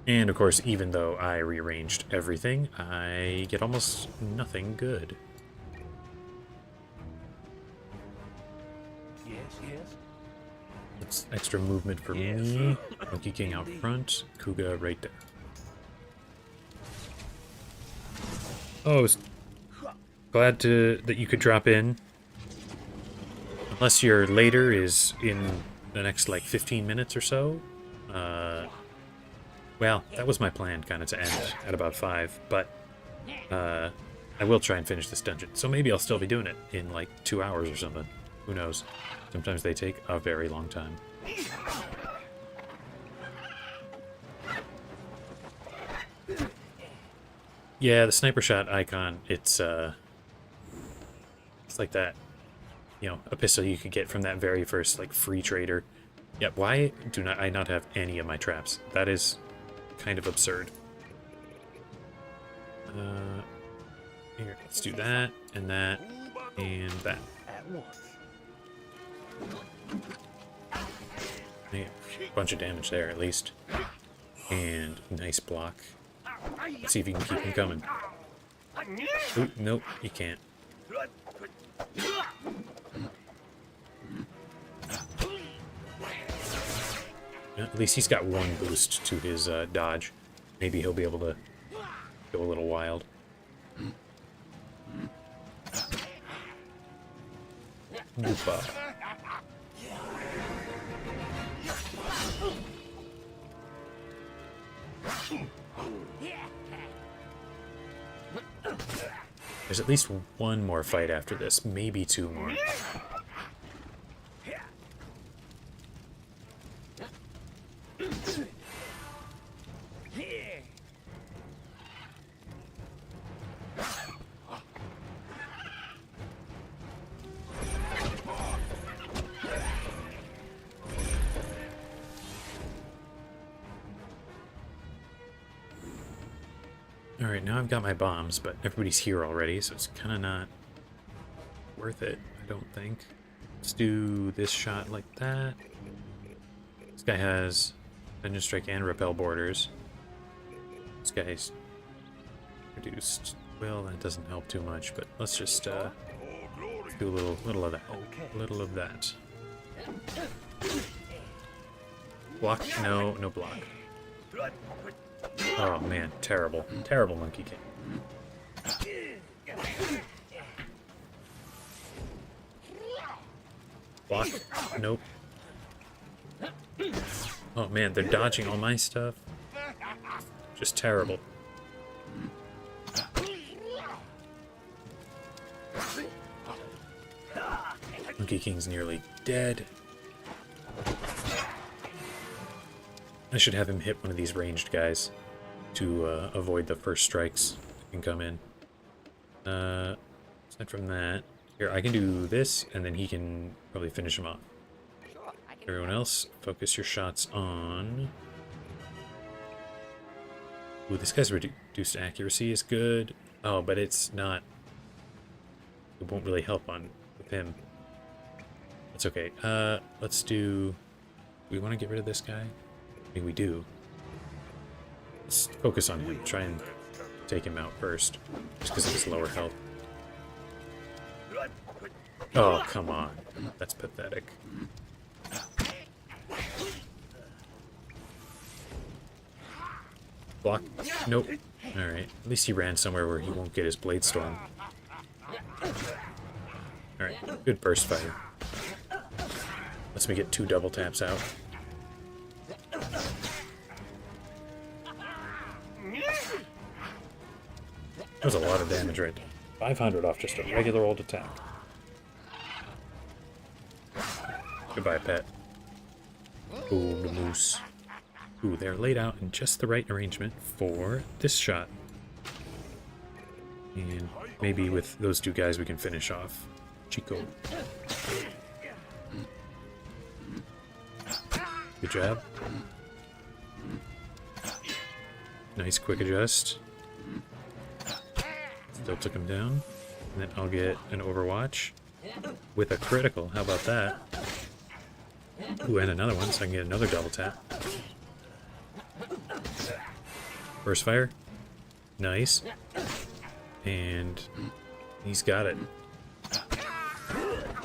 And of course, even though I rearranged everything, I get almost nothing good. Yes, yes. It's extra movement for me. Monkey King out front, Kuga right there. Oh, I was glad that you could drop in. Unless your later is in the next like 15 minutes or so. Well, that was my plan, kind of to end at about 5, but I will try and finish this dungeon. So maybe I'll still be doing it in like 2 hours or something. Who knows? Sometimes they take a very long time. Yeah, the sniper shot icon, it's like that, you know, a pistol you could get from that very first like free trader. Yeah, why do I not have any of my traps? That is kind of absurd. Here, let's do that, and that. Yeah, a bunch of damage there, at least. And nice block. Let's see if you can keep him coming. Ooh, nope, you can't. At least he's got one boost to his dodge. Maybe he'll be able to go a little wild. Oopa. There's at least one more fight after this, maybe 2 more. Alright, now I've got my bombs, but everybody's here already, so it's kind of not worth it, I don't think. Let's do this shot like that. This guy has Dungeon Strike and Repel Borders. This guy's reduced. Well, that doesn't help too much, but let's just let's do a little of that. A little of that. Block? No, no block. Oh man, terrible. Terrible Monkey King. Block? Nope. Oh man, they're dodging all my stuff. Just terrible. Monkey King's nearly dead. I should have him hit one of these ranged guys to avoid the first strikes that can come in. Aside from that, here, I can do this, and then he can probably finish him off. Everyone else, focus your shots on... Ooh, this guy's reduced accuracy is good. Oh, but it's not... It won't really help on with him. That's okay. Let's do... we want to get rid of this guy? Maybe we do. Let's focus on him. Try and take him out first. Just because of his lower health. Oh, come on. That's pathetic. Block? Nope. Alright. At least he ran somewhere where he won't get his Blade Storm. Alright. Good burst fire. Lets me get 2 double taps out. That was a lot of damage right there. 500 off just a regular old attack. Goodbye, pet. Ooh, the moose. Ooh, they're laid out in just the right arrangement for this shot. And maybe with those 2 guys we can finish off Chico. Good job. Nice quick adjust. Still took him down. And then I'll get an Overwatch with a critical. How about that? Ooh, and another one, so I can get another double tap. Burst fire. Nice. And he's got it.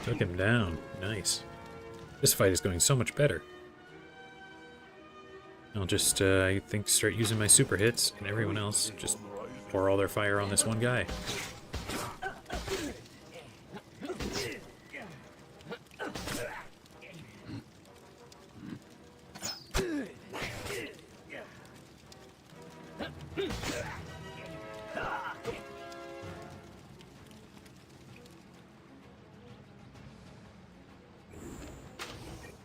Took him down. Nice. This fight is going so much better. I'll just, I think, start using my super hits, and everyone else just pour all their fire on this one guy.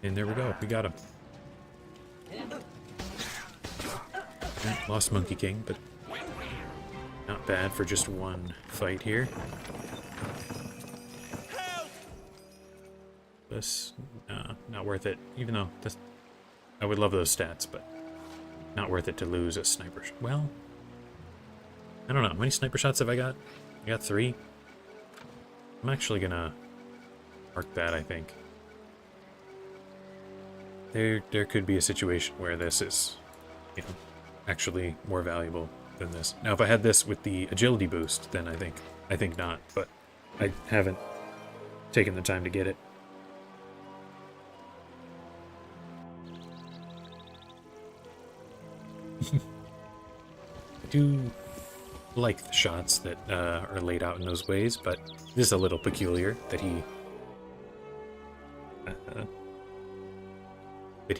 And there we go, we got him. Lost Monkey King, but not bad for just one fight here. This, not worth it. Even though this, I would love those stats, but not worth it to lose a sniper. Well, I don't know. How many sniper shots have I got? I got 3. I'm actually gonna mark that, I think. There could be a situation where this is, you know, actually more valuable than this. Now, if I had this with the agility boost, then I think not, but I haven't taken the time to get it. I do like the shots that are laid out in those ways, but this is a little peculiar that he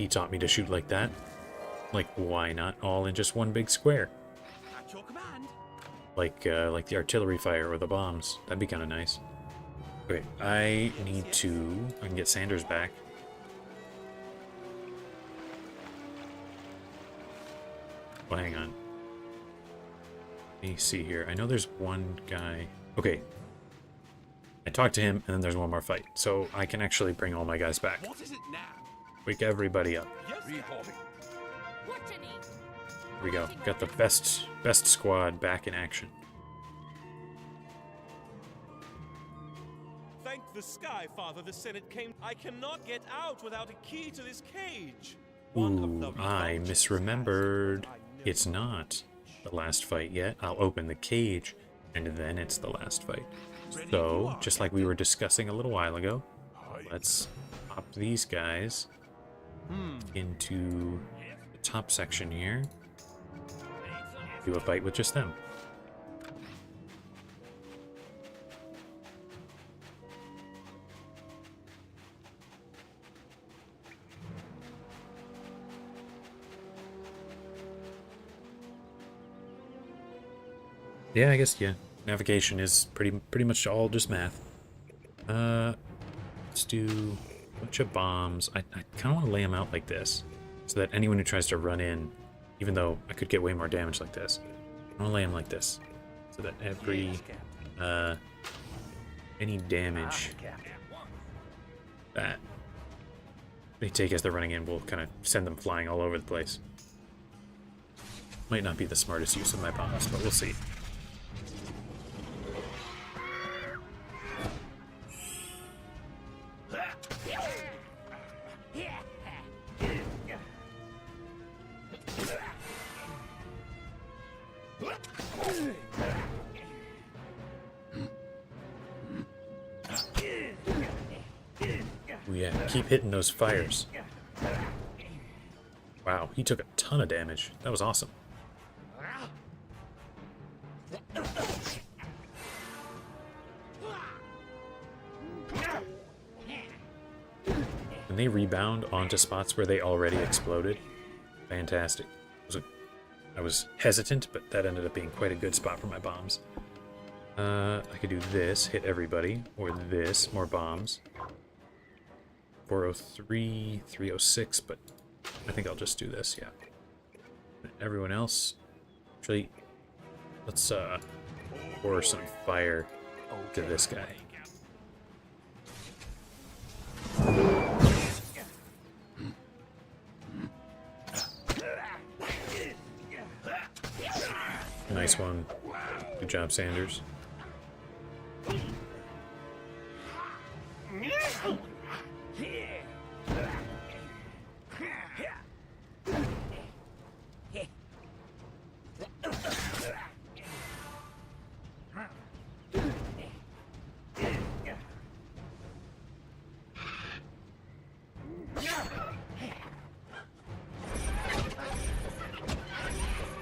taught me to shoot like that. Like, why not all in just one big square? At your command. Like the artillery fire or the bombs. That'd be kind of nice. Okay, I can get Sanders back. Well, hang on. Let me see here. I know there's one guy. Okay. I talked to him, and then there's one more fight. So I can actually bring all my guys back. What is it now? Wake everybody up. Yes, reporting. What you need? Here we go. Got the best squad back in action. Thank the Sky Father the Senate came. I cannot get out without a key to this cage. Ooh, I misremembered. It's not the last fight yet. I'll open the cage, and then it's the last fight. So, just like we were discussing a little while ago, let's pop these guys into the top section here. Do a fight with just them. Yeah, I guess, yeah. Navigation is pretty much all just math. Let's do a bunch of bombs. I kind of want to lay them out like this, so that anyone who tries to run in, even though I could get way more damage like this, I want to lay them like this, so that any damage that they take as they're running in will kind of send them flying all over the place. Might not be the smartest use of my bombs, but we'll see. Oh yeah, keep hitting those fires. Wow, he took a ton of damage. That was awesome. Can they rebound onto spots where they already exploded? Fantastic. I was hesitant, but that ended up being quite a good spot for my bombs. I could do this, hit everybody, or this, more bombs. 403, 306, but I think I'll just do this, yeah. Everyone else, actually, let's pour some fire to this guy. Nice one. Good job, Sanders.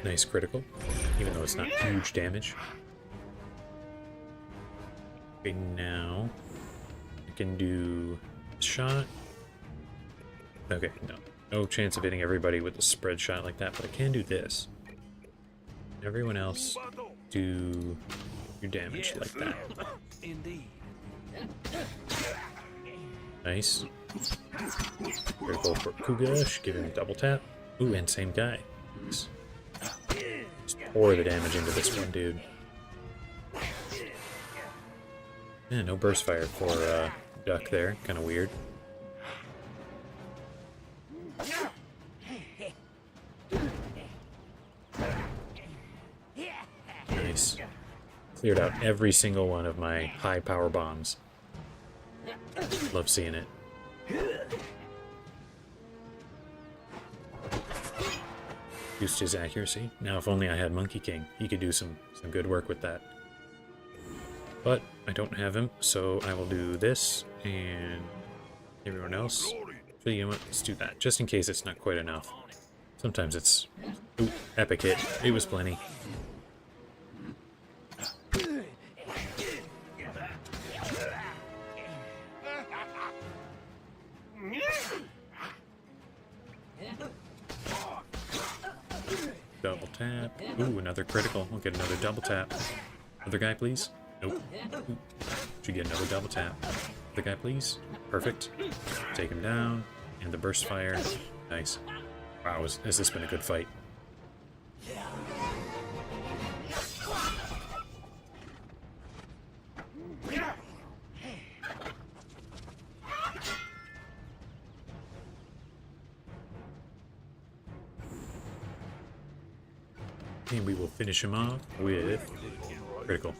Nice critical, even though it's not huge damage. Okay, now I can do a shot. Okay, no chance of hitting everybody with a spread shot like that, but I can do this. Everyone else do your damage like that. Indeed. Nice. Critical for Kugash, give him a double tap. Ooh, and same guy. Nice. Just pour the damage into this one, dude. Yeah, no burst fire for Duck there. Kind of weird. Nice. Cleared out every single one of my high power bombs. Love seeing it. Boosted his accuracy. Now if only I had Monkey King, he could do some good work with that. But I don't have him, so I will do this and everyone else. So you know what? Let's do that, just in case it's not quite enough. Sometimes it's... Ooh, epic hit. It was plenty. Double tap. Ooh, another critical. We'll get another double tap. Other guy, please. Nope. Ooh. Should get another double tap. Other guy, please. Perfect. Take him down. And the burst fire. Nice. Wow, has this been a good fight? And we will finish him off with critical.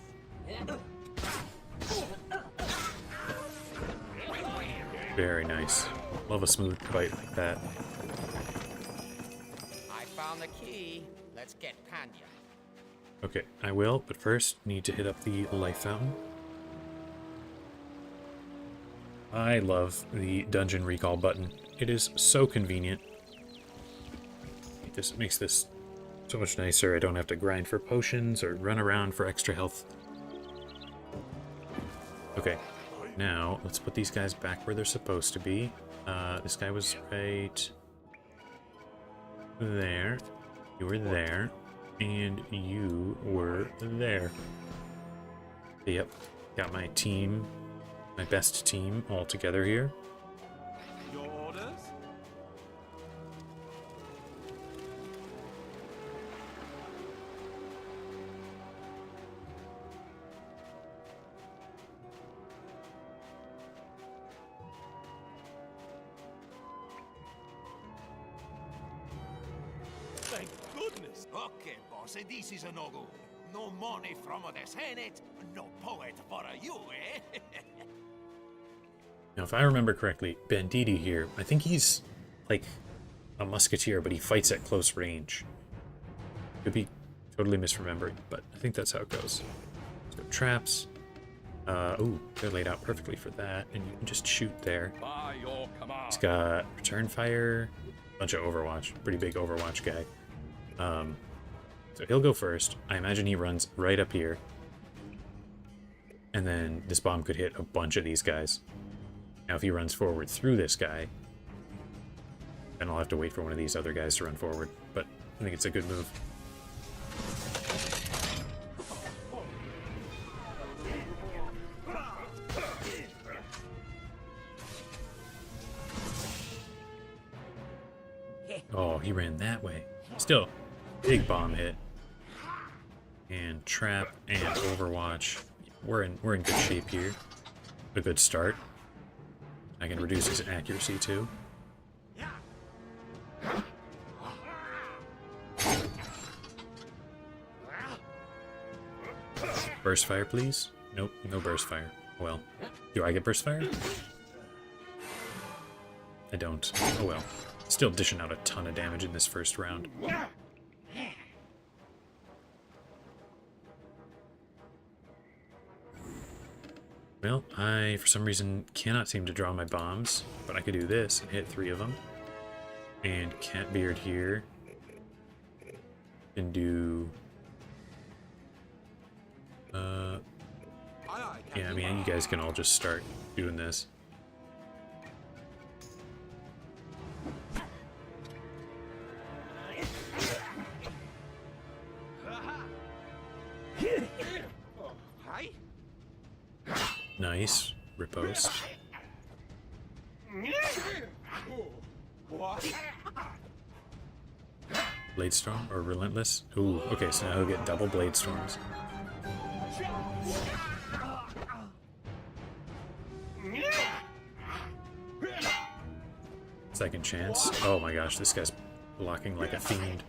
Very nice. Love a smooth fight like that. I found the key. Let's get Panya. Okay, I will, but first need to hit up the life fountain. I love the dungeon recall button. It is so convenient. This makes this so much nicer. I don't have to grind for potions or run around for extra health. Okay, now let's put these guys back where they're supposed to be. This guy was right there. You were there. And you were there. Yep, got my team, my best team all together here. Your orders? Thank goodness. Okay, boss, this is a no-go. No money from the Senate, no poet for you, eh? Now, if I remember correctly, Banditti here, I think he's like a musketeer, but he fights at close range. Could be totally misremembering, but I think that's how it goes. Let's go traps. Ooh, they're laid out perfectly for that, and you can just shoot there. By your command. He's got return fire, bunch of Overwatch, pretty big Overwatch guy. So he'll go first. I imagine he runs right up here. And then this bomb could hit a bunch of these guys. Now if he runs forward through this guy, then I'll have to wait for one of these other guys to run forward. But I think it's a good move. Oh, he ran that way. Still, big bomb hit. And trap and Overwatch. We're in good shape here. A good start. I can reduce his accuracy too. Burst fire, please. Nope, no burst fire. Well, do I get burst fire? I don't. Oh well. Still dishing out a ton of damage in this first round. Well, I, for some reason, cannot seem to draw my bombs, but I could do this and hit 3 of them. And Catbeard here can do... yeah, I mean, you guys can all just start doing this. Nice. Riposte. Blade Storm or Relentless? Ooh, okay, so now he'll get double Blade Storms. Second chance. Oh my gosh, this guy's blocking like a fiend.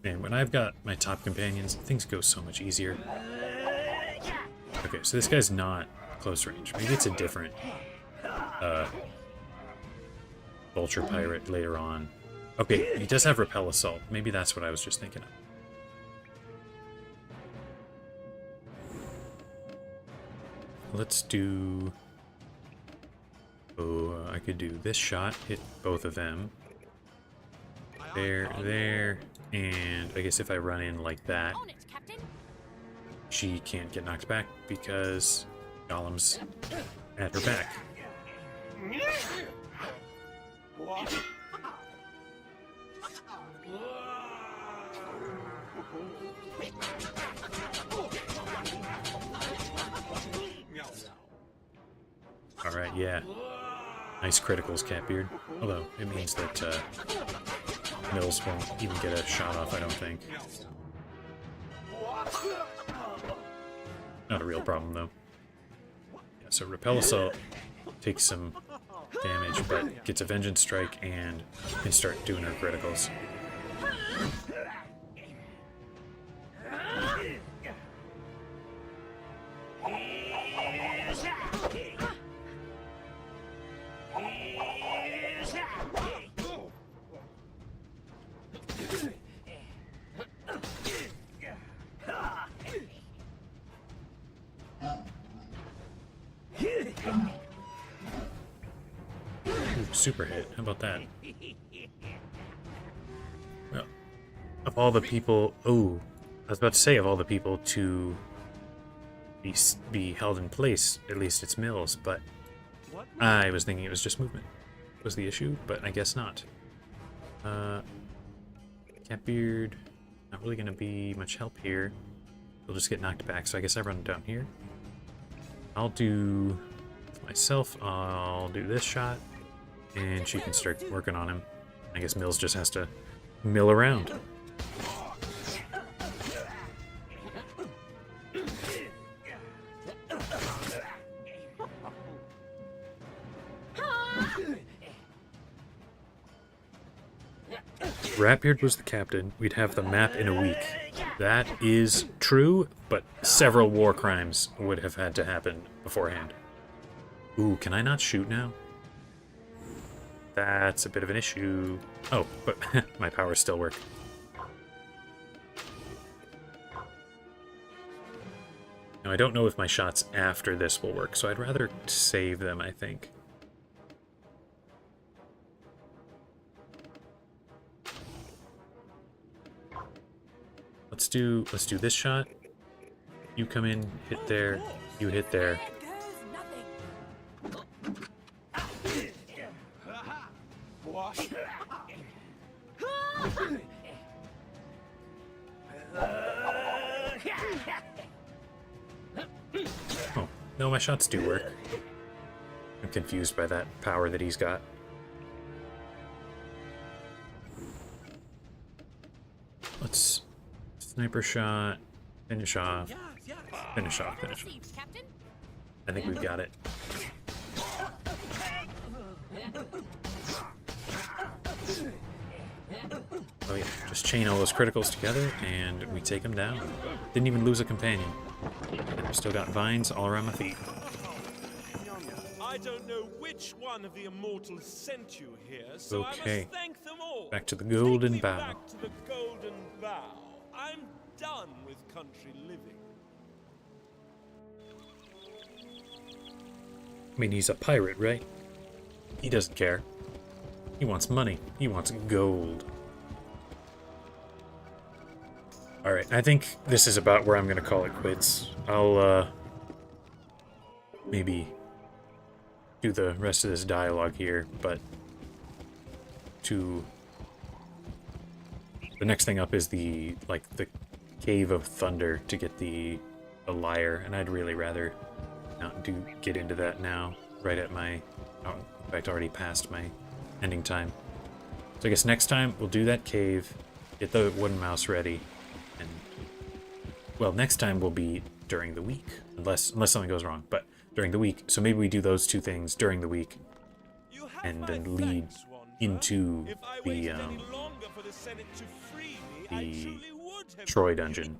Man, when I've got my top companions, things go so much easier. Okay, so this guy's not close range. Maybe it's a different Vulture Pirate later on. Okay, he does have Repel Assault. Maybe that's what I was just thinking of. Let's do... Oh, I could do this shot, hit both of them. There, there, and I guess if I run in like that, she can't get knocked back because Golem's at her back. Alright, yeah. Nice criticals, Catbeard. Although, it means that Mills won't even get a shot off, I don't think. Not a real problem, though. Yeah, so Repel Assault takes some damage, but gets a Vengeance Strike and can start doing her criticals. Super hit. How about that? Well, of all the people... Oh, I was about to say of all the people to be held in place, at least it's Mills, but I was thinking it was just movement was the issue, but I guess not. Catbeard, not really going to be much help here. He'll just get knocked back, so I guess I run down here. I'll do... myself, I'll do this shot. And she can start working on him. I guess Mills just has to mill around. If Ratbeard was the captain, we'd have the map in a week. That is true, but several war crimes would have had to happen beforehand. Ooh, can I not shoot now? That's a bit of an issue. Oh, but my powers still work. Now, I don't know if my shots after this will work, so I'd rather save them, I think. Let's do this shot. You come in, hit there, you hit there. Oh, no, my shots do work. I'm confused by that power that he's got. Let's sniper shot, finish off, finish off, finish off. I think we've got it. Oh yeah, just chain all those criticals together and we take them down. Didn't even lose a companion. And I've still got vines all around my feet. I don't know which one of the immortals sent you here, so I Okay. must thank them all. Back to the golden Take me bow. back to the golden bow. I'm done with country living. I mean, he's a pirate, right? He doesn't care. He wants money. He wants gold. Alright, I think this is about where I'm going to call it quits. I'll, maybe do the rest of this dialogue here, but the next thing up is the Cave of Thunder to get the lyre, and I'd really rather not get into that now, right at my, in fact, already past my ending time. So I guess next time we'll do that cave, get the wooden mouse ready, and, well, next time will be during the week, unless something goes wrong, but during the week. So maybe we do those two things during the week, and then lead into the Troy dungeon.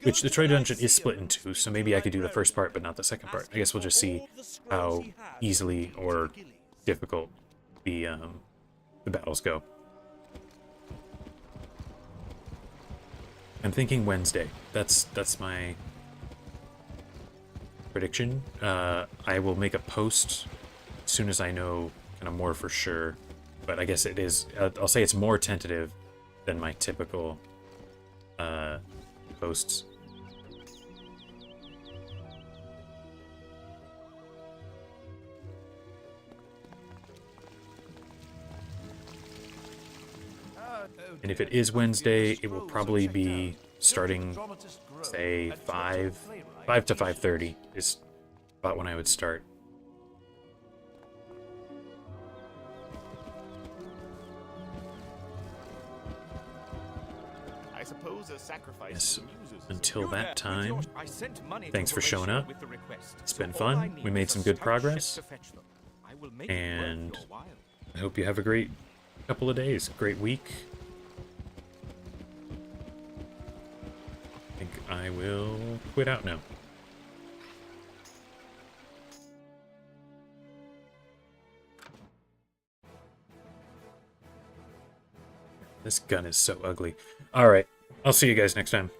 Which the Troy dungeon is split in two, so maybe I could do the first part but not the second part. I guess we'll just see how easily or difficult the battles go. I'm thinking Wednesday. That's my prediction. I will make a post as soon as I know kind of more for sure. But I guess it is, I'll say it's more tentative than my typical posts. And if it is Wednesday, it will probably be starting, say, 5 to 5:30 is about when I would start. I suppose a sacrifice Yes. to the muses. Until that time, thanks for showing up. It's been fun. We made some good progress. And I hope you have a great couple of days, great week. I think I will quit out now. This gun is so ugly. Alright, I'll see you guys next time.